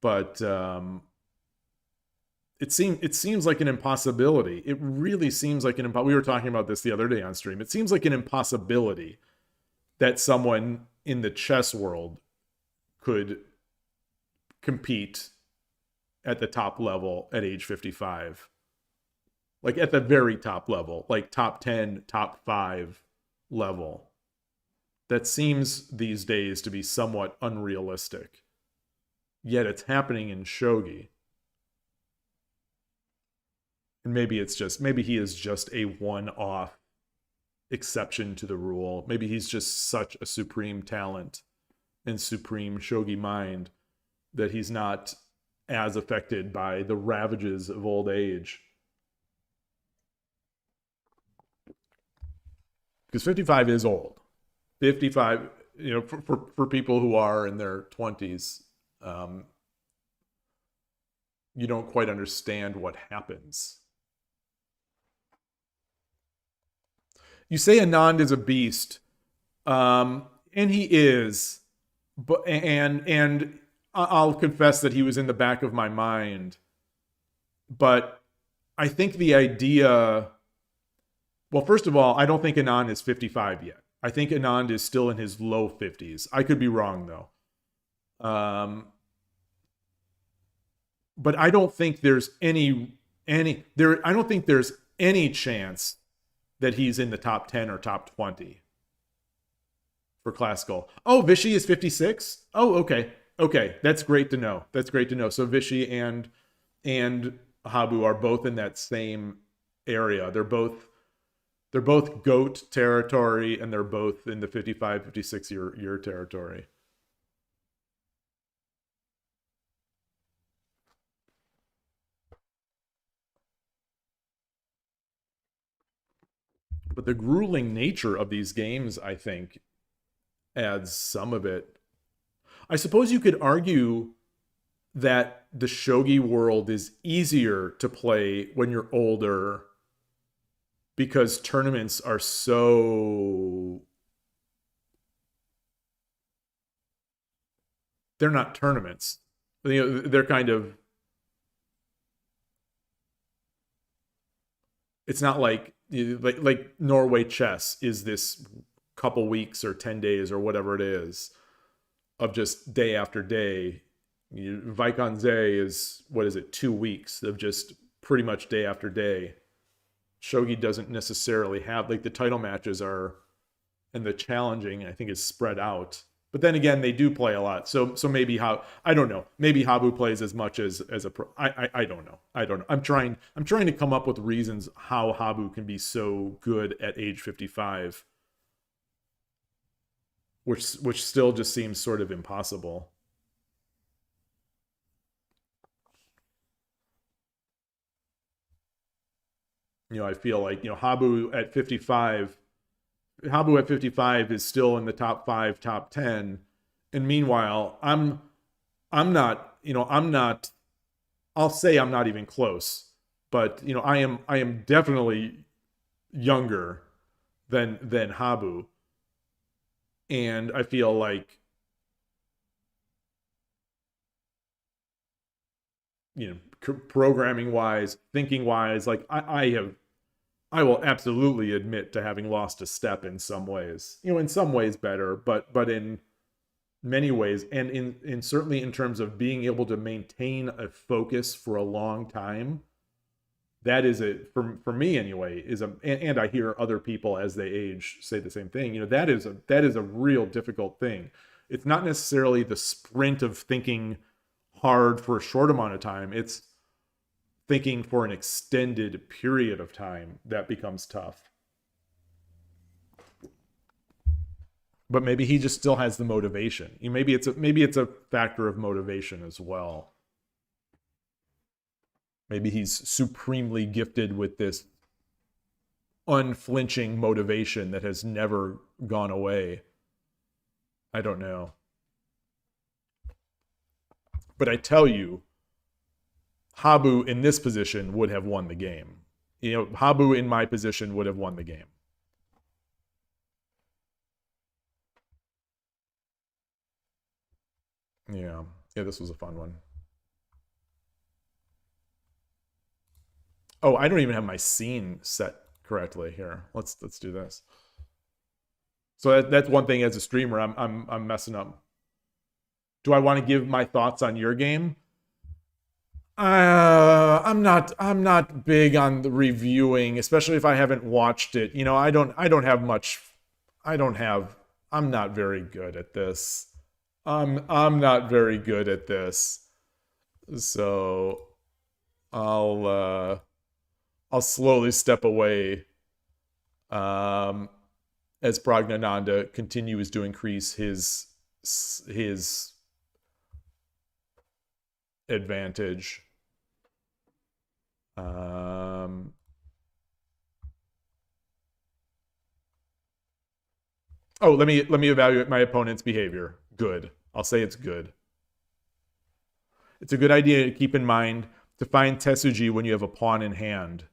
But it seems like an impossibility. It really seems like we were talking about this the other day on stream. It seems like an impossibility that someone in the chess world could compete at the top level at age 55. Like at the very top level, like top 10, top 5 level. That seems these days to be somewhat unrealistic. Yet it's happening in shogi. And maybe he is just a one-off exception to the rule. Maybe he's just such a supreme talent and supreme shogi mind that he's not as affected by the ravages of old age. Because 55 is old. 55, you know, for people who are in their 20s, you don't quite understand what happens. You say Anand is a beast, and he is, but and I'll confess that he was in the back of my mind. But I think the idea, well, first of all, I don't think Anand is 55 yet. I think Anand is still in his low 50s. I could be wrong though. But I don't think there's any chance that he's in the top 10 or top 20 for classical. Oh, Vishy is 56? Oh, okay. Okay, that's great to know. So Vishy and Habu are both in that same area. They're both GOAT territory, and they're both in the 55, 56 year territory. But the grueling nature of these games, I think, adds some of it. I suppose you could argue that the shogi world is easier to play when you're older because tournaments are so... They're not tournaments. You know, they're kind of... It's not like Norway chess is this couple weeks or 10 days or whatever it is of just day after day. Vaikonze is, 2 weeks of just pretty much day after day. Shogi doesn't necessarily have, like, the title matches are, and the challenging, I think, is spread out. But then again, they do play a lot. So maybe I don't know. Maybe Habu plays as much as a pro. I don't know. I don't know. I'm trying to come up with reasons how Habu can be so good at age 55, which still just seems sort of impossible. I feel like, Habu at 55 is still in the top 5, top 10. And meanwhile, I'm not, I'll say I'm not even close, but I am definitely younger than Habu. And I feel like, programming wise, thinking wise, like I will absolutely admit to having lost a step in some ways. In some ways better, but in many ways, and in certainly in terms of being able to maintain a focus for a long time, that is for me anyway, and I hear other people as they age say the same thing. That is a real difficult thing. It's not necessarily the sprint of thinking hard for a short amount of time. It's thinking for an extended period of time that becomes tough. But maybe he just still has the motivation. Maybe it's a factor of motivation as well. Maybe he's supremely gifted with this unflinching motivation that has never gone away. I don't know. But I tell you, Habu in this position would have won the game. Habu in my position would have won the game. Yeah, this was a fun one. Oh, I don't even have my scene set correctly here. Let's do this. So that's one thing as a streamer I'm messing up. Do I want to give my thoughts on your game? I'm not big on the reviewing, especially if I haven't watched it. I'm not very good at this. I'm not very good at this. So I'll slowly step away as Pragnananda continues to increase his advantage. Oh, let me evaluate my opponent's behavior. Good. I'll say it's good. It's a good idea to keep in mind to find Tetsuji when you have a pawn in hand.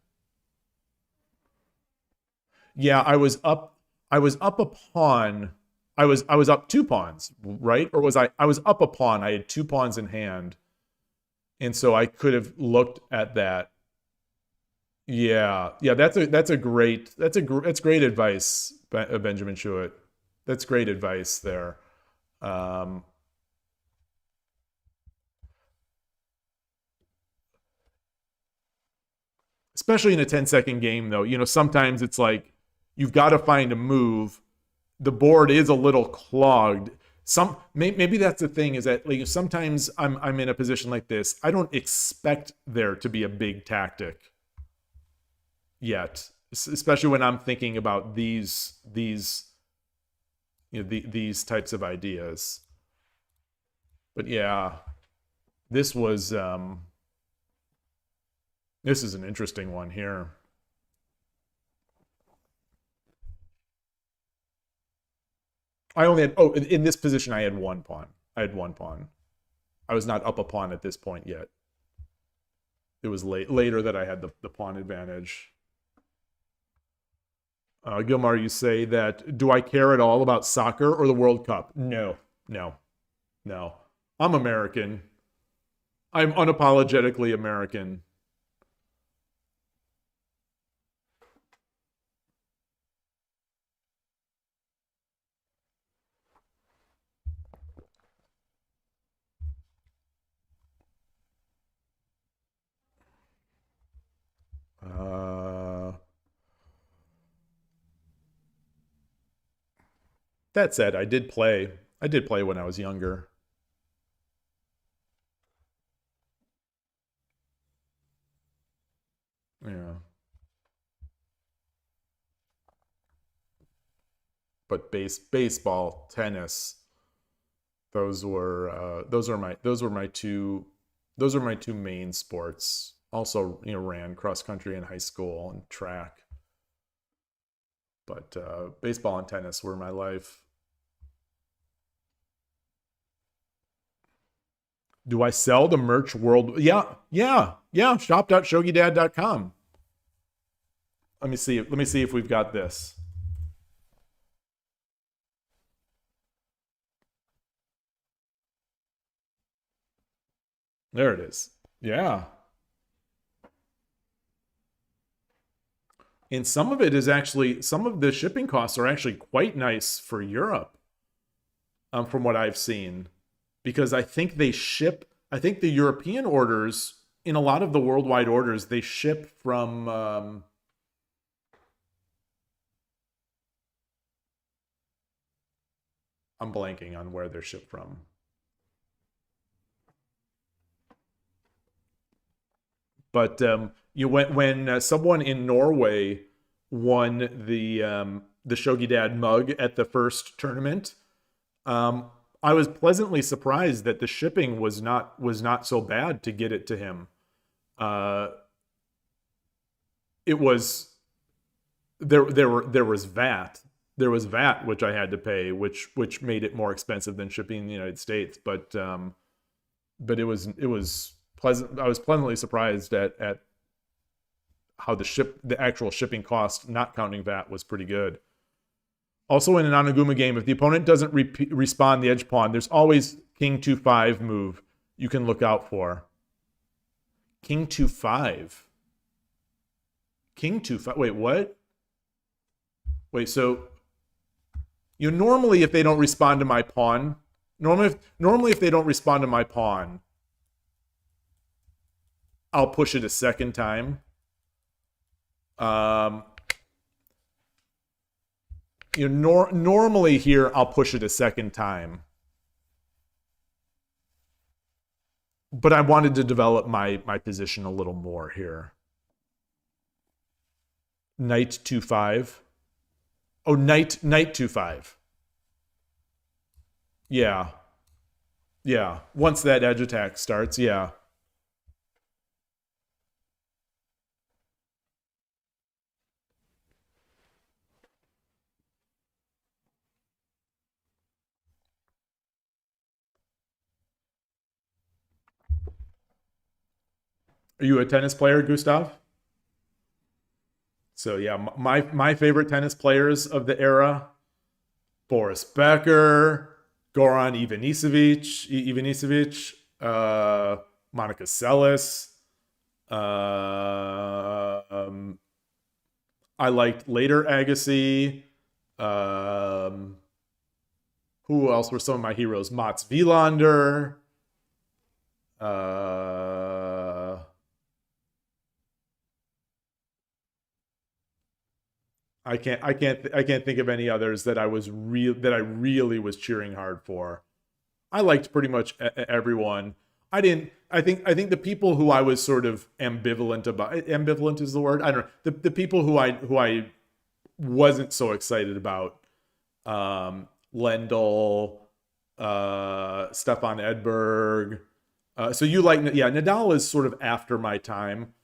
Yeah, I was up a pawn. I was up 2 pawns, right? Or was I was up a pawn. I had 2 pawns in hand. And so I could have looked at that. Yeah, that's great advice, Benjamin Schuett. That's great advice there. Especially in a 10-second game, though, sometimes it's like you've got to find a move. The board is a little clogged. Maybe that's the thing, is that like sometimes I'm in a position like this. I don't expect there to be a big tactic yet, especially when I'm thinking about these types of ideas. But yeah, this is an interesting one here. I only had, in this position, I had 1 pawn. I was not up a pawn at this point yet. It was later that I had the pawn advantage. Gilmar, you say that, do I care at all about soccer or the World Cup? No. I'm American. I'm unapologetically American. That said, I did play I did play when I was younger. Yeah. But baseball, tennis, those are my two main sports. Also, ran cross country in high school and track. But baseball and tennis were my life. Do I sell the merch world? Yeah. Shop.shogidad.com. Let me see if we've got this. There it is. Yeah. And some of the shipping costs are actually quite nice for Europe, from what I've seen, because I think the European orders, in a lot of the worldwide orders, they ship from I'm blanking on where they're shipped from. But when someone in Norway won the Shogi Dad mug at the first tournament, I was pleasantly surprised that the shipping was not so bad to get it to him. It was there was VAT. There was VAT which I had to pay, which made it more expensive than shipping in the United States. But it was pleasant. I was pleasantly surprised at how the actual shipping cost, not counting VAT, was pretty good. Also, in an Oniguma game, if the opponent doesn't respawn the edge pawn, there's always King 2-5 move you can look out for. King 2-5. King 2-5. Wait, what? Wait, so normally if they don't respond to my pawn, normally if they don't respond to my pawn, I'll push it a second time. Normally here I'll push it a second time, but I wanted to develop my position a little more here. Knight 2-5. Oh, knight 2-5. Yeah. Once that edge attack starts, yeah. Are you a tennis player, Gustav? So yeah, my favorite tennis players of the era: Boris Becker, Goran Ivanisevic, Monica Seles. I liked later Agassi. Who else were some of my heroes? Mats Wilander. I can't think of any others that I really was cheering hard for. I liked pretty much everyone. I think the people who I was sort of ambivalent about, ambivalent is the word, I don't know, the people who I wasn't so excited about, Lendl, Stefan Edberg. So you like, yeah, Nadal is sort of after my time.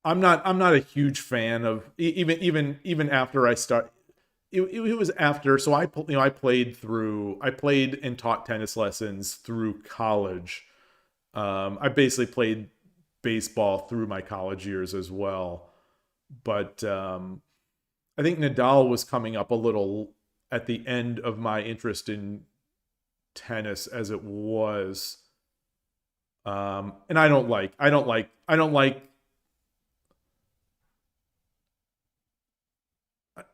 I'm not a huge fan of even after I start. It was after, so I played and taught tennis lessons through college. I basically played baseball through my college years as well, but I think Nadal was coming up a little at the end of my interest in tennis as it was, and I don't like.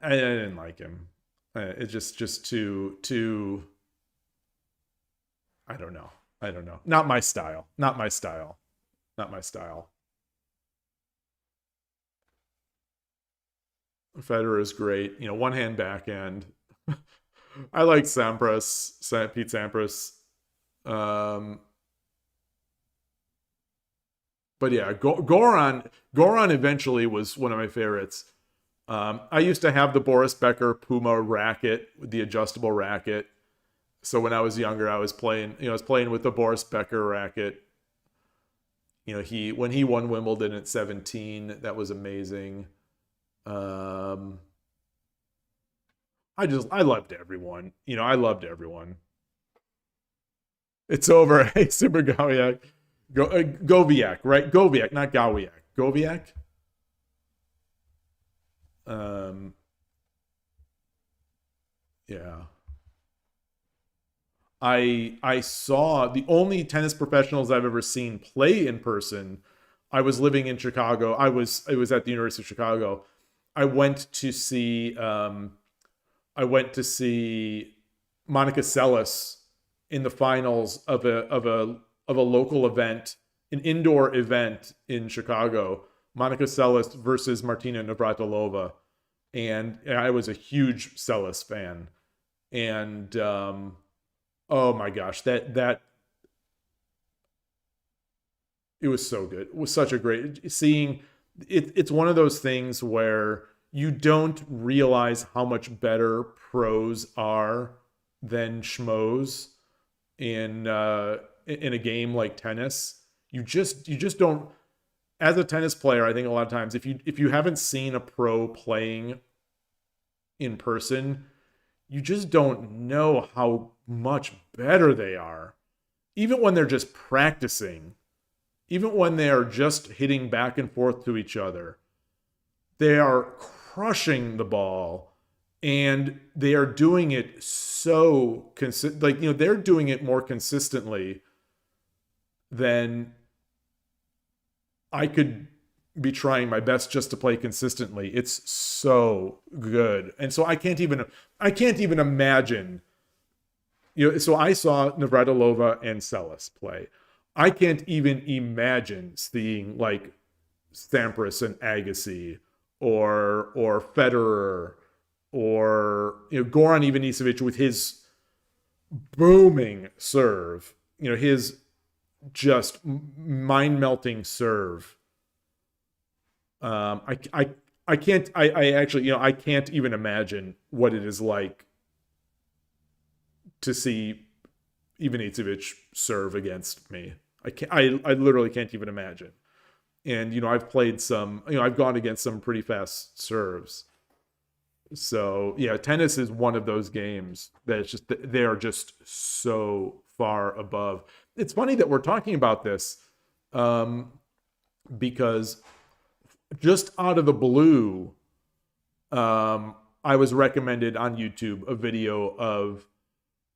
I didn't like him. It's just too. I don't know. Not my style. Federer is great. One hand backhand. I like Sampras, Pete Sampras. But yeah, Goran eventually was one of my favorites. I used to have the Boris Becker Puma racket, the adjustable racket. So when I was younger, I was playing with the Boris Becker racket. When he won Wimbledon at 17, that was amazing. I loved everyone. I loved everyone. It's over. Hey, Super Goviak. Goviak, right? Goviak, not Gowiak. Goviak? Yeah. I saw the only tennis professionals I've ever seen play in person. I was living in Chicago. It was at the University of Chicago. I went to see Monica Seles in the finals of a local event, an indoor event in Chicago. Monica Seles versus Martina Navratilova, and I was a huge Seles fan. And oh my gosh, that it was so good. It was such a great seeing. It's one of those things where you don't realize how much better pros are than schmoes in a game like tennis. You just don't. As a tennis player, I think a lot of times if you haven't seen a pro playing in person, you just don't know how much better they are. Even when they're just practicing, even when they are just hitting back and forth to each other, they are crushing the ball, and they are doing it so they're doing it more consistently than I could be trying my best just to play consistently. It's so good. And so I can't even imagine, so I saw Navratilova and Seles play. I can't even imagine seeing like Sampras and Agassi or Federer or Goran Ivanisevic with his booming serve, his just mind-melting serve. I can't even imagine what it is like to see Ivanisevic serve against me. I literally can't even imagine. And I've played some, I've gone against some pretty fast serves. So yeah, tennis is one of those games that it's just, they are just so far above. It's funny that we're talking about this, because just out of the blue, I was recommended on YouTube a video of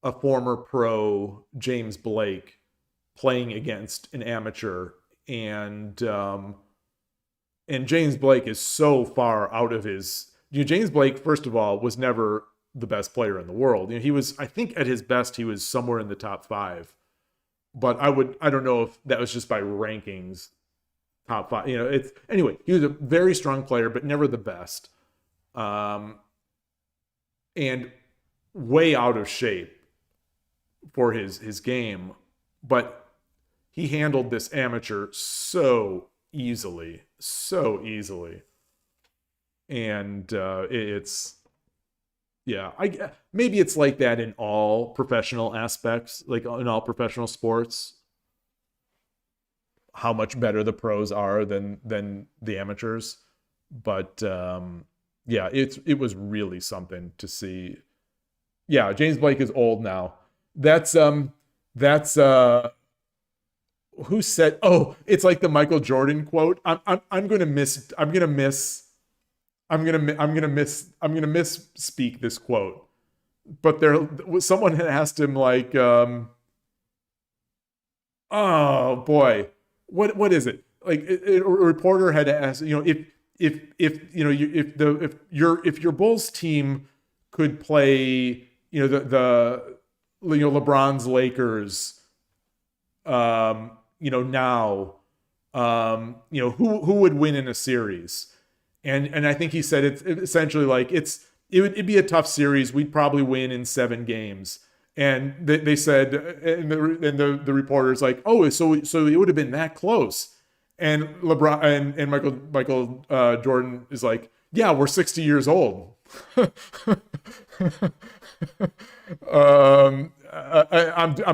a former pro, James Blake, playing against an amateur, and James Blake is so far out of his. James Blake, first of all, was never the best player in the world. He was, I think, at his best, he was somewhere in the top 5. But I don't know if that was just by rankings, top 5. Anyway, he was a very strong player, but never the best, and way out of shape for his game. But he handled this amateur so easily. And it's, yeah, maybe it's like that in all professional aspects, like in all professional sports, how much better the pros are than the amateurs. But yeah, it was really something to see. Yeah, James Blake is old now. That's who said, oh, it's like the Michael Jordan quote. I'm gonna misspeak this quote, but someone had asked him like, oh boy, what is it? Like a reporter had asked, if your Bulls team could play, the LeBron's Lakers, now, who would win in a series? And I think he said it's essentially like it's it'd be a tough series. We'd probably win in 7 games. And they said, and the reporter's like, oh, so it would have been that close. And LeBron and Michael Jordan is like, yeah, we're 60 years old. I'm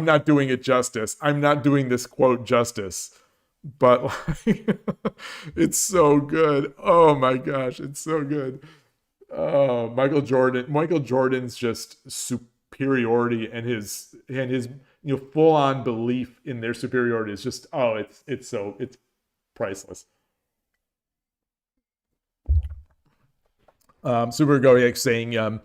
not doing it justice. I'm not doing this quote justice, but like, it's so good. Oh my gosh, it's so good. Michael Jordan's just superiority and his full on belief in their superiority is just it's priceless. Super Goyek saying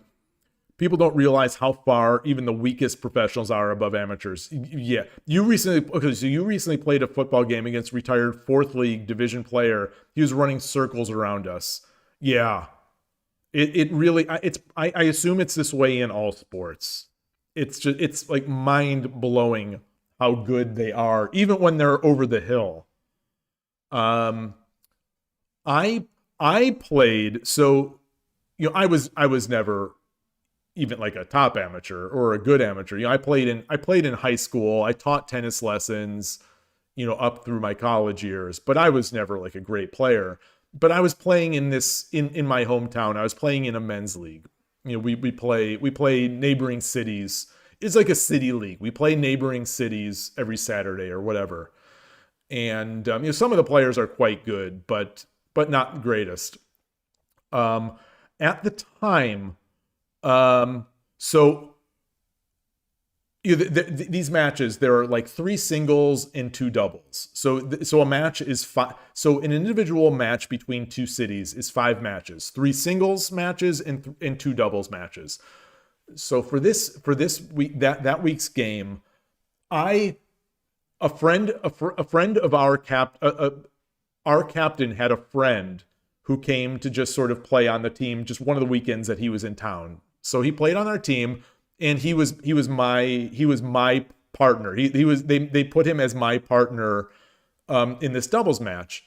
people don't realize how far even the weakest professionals are above amateurs. Yeah, you recently played a football game against retired 4th League division player. He was running circles around us. Yeah, it really I assume it's this way in all sports. It's like mind blowing how good they are, even when they're over the hill. I played, so I was never even like a top amateur or a good amateur. I played in high school. I taught tennis lessons, up through my college years, but I was never like a great player. But I was playing in my hometown. I was playing in a men's league. We play neighboring cities. It's like a city league. We play neighboring cities every Saturday or whatever. And some of the players are quite good, but not the greatest. At the time, these matches, there are like 3 singles and 2 doubles. So a match is 5. So an individual match between 2 cities is 5 matches, 3 singles matches and 2 doubles matches. So for this week, that week's game, a friend of our captain had a friend who came to just sort of play on the team just one of the weekends that he was in town. So he played on our team, and he was my partner. They put him as my partner in this doubles match.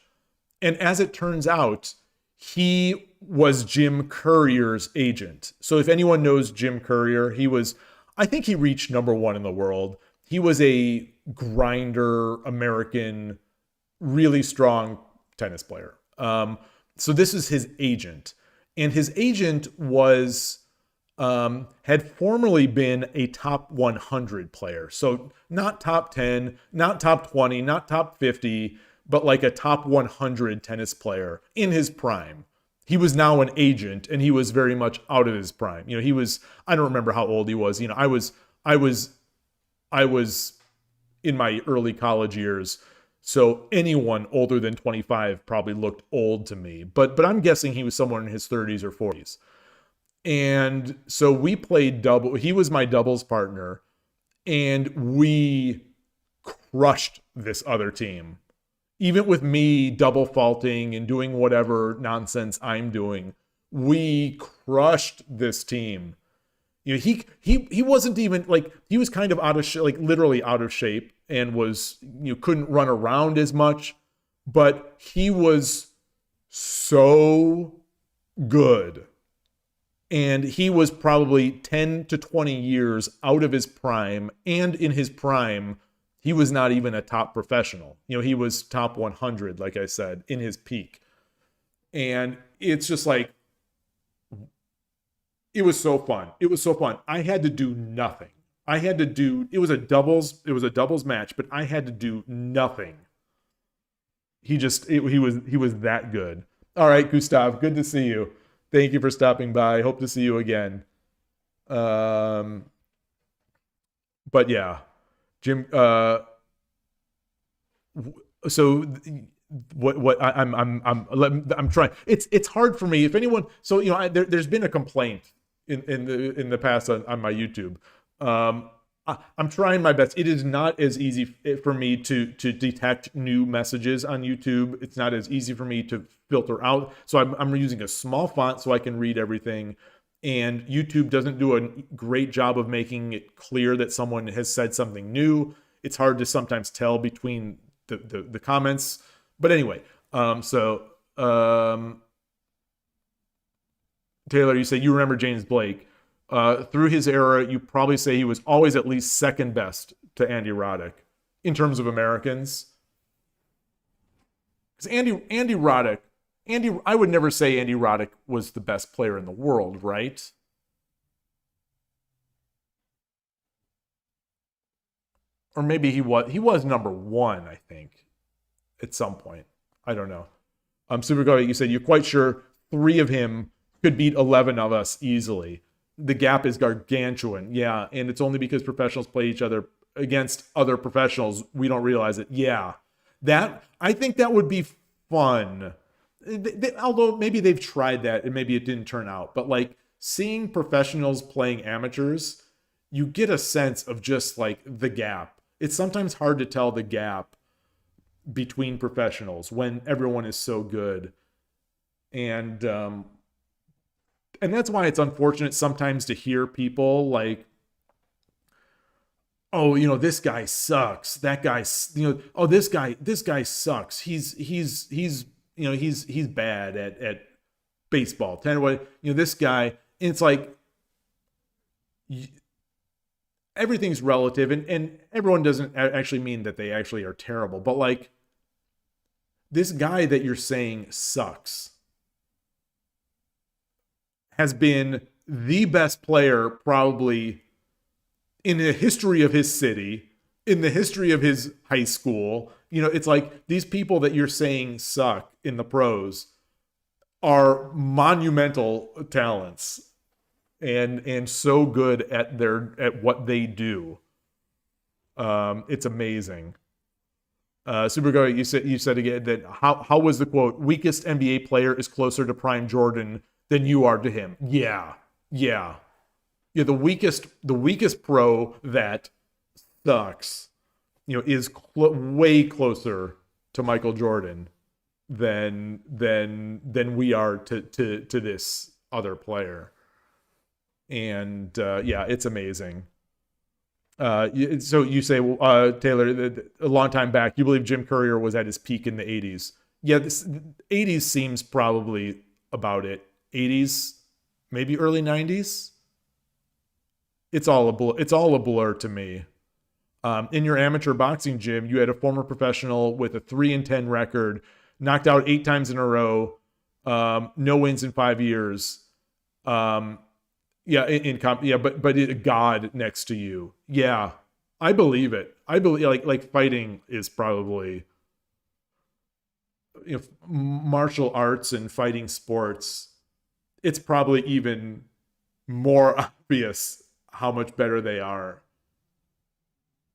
And as it turns out, he was Jim Courier's agent. So if anyone knows Jim Courier, I think he reached #1 in the world. He was a grinder, American, really strong tennis player. So this is his agent. And his agent had formerly been a top 100 player. So not top 10, not top 20, not top 50, but like a top 100 tennis player in his prime. He was now an agent, and he was very much out of his prime. I don't remember how old he was. I was in my early college years. So anyone older than 25 probably looked old to me. But I'm guessing he was somewhere in his 30s or 40s. And so we played double. He was my doubles partner, and we crushed this other team. Even with me double faulting and doing whatever nonsense I'm doing, we crushed this team. He wasn't even like, he was kind of out of shape, like literally out of shape, and was couldn't run around as much, but he was so good. And he was probably 10 to 20 years out of his prime, and in his prime, he was not even a top professional. He was top 100, like I said, in his peak. And it's just like, it was so fun. It was so fun. I had to do nothing. It was a doubles match, but I had to do nothing. He was that good. All right, Gustav, good to see you. Thank you for stopping by. Hope to see you again. But yeah, Jim. So what I'm trying. It's hard for me. If anyone, so there's been a complaint in the past on my YouTube. I'm trying my best. It is not as easy for me to detect new messages on YouTube. It's not as easy for me to filter out. So I'm using a small font so I can read everything. And YouTube doesn't do a great job of making it clear that someone has said something new. It's hard to sometimes tell between the comments. But anyway, Taylor, you say you remember James Blake. Through his era, you probably say he was always at least second best to Andy Roddick in terms of Americans. Because Andy Roddick, I would never say Andy Roddick was the best player in the world, right? Or maybe he was number one, I think, at some point. I don't know. Super Go, you said you're quite sure 3 of him could beat 11 of us easily. The gap is gargantuan. Yeah, and it's only because professionals play each other against other professionals we don't realize it. Yeah. I think that would be fun. Although maybe they've tried that and maybe it didn't turn out. But like seeing professionals playing amateurs, you get a sense of just like the gap. It's sometimes hard to tell the gap between professionals when everyone is so good. And that's why it's unfortunate sometimes to hear people like, oh, this guy sucks. That guy, oh, this guy sucks. He's bad at baseball. This guy, and it's like, everything's relative, and everyone doesn't actually mean that they actually are terrible, but like, this guy that you're saying sucks has been the best player probably in the history of his city, in the history of his high school. It's like these people that you're saying suck in the pros are monumental talents and so good at what they do. It's amazing. Supergo, you said again that how was the quote, weakest NBA player is closer to prime Jordan than you are to him. Yeah. The weakest pro that sucks, is way closer to Michael Jordan than we are to this other player. And it's amazing. So you say, Taylor, a long time back, you believe Jim Courier was at his peak in the 80s. Yeah, this 80s seems probably about it. 80s, maybe early 90s. It's all a blur to me. In your amateur boxing gym, you had a former professional with a 3-10 record, knocked out 8 times in a row, no wins in 5 years. But a god next to you. Yeah, I believe it. I believe like fighting is probably, martial arts and fighting sports. It's probably even more obvious how much better they are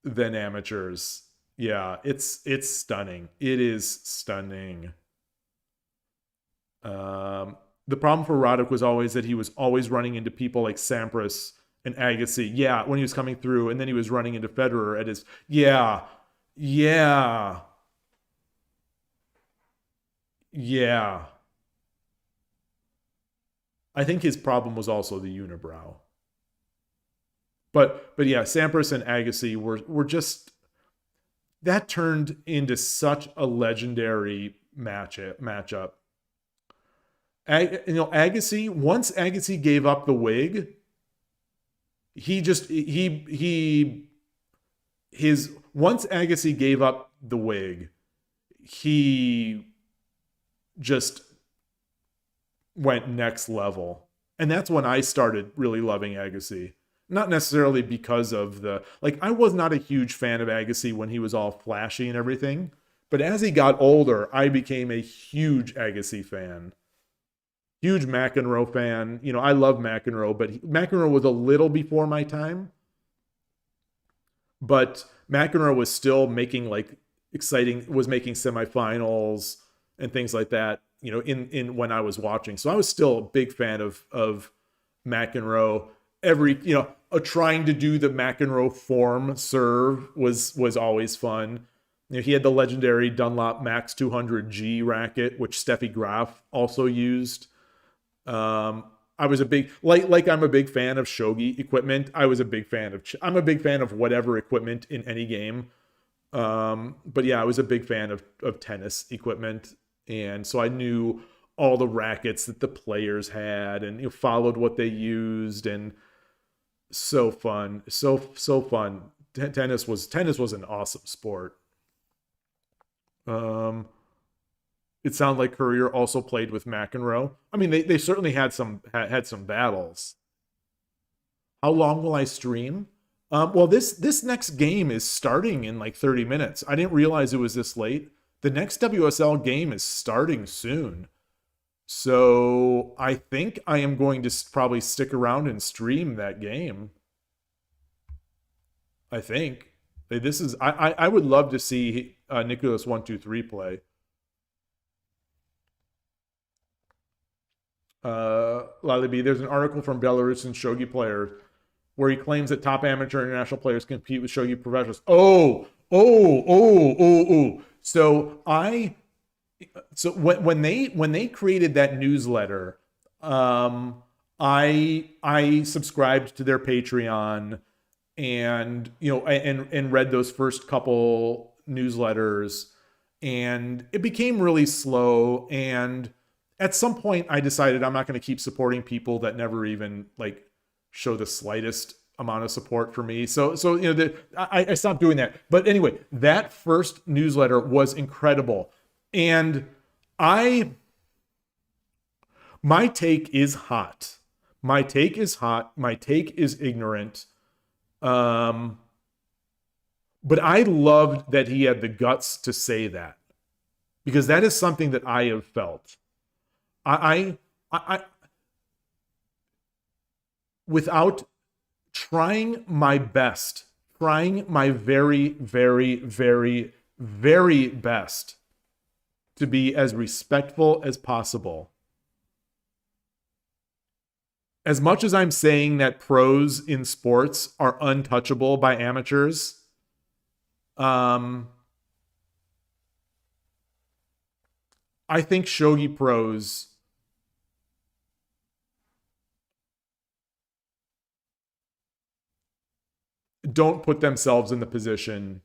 than amateurs. Yeah, it's stunning. It is stunning. The problem for Roddick was always that he was always running into people like Sampras and Agassi. Yeah, when he was coming through, and then he was running into Federer at his. Yeah. I think his problem was also the unibrow. But yeah, Sampras and Agassi were just, that turned into such a legendary matchup. Agassi, once Agassi gave up the wig, once Agassi gave up the wig, he just went next level. And that's when I started really loving Agassi. Not necessarily because of I was not a huge fan of Agassi when he was all flashy and everything. But as he got older, I became a huge Agassi fan. Huge McEnroe fan. I love McEnroe, but McEnroe was a little before my time. But McEnroe was still making making semifinals and things like that, in when I was watching. So I was still a big fan of McEnroe. Trying to do the McEnroe form serve was always fun. He had the legendary Dunlop Max 200G racket, which Steffi Graf also used. I was a big I'm a big fan of shogi equipment. I'm a big fan of whatever equipment in any game. But yeah, I was a big fan of tennis equipment, and so I knew all the rackets that the players had, and followed what they used, and so fun, so fun. Tennis was an awesome sport. It sounded like Courier also played with McEnroe. I mean, they certainly had some battles. How long will I stream? Well, this next game is starting in like 30 minutes. I didn't realize it was this late. The next WSL game is starting soon. So I think I am going to probably stick around and stream that game. I think. This is I would love to see Nicholas 123 play. Lally B, there's an article from Belarusian shogi players where he claims that top amateur international players compete with shogi professionals. Oh. So when they created that newsletter, I subscribed to their Patreon, and and read those first couple newsletters, and it became really slow, and at some point I decided I'm not going to keep supporting people that never even like show the slightest amount of support for me. So I stopped doing that. But anyway, that first newsletter was incredible. And my take is hot. My take is hot. My take is ignorant. But I loved that he had the guts to say that, because that is something that I have felt. I without trying my best, trying my very, very, very, very best to be as respectful as possible. As much as I'm saying that pros in sports are untouchable by amateurs, I think shogi pros don't put themselves in the position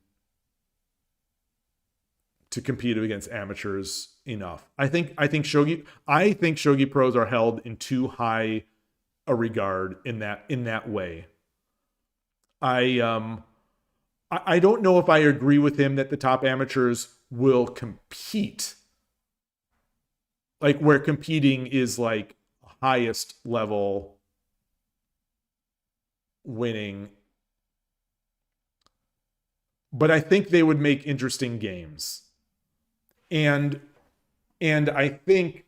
to compete against amateurs enough. I think shogi pros are held in too high a regard in that way. I don't know if I agree with him that the top amateurs will compete, like where competing is like highest level winning. But I think they would make interesting games. And I think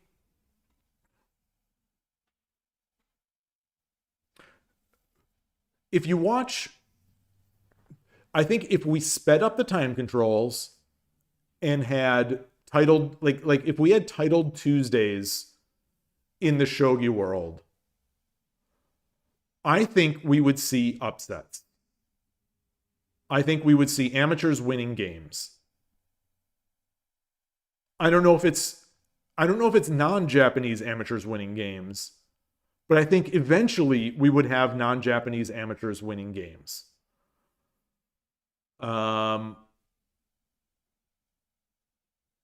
if you watch, I think if we sped up the time controls and had titled, like if we had titled Tuesdays in the shogi world, I think we would see upsets. I think we would see amateurs winning games. I don't know if it's non-Japanese amateurs winning games, but I think eventually we would have non-Japanese amateurs winning games. And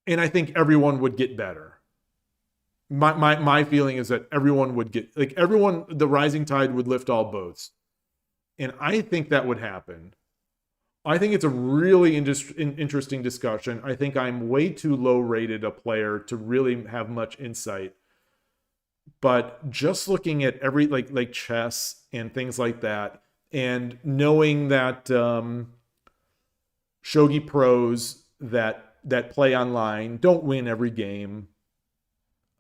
I think everyone would get better. My feeling is that everyone would get, like, the rising tide would lift all boats. And I think that would happen. I think it's a really interesting discussion. I think I'm way too low rated a player to really have much insight. But just looking at every like chess and things like that, and knowing that shogi pros that play online don't win every game.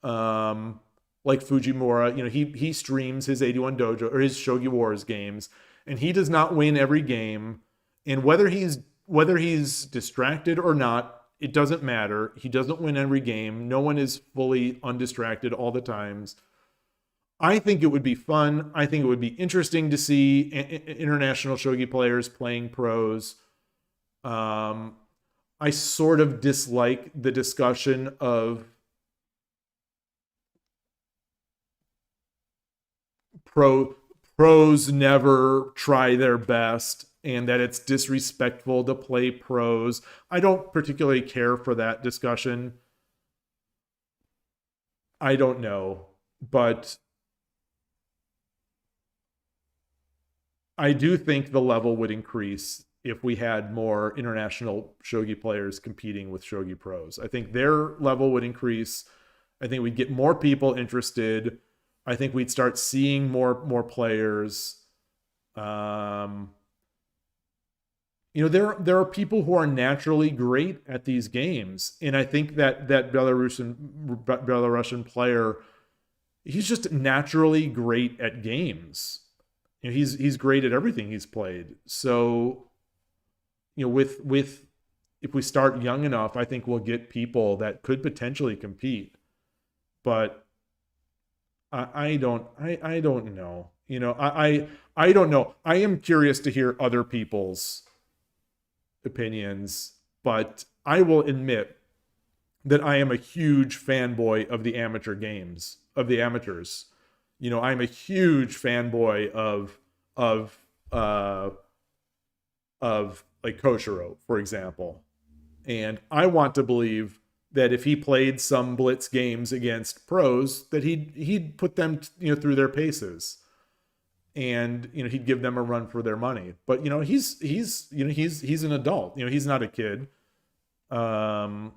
Like Fujimura, he streams his 81 Dojo or his Shogi Wars games, and he does not win every game. And whether he's distracted or not, it doesn't matter. He doesn't win every game. No one is fully undistracted all the times. I think it would be fun. I think it would be interesting to see international shogi players playing pros. I sort of dislike the discussion of pros never try their best, and that it's disrespectful to play pros. I don't particularly care for that discussion. I don't know, but I do think the level would increase if we had more international shogi players competing with shogi pros. I think their level would increase. I think we'd get more people interested. I think we'd start seeing more players. There are people who are naturally great at these games, and I think that Belarusian player, he's just naturally great at games. He's great at everything he's played. So, with if we start young enough, I think we'll get people that could potentially compete. But I don't know. I don't know. I am curious to hear other people's opinions, but I will admit that I am a huge fanboy of the amateur games, of the amateurs. I'm a huge fanboy of like Koshiro, for example. And I want to believe that if he played some blitz games against pros, that he'd put them through their paces, and he'd give them a run for their money. But he's an adult. He's not a kid. Anyway,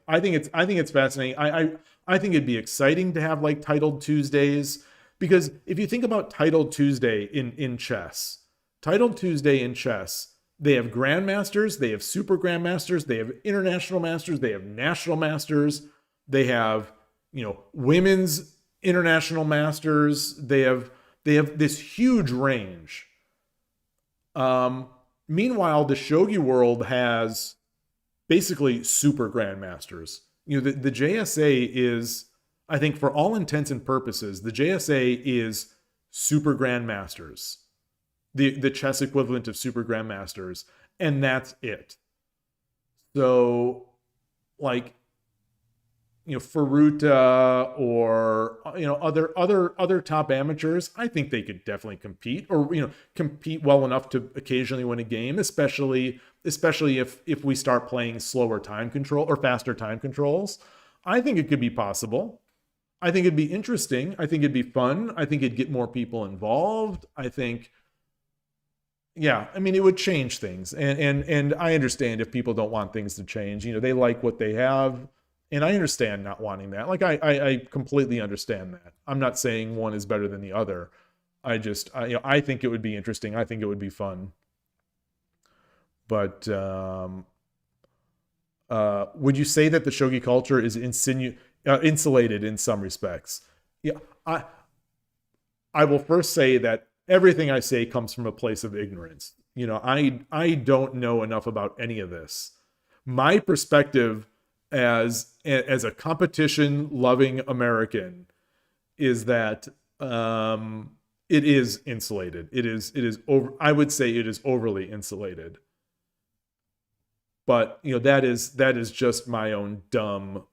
I think it's fascinating. I think it'd be exciting to have like Titled Tuesdays, because if you think about Titled Tuesday in chess, Titled Tuesday in chess, they have grandmasters, they have super grandmasters, they have international masters, they have national masters, they have women's international masters, they have this huge range. Meanwhile, the shogi world has basically super grandmasters. The JSA is, I think, for all intents and purposes, the JSA is super grandmasters, the chess equivalent of super grandmasters, and that's it. So, like, Furuta or other top amateurs, I think they could definitely compete, or compete well enough to occasionally win a game, especially if we start playing slower time control or faster time controls. I think it could be possible. I think it'd be interesting. I think it'd be fun. I think it'd get more people involved. I think, it would change things. And I understand if people don't want things to change. They like what they have. And I understand not wanting that. Like, I completely understand that. I'm not saying one is better than the other. I think it would be interesting. I think it would be fun. But would you say that the shogi culture is insulated in some respects? Yeah, I will first say that everything I say comes from a place of ignorance. I don't know enough about any of this. My perspective as a competition-loving American is that it is insulated. It is over. I would say it is overly insulated. But that is just my own dumb,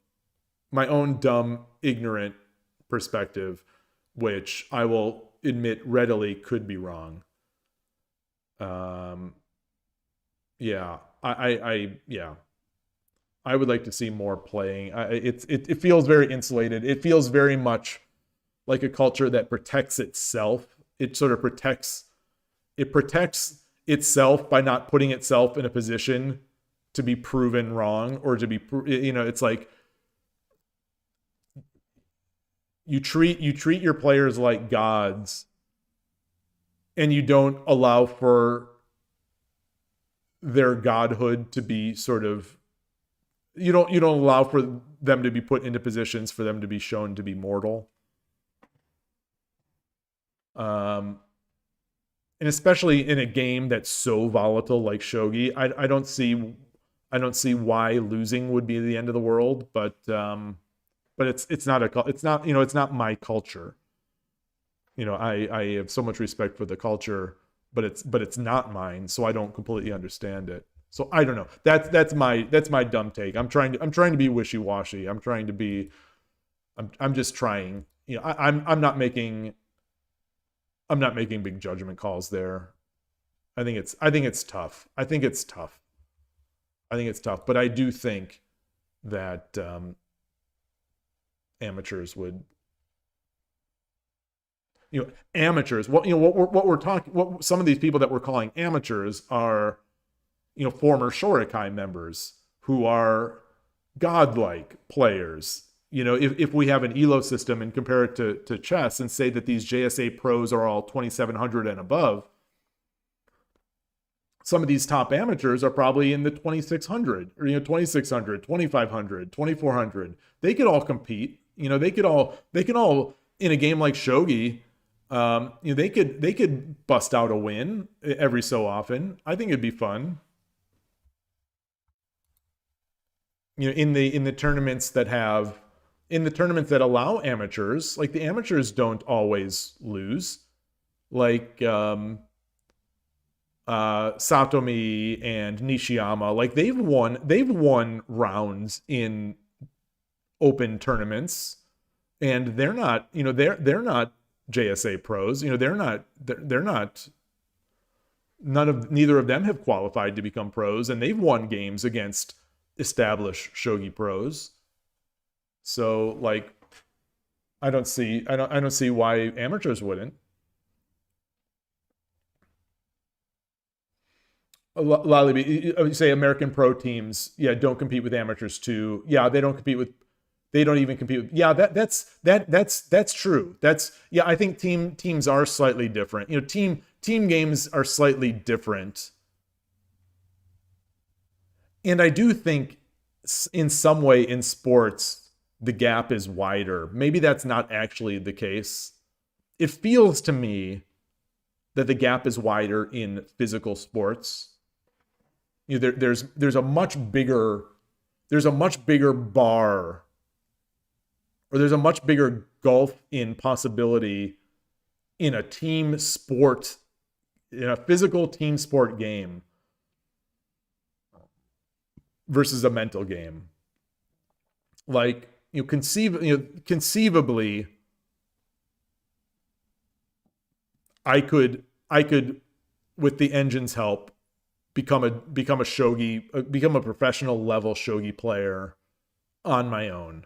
ignorant perspective, which I will admit readily could be wrong. I would like to see more playing. It feels very insulated. It feels very much like a culture that protects itself. It sort of protects itself by not putting itself in a position to be proven wrong, or to be, it's like you treat your players like gods, and you don't allow for their godhood to be sort of, you don't allow for them to be put into positions for them to be shown to be mortal. And especially in a game that's so volatile like shogi, I don't see why losing would be the end of the world, but it's not my culture. I have so much respect for the culture, but it's not mine, so I don't completely understand it. So I don't know. That's my dumb take. I'm trying to be wishy-washy. I'm just trying. I'm not making big judgment calls there. I think it's tough. But I do think that amateurs would, amateurs. What we're talking, what some of these people that we're calling amateurs are, former Shorikai members who are godlike players. If we have an Elo system and compare it to chess and say that these JSA pros are all 2,700 and above, some of these top amateurs are probably in the 2,600 or 2,600, 2,500, 2,400. They could all compete. They could all in a game like Shogi. They could bust out a win every so often. I think it'd be fun. In the tournaments that allow amateurs, like the amateurs don't always lose. Like Satomi and Nishiyama, like they've won rounds in open tournaments, and they're not they're not JSA pros. They're not neither of them have qualified to become pros, and they've won games against established shogi pros. So like I don't see why amateurs wouldn't. Lally, you say American pro teams, don't compete with amateurs too. Yeah, they don't even compete with. Yeah, that's true. I think teams are slightly different. Team games are slightly different. And I do think in some way in sports the gap is wider. Maybe that's not actually the case. It feels to me that the gap is wider in physical sports. There's a much bigger bar, or there's a much bigger gulf in possibility in a team sport, in a physical team sport game versus a mental game. Like conceivably, I could with the engine's help become a professional level shogi player on my own.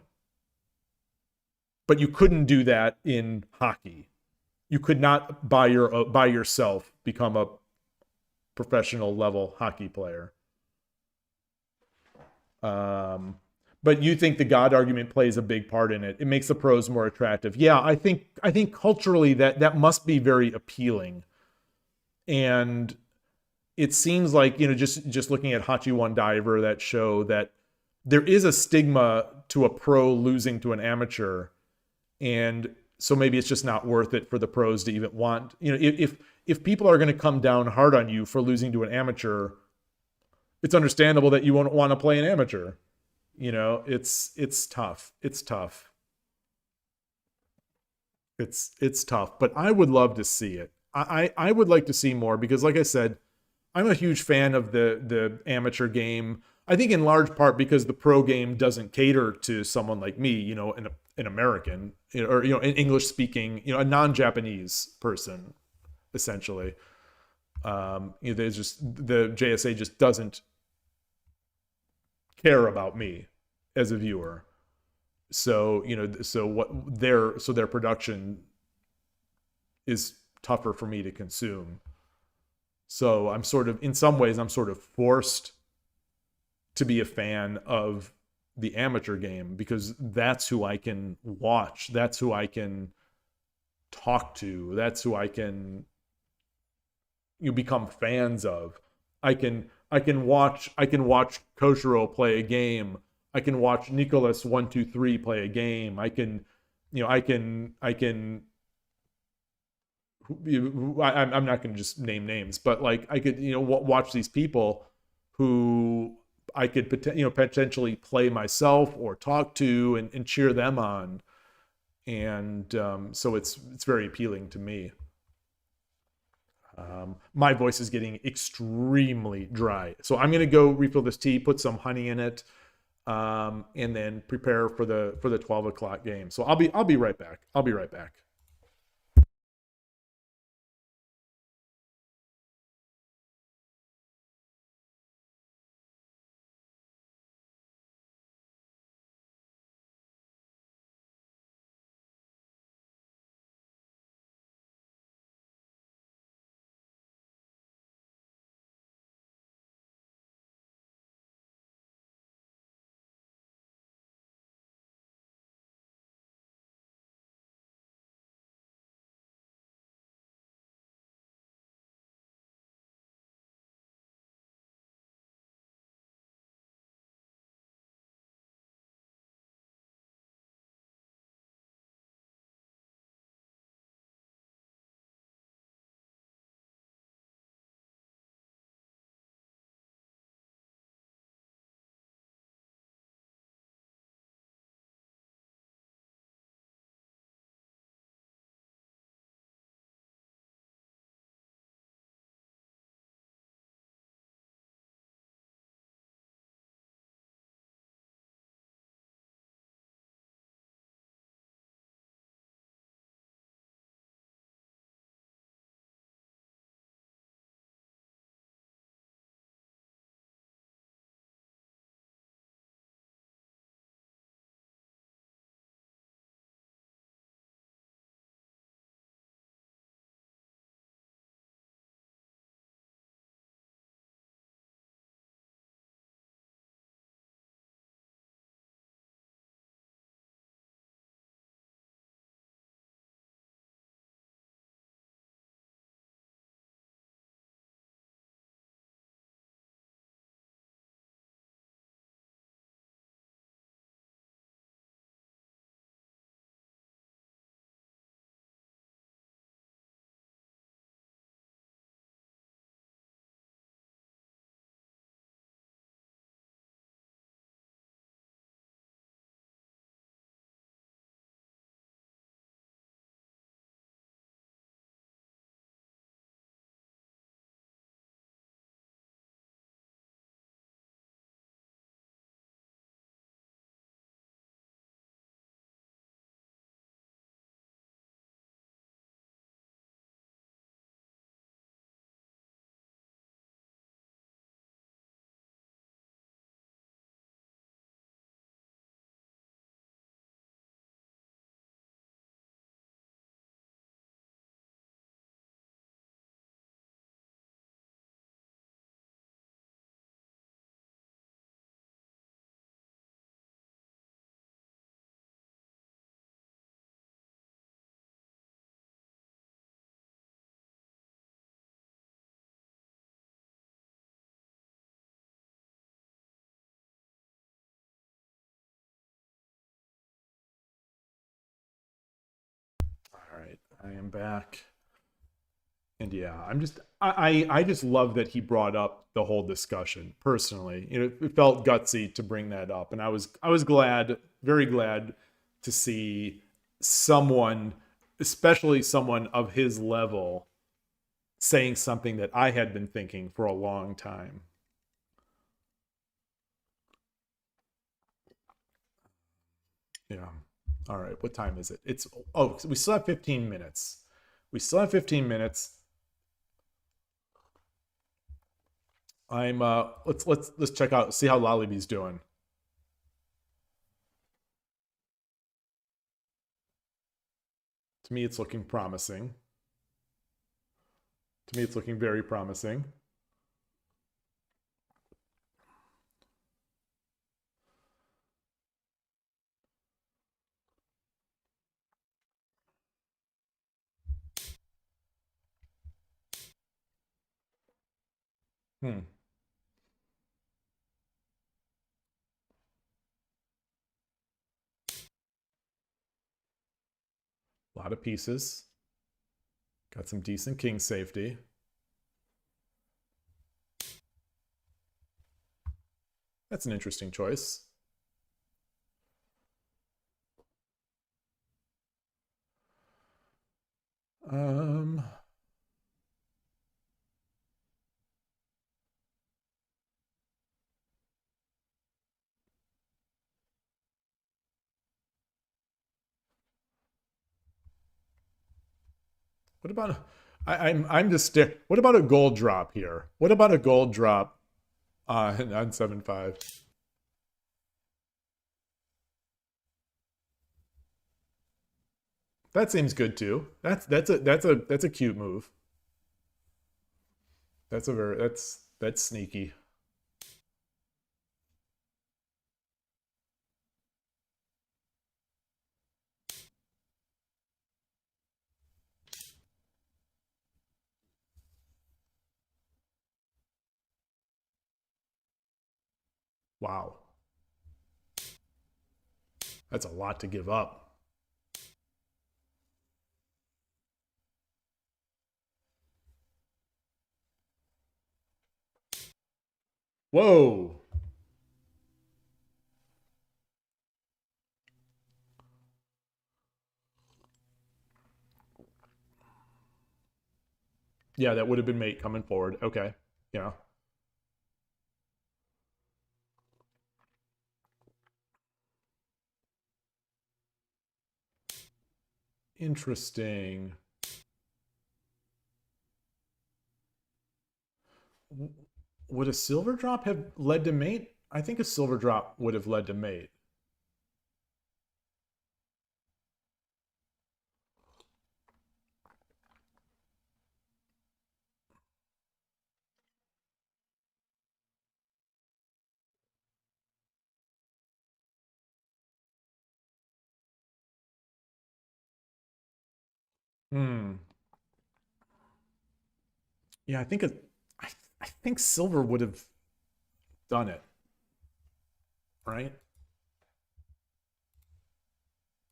But you couldn't do that in hockey. You could not by yourself become a professional level hockey player. But you think the God argument plays a big part in it. It makes the pros more attractive. Yeah, I think culturally that must be very appealing. And it seems like, just looking at Hachi One Diver, that show, that there is a stigma to a pro losing to an amateur. And so maybe it's just not worth it for the pros to even want, if people are going to come down hard on you for losing to an amateur, it's understandable that you won't want to play an amateur. It's tough. It's tough. It's tough, but I would love to see it. I would like to see more, because like I said, I'm a huge fan of the amateur game. I think in large part because the pro game doesn't cater to someone like me, an American, or an English speaking, a non-Japanese person, essentially. There's just, the JSA just doesn't care about me as a viewer. So, their production is tougher for me to consume. So I'm in some ways, I'm sort of forced to be a fan of the amateur game, because that's who I can watch. That's who I can talk to. That's who I can become fans of. I can watch Koshiro play a game. I can watch Nicholas 123 play a game. I'm not going to just name names, but like I could, watch these people who I could, potentially play myself or talk to and cheer them on. And so it's very appealing to me. My voice is getting extremely dry, so I'm going to go refill this tea, put some honey in it, and then prepare for the 12 o'clock game. So I'll be right back. I'll be right back. I am back. And yeah, I just love that he brought up the whole discussion personally. You know, it felt gutsy to bring that up. And I was glad, very glad to see someone, especially someone of his level, saying something that I had been thinking for a long time. Yeah. All right. What time is it? We still have 15 minutes. We still have 15 minutes. Let's check out, see how Laliby's doing. To me, it's looking promising. To me, it's looking very promising. A lot of pieces. Got some decent king safety. That's an interesting choice. What about I'm just what about a gold drop here? What about a gold drop on 7-5? That seems good too. That's a cute move. That's sneaky. Wow. That's a lot to give up. Whoa. Yeah, that would have been mate coming forward. Okay. Yeah. Interesting. Would a silver drop have led to mate? I think a silver drop would have led to mate. Yeah, I think silver would have done it. Right?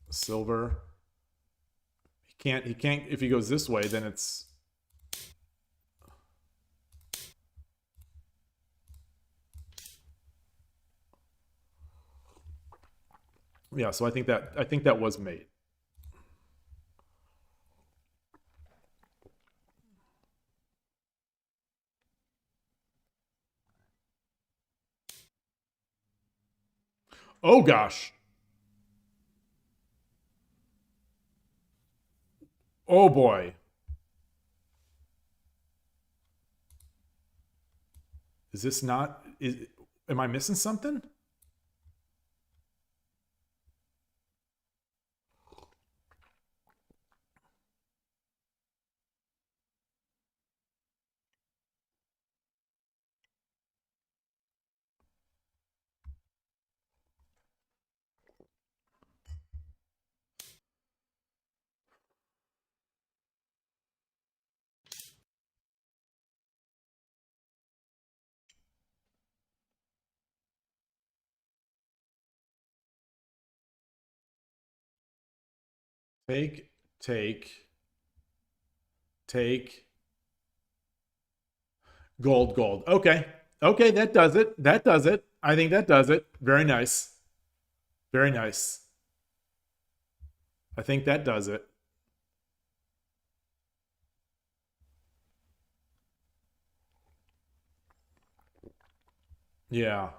Silver. He can't if he goes this way, then it's yeah, so I think that was mate. Oh gosh. Oh boy. Is this not am I missing something? Take. take, gold, gold. Okay. Okay, that does it. That does it. I think that does it. Very nice. Very nice. I think that does it. Yeah.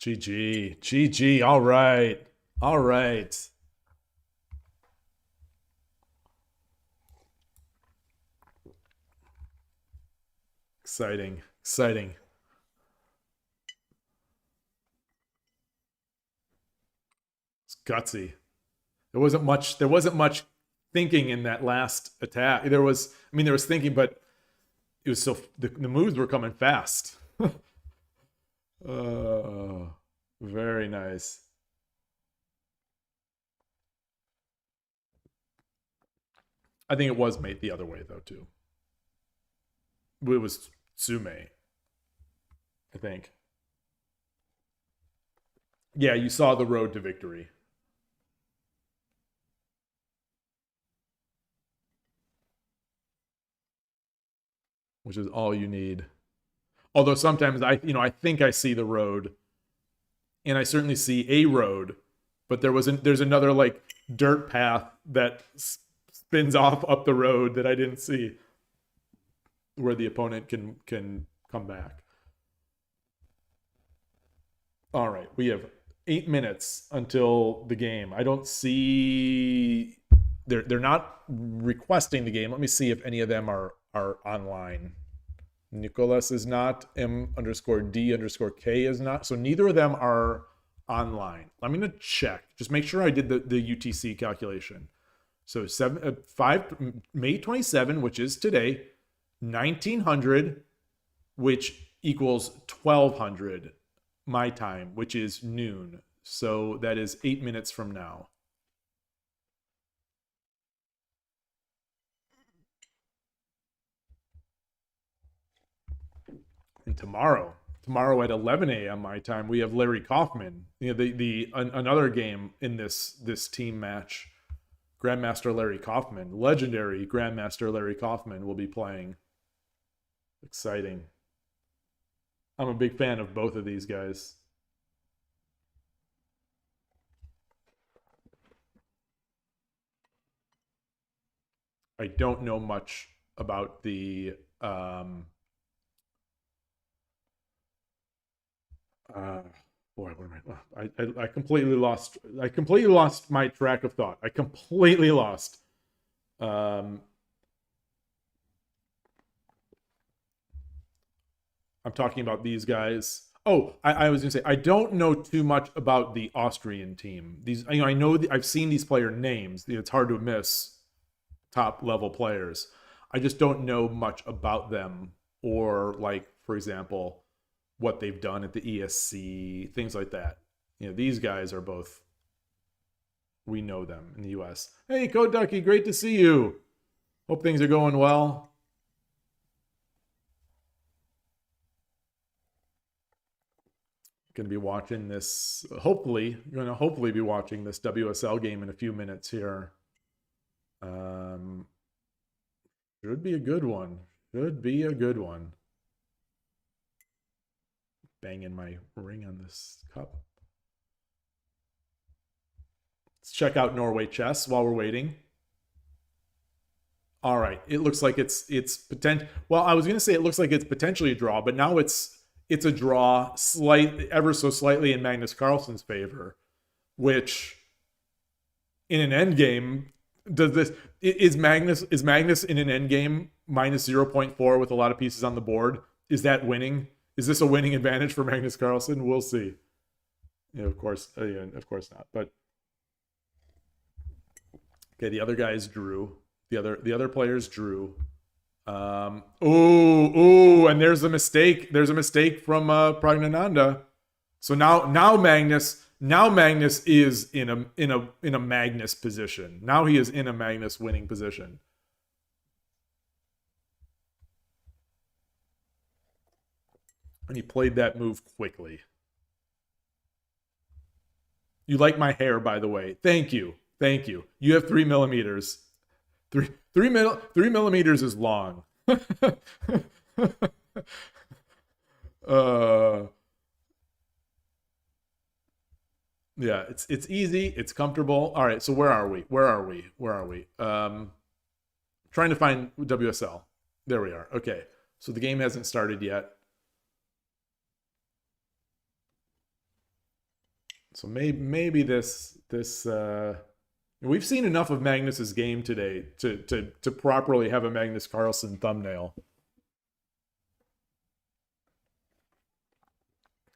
GG. GG. All right. All right. Exciting. Exciting. It's gutsy. There wasn't much thinking in that last attack. There was thinking, but it was so the moves were coming fast. Very nice. I think it was mate the other way though too. It was Sume, I think. Yeah, you saw the road to victory. Which is all you need. Although sometimes I think I see the road, and I certainly see a road, but there's another like dirt path that spins off up the road that I didn't see, where the opponent can come back. All right, we have 8 minutes until the game. I don't see they're not requesting the game. Let me see if any of them are online. Nicholas is not. M_D_K is not. So neither of them are online. I'm gonna check. Just make sure I did the UTC calculation. So 5 May 27, which is today, 1900, which equals 1200 my time, which is noon. So that is 8 minutes from now. And tomorrow at 11 a.m. my time, we have Larry Kaufman. Another game in this team match. Grandmaster Larry Kaufman, legendary Grandmaster Larry Kaufman, will be playing. Exciting. I'm a big fan of both of these guys. I don't know much about the boy, what am I completely lost my track of thought. I completely lost. I'm talking about these guys. Oh, I was gonna say I don't know too much about the Austrian team. I know I've seen these player names. It's hard to miss top level players. I just don't know much about them, or like, for example, what they've done at the ESC, things like that. These guys are both, we know them in the US. Hey, Code Ducky, great to see you. Hope things are going well. Going to be watching this, hopefully be watching this WSL game in a few minutes here. Should be a good one. Banging my ring on this cup. Let's check out Norway chess while we're waiting. All right, it looks like it's potential. Well, I was going to say it looks like it's potentially a draw, but now it's a draw, ever so slightly in Magnus Carlsen's favor, which in an end game is Magnus in an end game minus 0.4 with a lot of pieces on the board? Is that winning? Is this a winning advantage for Magnus Carlsen? We'll see. Of course not. But okay, the other guys drew. The other players drew. And there's a mistake. There's a mistake from Pragnananda. So now Magnus is in a Magnus position. Now he is in a Magnus winning position. And he played that move quickly. You like my hair, by the way. Thank you. Thank you. You have 3 millimeters. 3 millimeters is long. Yeah, it's easy, it's comfortable. All right, so where are we? Trying to find WSL. There we are. Okay, so the game hasn't started yet. So maybe this we've seen enough of Magnus's game today to properly have a Magnus Carlsen thumbnail.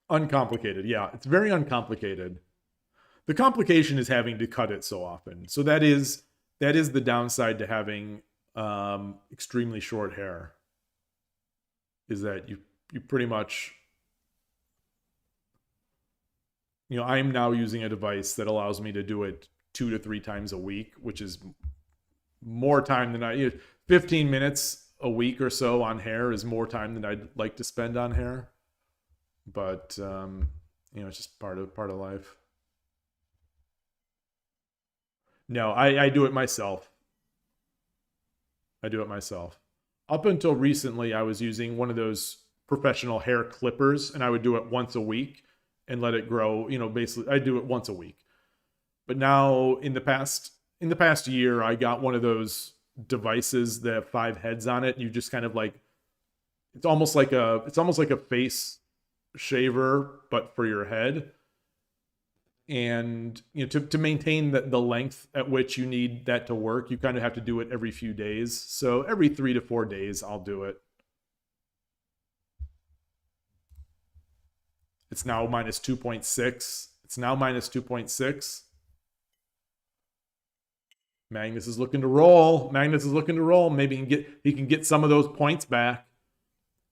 Uncomplicated, yeah, it's very uncomplicated. The complication is having to cut it so often. So that is the downside to having extremely short hair. Is that you pretty much, you know, I'm now using a device that allows me to do it 2 to 3 times a week, which is more time than 15 minutes a week or so on hair is more time than I'd like to spend on hair. But you know, it's just part of life. No, I do it myself. I do it myself. Up until recently, I was using one of those professional hair clippers, and I would do it once a week and let it grow. You know, basically, I do it once a week. But now, in the past year, I got one of those devices that have 5 heads on it. You just kind of like, it's almost like a face shaver, but for your head. And you know, to maintain the length at which you need that to work, you kind of have to do it every few days. So every 3 to 4 days, I'll do it. It's now minus 2.6. It's now minus 2.6. Magnus is looking to roll. Maybe he can get some of those points back.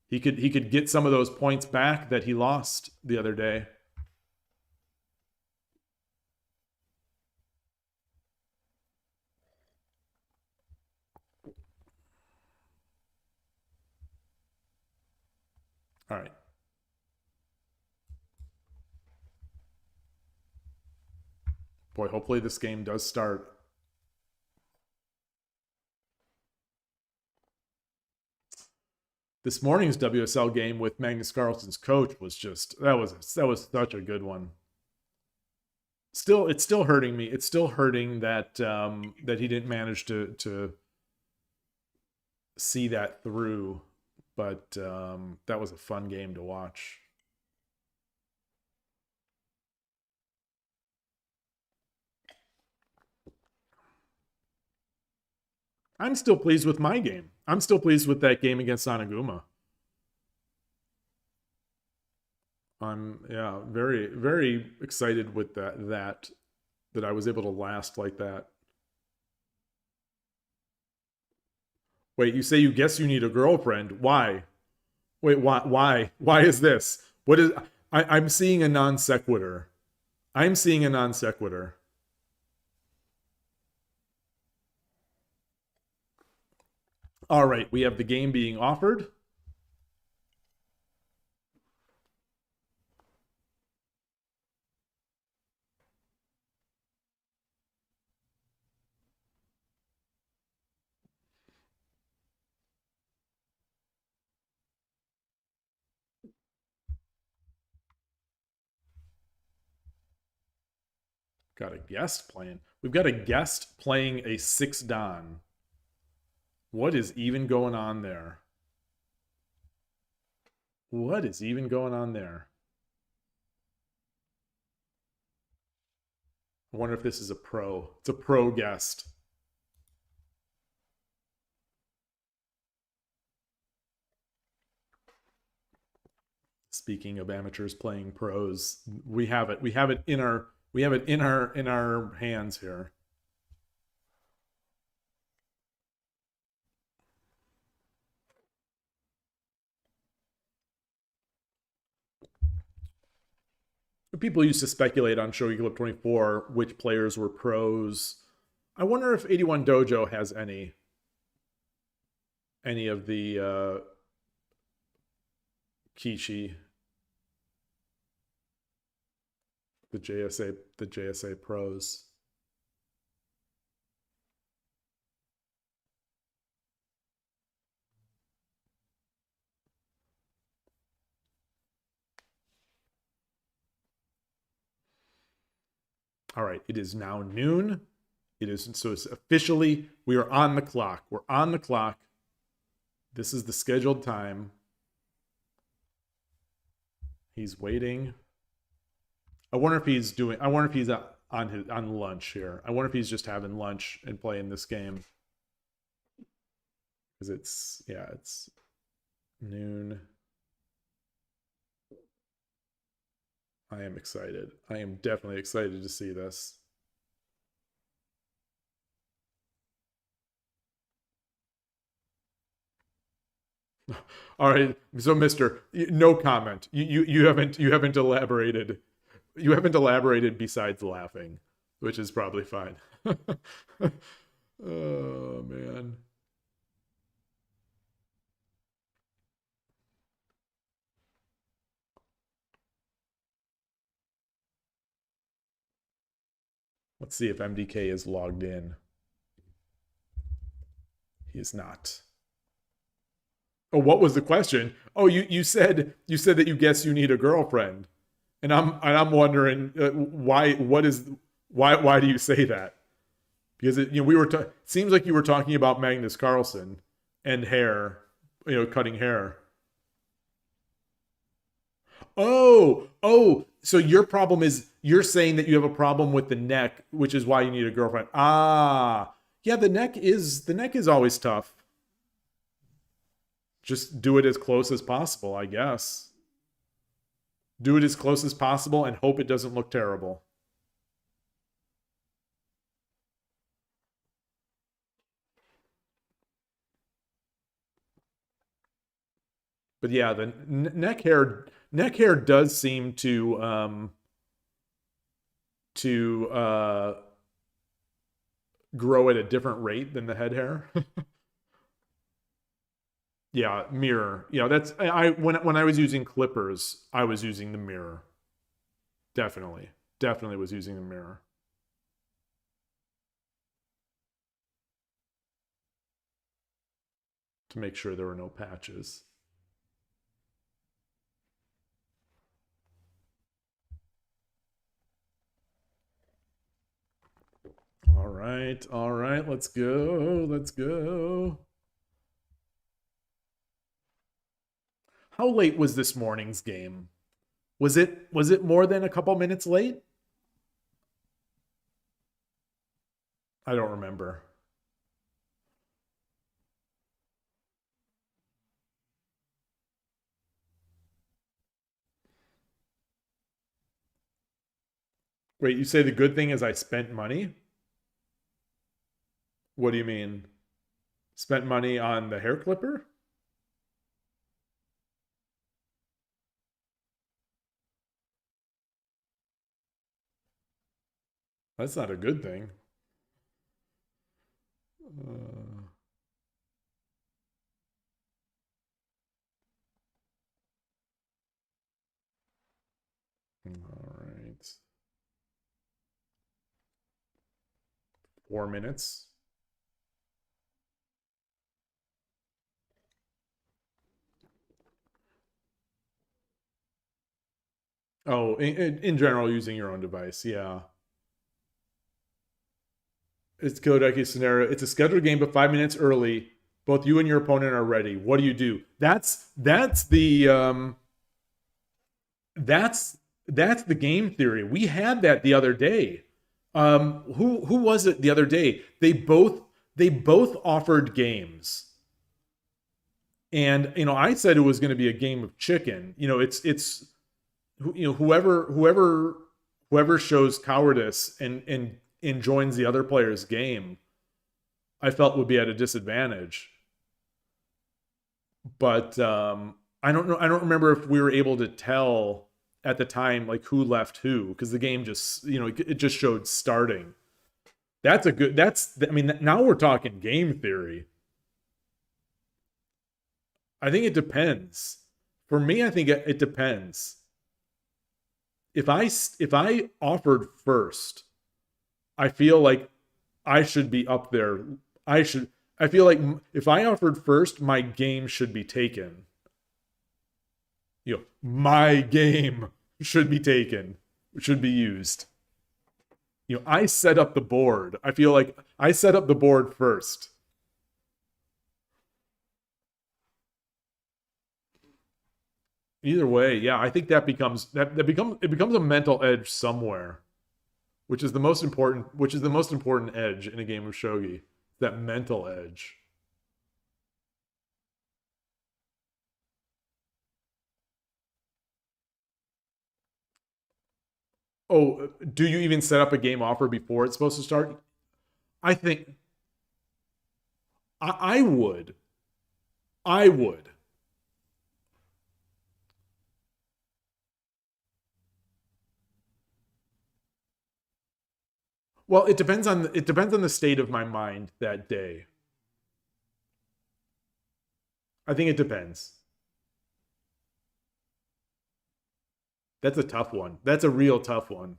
He could get some of those points back that he lost the other day. All right. Boy, hopefully this game does start. This morning's WSL game with Magnus Carlsen's coach was just that was such a good one. It's still hurting me. It's still hurting that that he didn't manage to see that through. But that was a fun game to watch. I'm still pleased with my game. I'm still pleased with that game against Anaguma. I'm very, very excited with that I was able to last like that. Wait, you say you guess you need a girlfriend. Why? Wait, why? Why is this? What is I'm seeing a non sequitur. I'm seeing a non sequitur. All right, we have the game being offered. Got a guest playing. We've got a guest playing a 6 Dan. What is even going on there? What is even going on there? I wonder if this is a pro. It's a pro guest. Speaking of amateurs playing pros, we have it. We have it in our hands here. People used to speculate on Shogi Clip 24 which players were pros. I wonder if 81 Dojo has any of the Kishi. The JSA pros. All right, it is now noon. So it's officially, we are on the clock. We're on the clock. This is the scheduled time. He's waiting. I wonder if he's on lunch here. I wonder if he's just having lunch and playing this game. Because it's noon. I am excited. I am definitely excited to see this. All right, so Mister, no comment. You haven't elaborated. You haven't elaborated besides laughing, which is probably fine. Oh man. Let's see if MDK is logged in. He is not. Oh, what was the question? Oh, you said that you guess you need a girlfriend, and I'm wondering why do you say that? Because it seems like you were talking about Magnus Carlsen and hair, cutting hair. Oh, so your problem is you're saying that you have a problem with the neck, which is why you need a girlfriend. Ah, yeah, the neck is always tough. Just do it as close as possible, I guess. Do it as close as possible and hope it doesn't look terrible. But yeah, the neck hair does seem to grow at a different rate than the head hair. Yeah, mirror. Yeah, that's when I was using clippers, I was using the mirror. Definitely was using the mirror. To make sure there were no patches. All right, let's go. How late was this morning's game? Was it more than a couple minutes late? I don't remember. Wait, you say the good thing is I spent money? What do you mean? Spent money on the hair clipper? That's not a good thing. All right. 4 minutes. Oh, in general, using your own device, yeah. It's Kodaki scenario. It's a scheduled game, but 5 minutes early. Both you and your opponent are ready. What do you do? That's the game theory. We had that the other day. Who was it the other day? They both offered games. And I said it was going to be a game of chicken. It's whoever shows cowardice and joins the other player's game, I felt would be at a disadvantage. But I don't know. I don't remember if we were able to tell at the time like who left who, because the game just it just showed starting. Now we're talking game theory. I think it depends. For me, I think it depends. if I offered first, I feel like I should be up there. I feel like if I offered first, my game should be taken. My game should be taken, should be used. I set up the board. I feel like I set up the board first. Either way, yeah, I think it becomes a mental edge somewhere, which is the most important edge in a game of shogi, that mental edge. Oh, do you even set up a game offer before it's supposed to start? I think I would. I would. Well, it depends on the state of my mind that day. I think it depends. That's a tough one. That's a real tough one.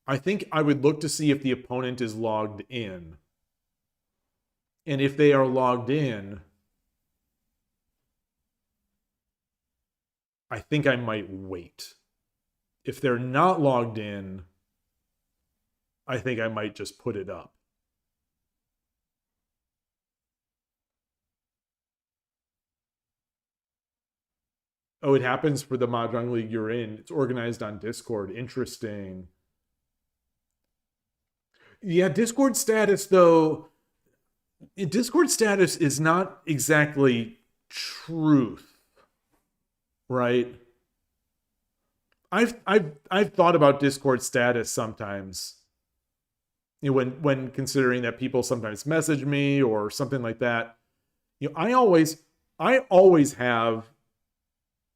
I think I would look to see if the opponent is logged in. And if they are logged in, I think I might wait. If they're not logged in, I think I might just put it up. Oh, it happens for the Mahjong League you're in. It's organized on Discord. Interesting. Yeah, Discord status, though. Discord status is not exactly truth, right? I've thought about Discord status sometimes. When considering that people sometimes message me or something like that. I always have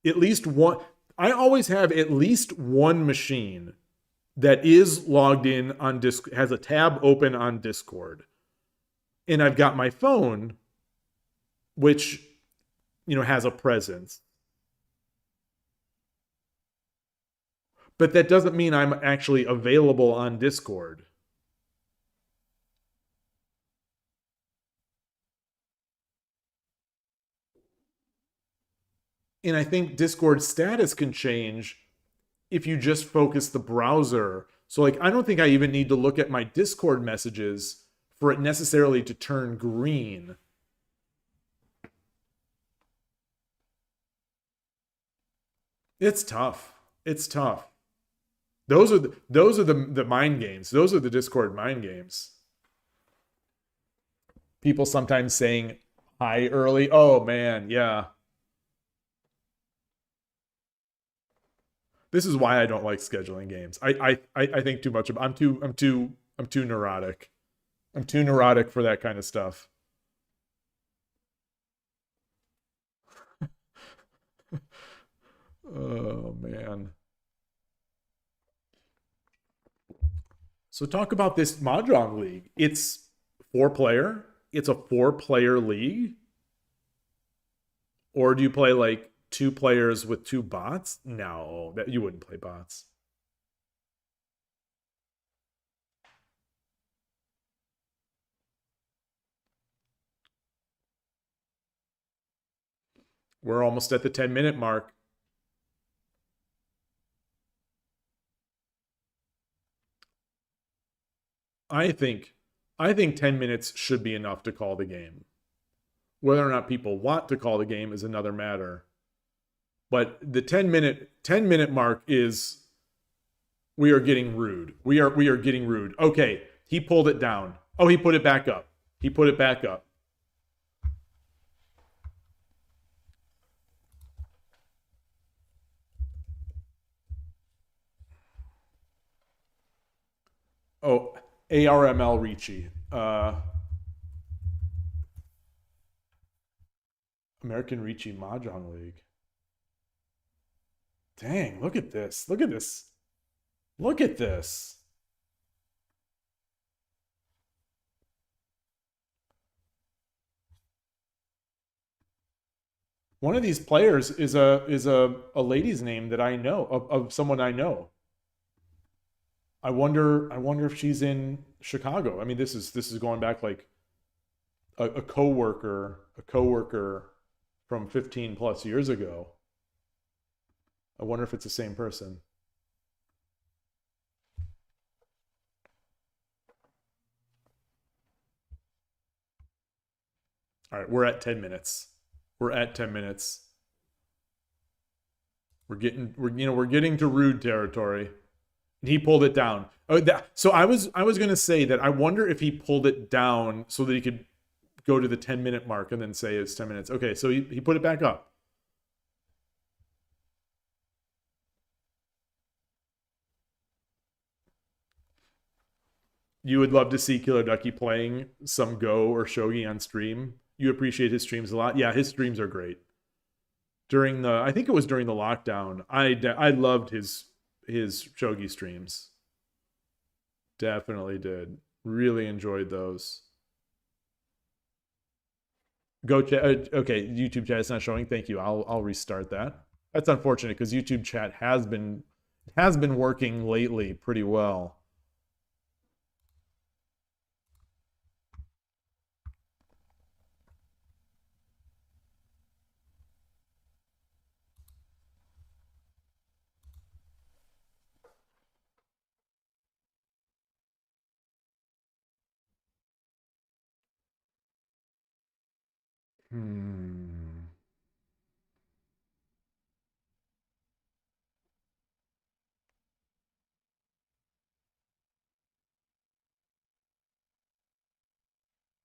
at least one. I always have at least one machine that is logged in on Discord, has a tab open on Discord. And I've got my phone, which, has a presence. But that doesn't mean I'm actually available on Discord. And I think Discord status can change if you just focus the browser. So I don't think I even need to look at my Discord messages for it necessarily to turn green. It's tough. It's tough. Those are the mind games. Those are the Discord mind games. People sometimes saying hi early. Oh man, yeah. This is why I don't like scheduling games. I think too much about. I'm too neurotic. I'm too neurotic for that kind of stuff. Oh man. So talk about this Mahjong League. It's 4-player. It's a 4-player league. Or do you play like 2 players with 2 bots? No, that you wouldn't play bots. We're almost at the 10-minute mark. I think 10 minutes should be enough to call the game. Whether or not people want to call the game is another matter. But the 10-minute mark is, we are getting rude. We are getting rude. Okay, he pulled it down. Oh, he put it back up. He put it back up. Oh, ARML Ricci. American Ricci Mahjong League. Dang, look at this. Look at this. Look at this. One of these players is a lady's name that I know, of someone I know. I wonder if she's in Chicago. I mean, this is going back like a coworker from 15 plus years ago. I wonder if it's the same person. All right, we're at 10 minutes. We're at 10 minutes. We're getting to rude territory. And he pulled it down. Oh, so I was gonna say that I wonder if he pulled it down so that he could go to the 10-minute mark and then say it's 10 minutes. Okay, so he put it back up. You would love to see Killer Ducky playing some Go or Shogi on stream. You appreciate his streams a lot. Yeah, his streams are great. I think it was during the lockdown, I loved his Shogi streams. Definitely did. Really enjoyed those. Go chat. Okay, YouTube chat is not showing. Thank you. I'll restart that. That's unfortunate because YouTube chat has been working lately pretty well.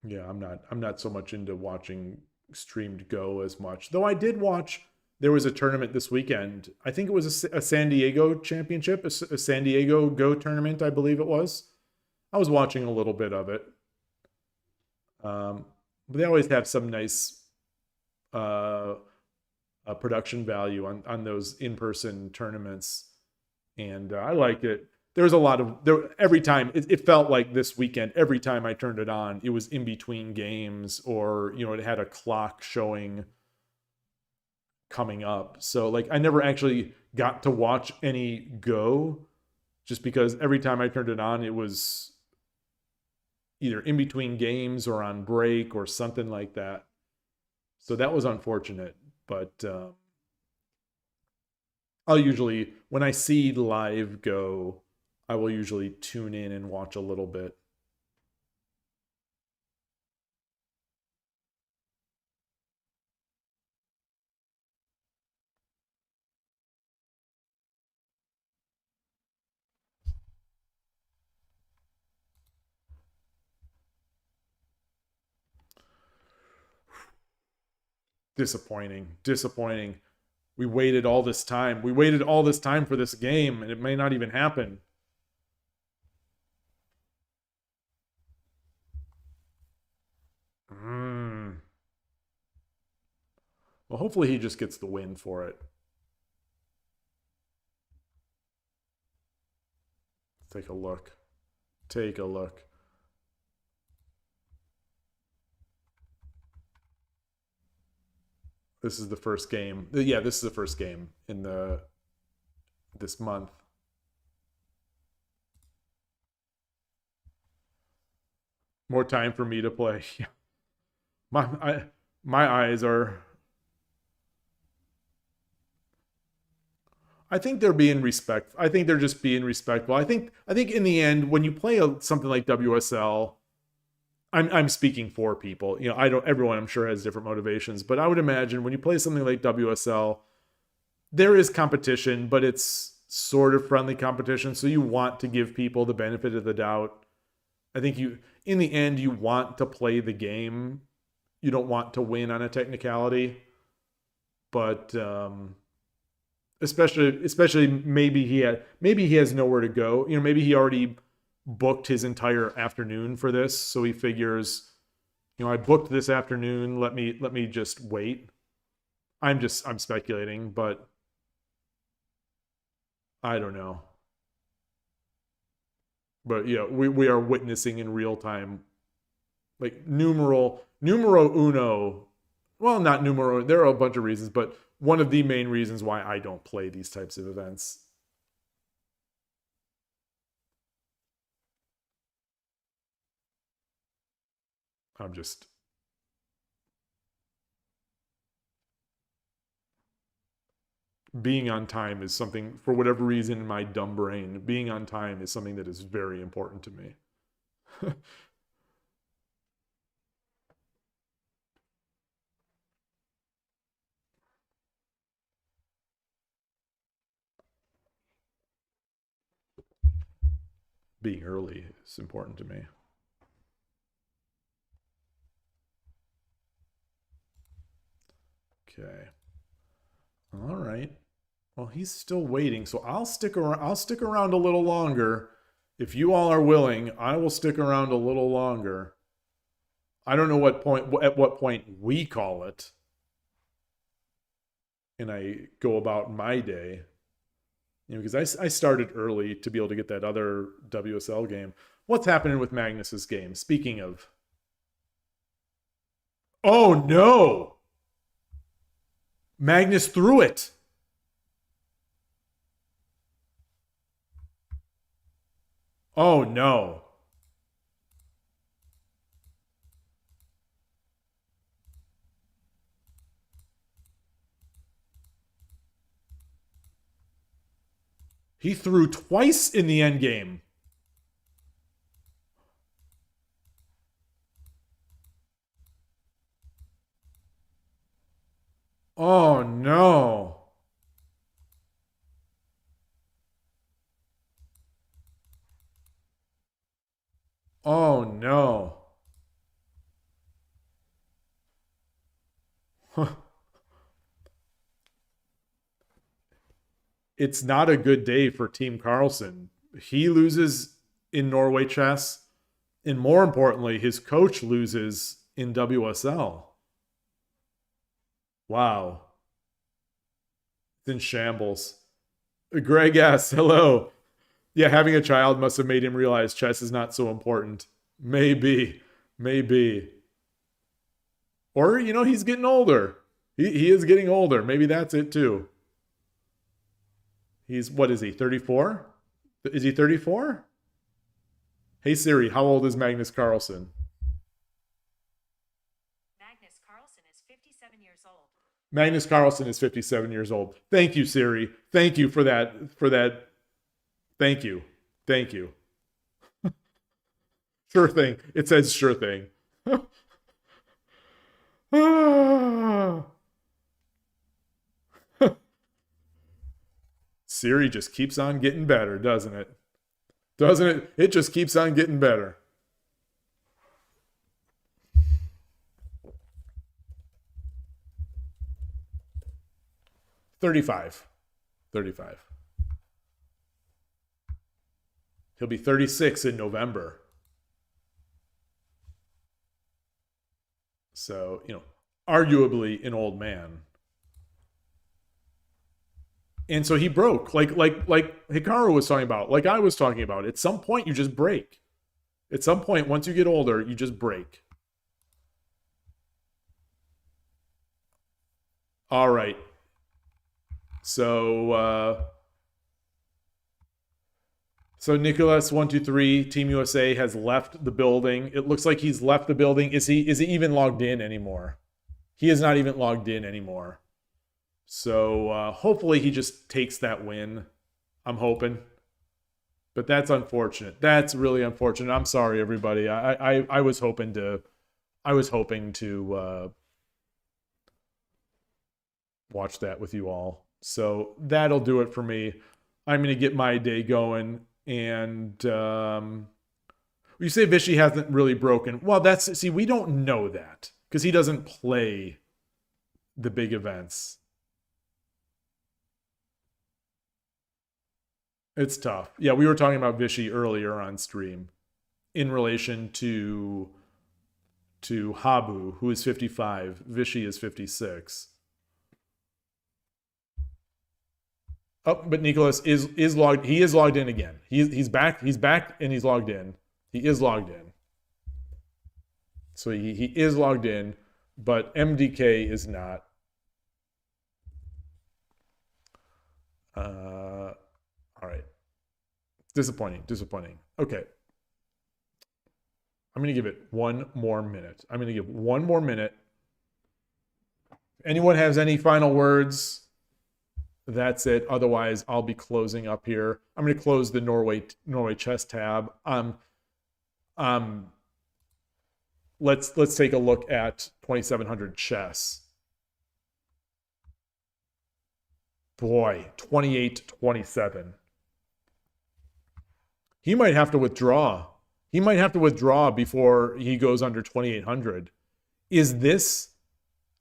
Yeah, I'm not so much into watching streamed Go as much. Though I did watch, there was a tournament this weekend. I think it was a San Diego championship, a San Diego Go tournament, I believe it was. I was watching a little bit of it. But they always have some nice production value on those in-person tournaments, and I liked it. There was a lot of every time it felt like this weekend. Every time I turned it on, it was in between games, or it had a clock showing coming up. So like I never actually got to watch any Go, just because every time I turned it on, it was either in between games or on break or something like that. So that was unfortunate, but I'll usually, when I see live Go, I will usually tune in and watch a little bit. Disappointing. We waited all this time. We waited all this time for this game, and it may not even happen. Well, hopefully he just gets the win for it. Take a look. Take a look. This is the first game. Yeah, this is the first game in this month. More time for me to play. my eyes are. I think they're being respectful. I think they're just being respectful. I think in the end, when you play something like WSL, I'm speaking for people. I don't. Everyone, I'm sure, has different motivations, but I would imagine when you play something like WSL, there is competition, but it's sort of friendly competition. So you want to give people the benefit of the doubt. I think in the end, you want to play the game. You don't want to win on a technicality, but especially maybe he has nowhere to go. Maybe he already booked his entire afternoon for this, so he figures, I booked this afternoon. Let me just wait. I'm speculating, but I don't know. But yeah, we are witnessing in real time, like numero uno well, not numero, there are a bunch of reasons, but one of the main reasons why I don't play these types of events. I'm just... being on time is something, for whatever reason in my dumb brain, being on time is something that is very important to me. Being early is important to me. Okay. All right. Well, he's still waiting, so I'll stick around. I'll stick around a little longer. If you all are willing, I will stick around a little longer. I don't know at what point we call it. And I go about my day. You know, because I started early to be able to get that other WSL game. What's happening with Magnus's game? Speaking of... Oh, no! Magnus threw it! Oh, no. He threw twice in the end game. Oh, no. Oh, no. It's not a good day for Team Carlsen. He loses in Norway chess, and more importantly, his coach loses in WSL. Wow. It's in shambles. Greg S., hello. Yeah, having a child must have made him realize chess is not so important. Maybe. Maybe. Or, you know, he's getting older. He is getting older. Maybe that's it too. He's, what is he, 34? Is he 34? Hey Siri, how old is Magnus Carlsen? Magnus Carlsen is 57 years old. Magnus Carlsen is 57 years old. Thank you, Siri. Thank you for that. Thank you. Thank you. Sure thing. It says sure thing. Siri just keeps on getting better, doesn't it? Doesn't it? It just keeps on getting better. $35. He'll be 36 in November. So, you know, arguably an old man. And so he broke, like Hikaru was talking about, like I was talking about. At some point, you just break. At some point, once you get older, you just break. All right. So Nicholas123, Team USA has left the building. It looks like he's left the building. Is he even logged in anymore? He is not even logged in anymore. So hopefully he just takes that win. I'm hoping. But that's unfortunate. That's really unfortunate. I'm sorry, everybody. I was hoping to watch that with you all. So that'll do it for me. I'm going to get my day going. And you say Vishy hasn't really broken. Well, see, we don't know that because he doesn't play the big events. It's tough. Yeah, we were talking about Vishy earlier on stream in relation to Habu, who is 55. Vishy is 56. Oh, but Nicholas is logged. He is logged in again. He's back. He's back and he's logged in. He is logged in. So he is logged in. but MDK is not. All right. Disappointing. Okay. I'm going to give it one more minute. I'm going to give one more minute. If anyone has any final words, that's it. Otherwise, I'll be closing up here. I'm going to close the Norway chess tab. Let's take a look at 2700 chess. Boy, 28-27. He might have to withdraw. He might have to withdraw before he goes under 2800. Is this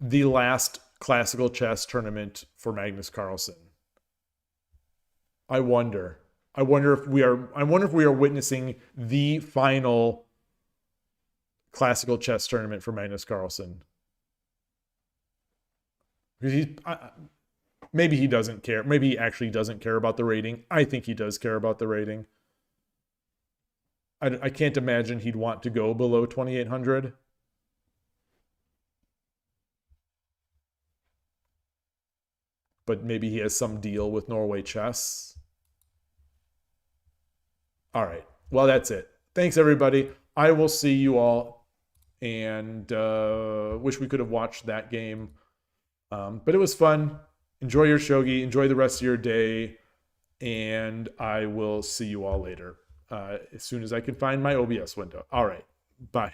the last classical chess tournament for Magnus Carlsen? I wonder. I wonder if we are witnessing the final classical chess tournament for Magnus Carlsen. Because maybe he doesn't care. Maybe he actually doesn't care about the rating. I think he does care about the rating. I can't imagine he'd want to go below 2800. But maybe he has some deal with Norway Chess. All right. Well, that's it. Thanks, everybody. I will see you all. And wish we could have watched that game. But it was fun. Enjoy your shogi. Enjoy the rest of your day. And I will see you all later. As soon as I can find my OBS window. All right. Bye.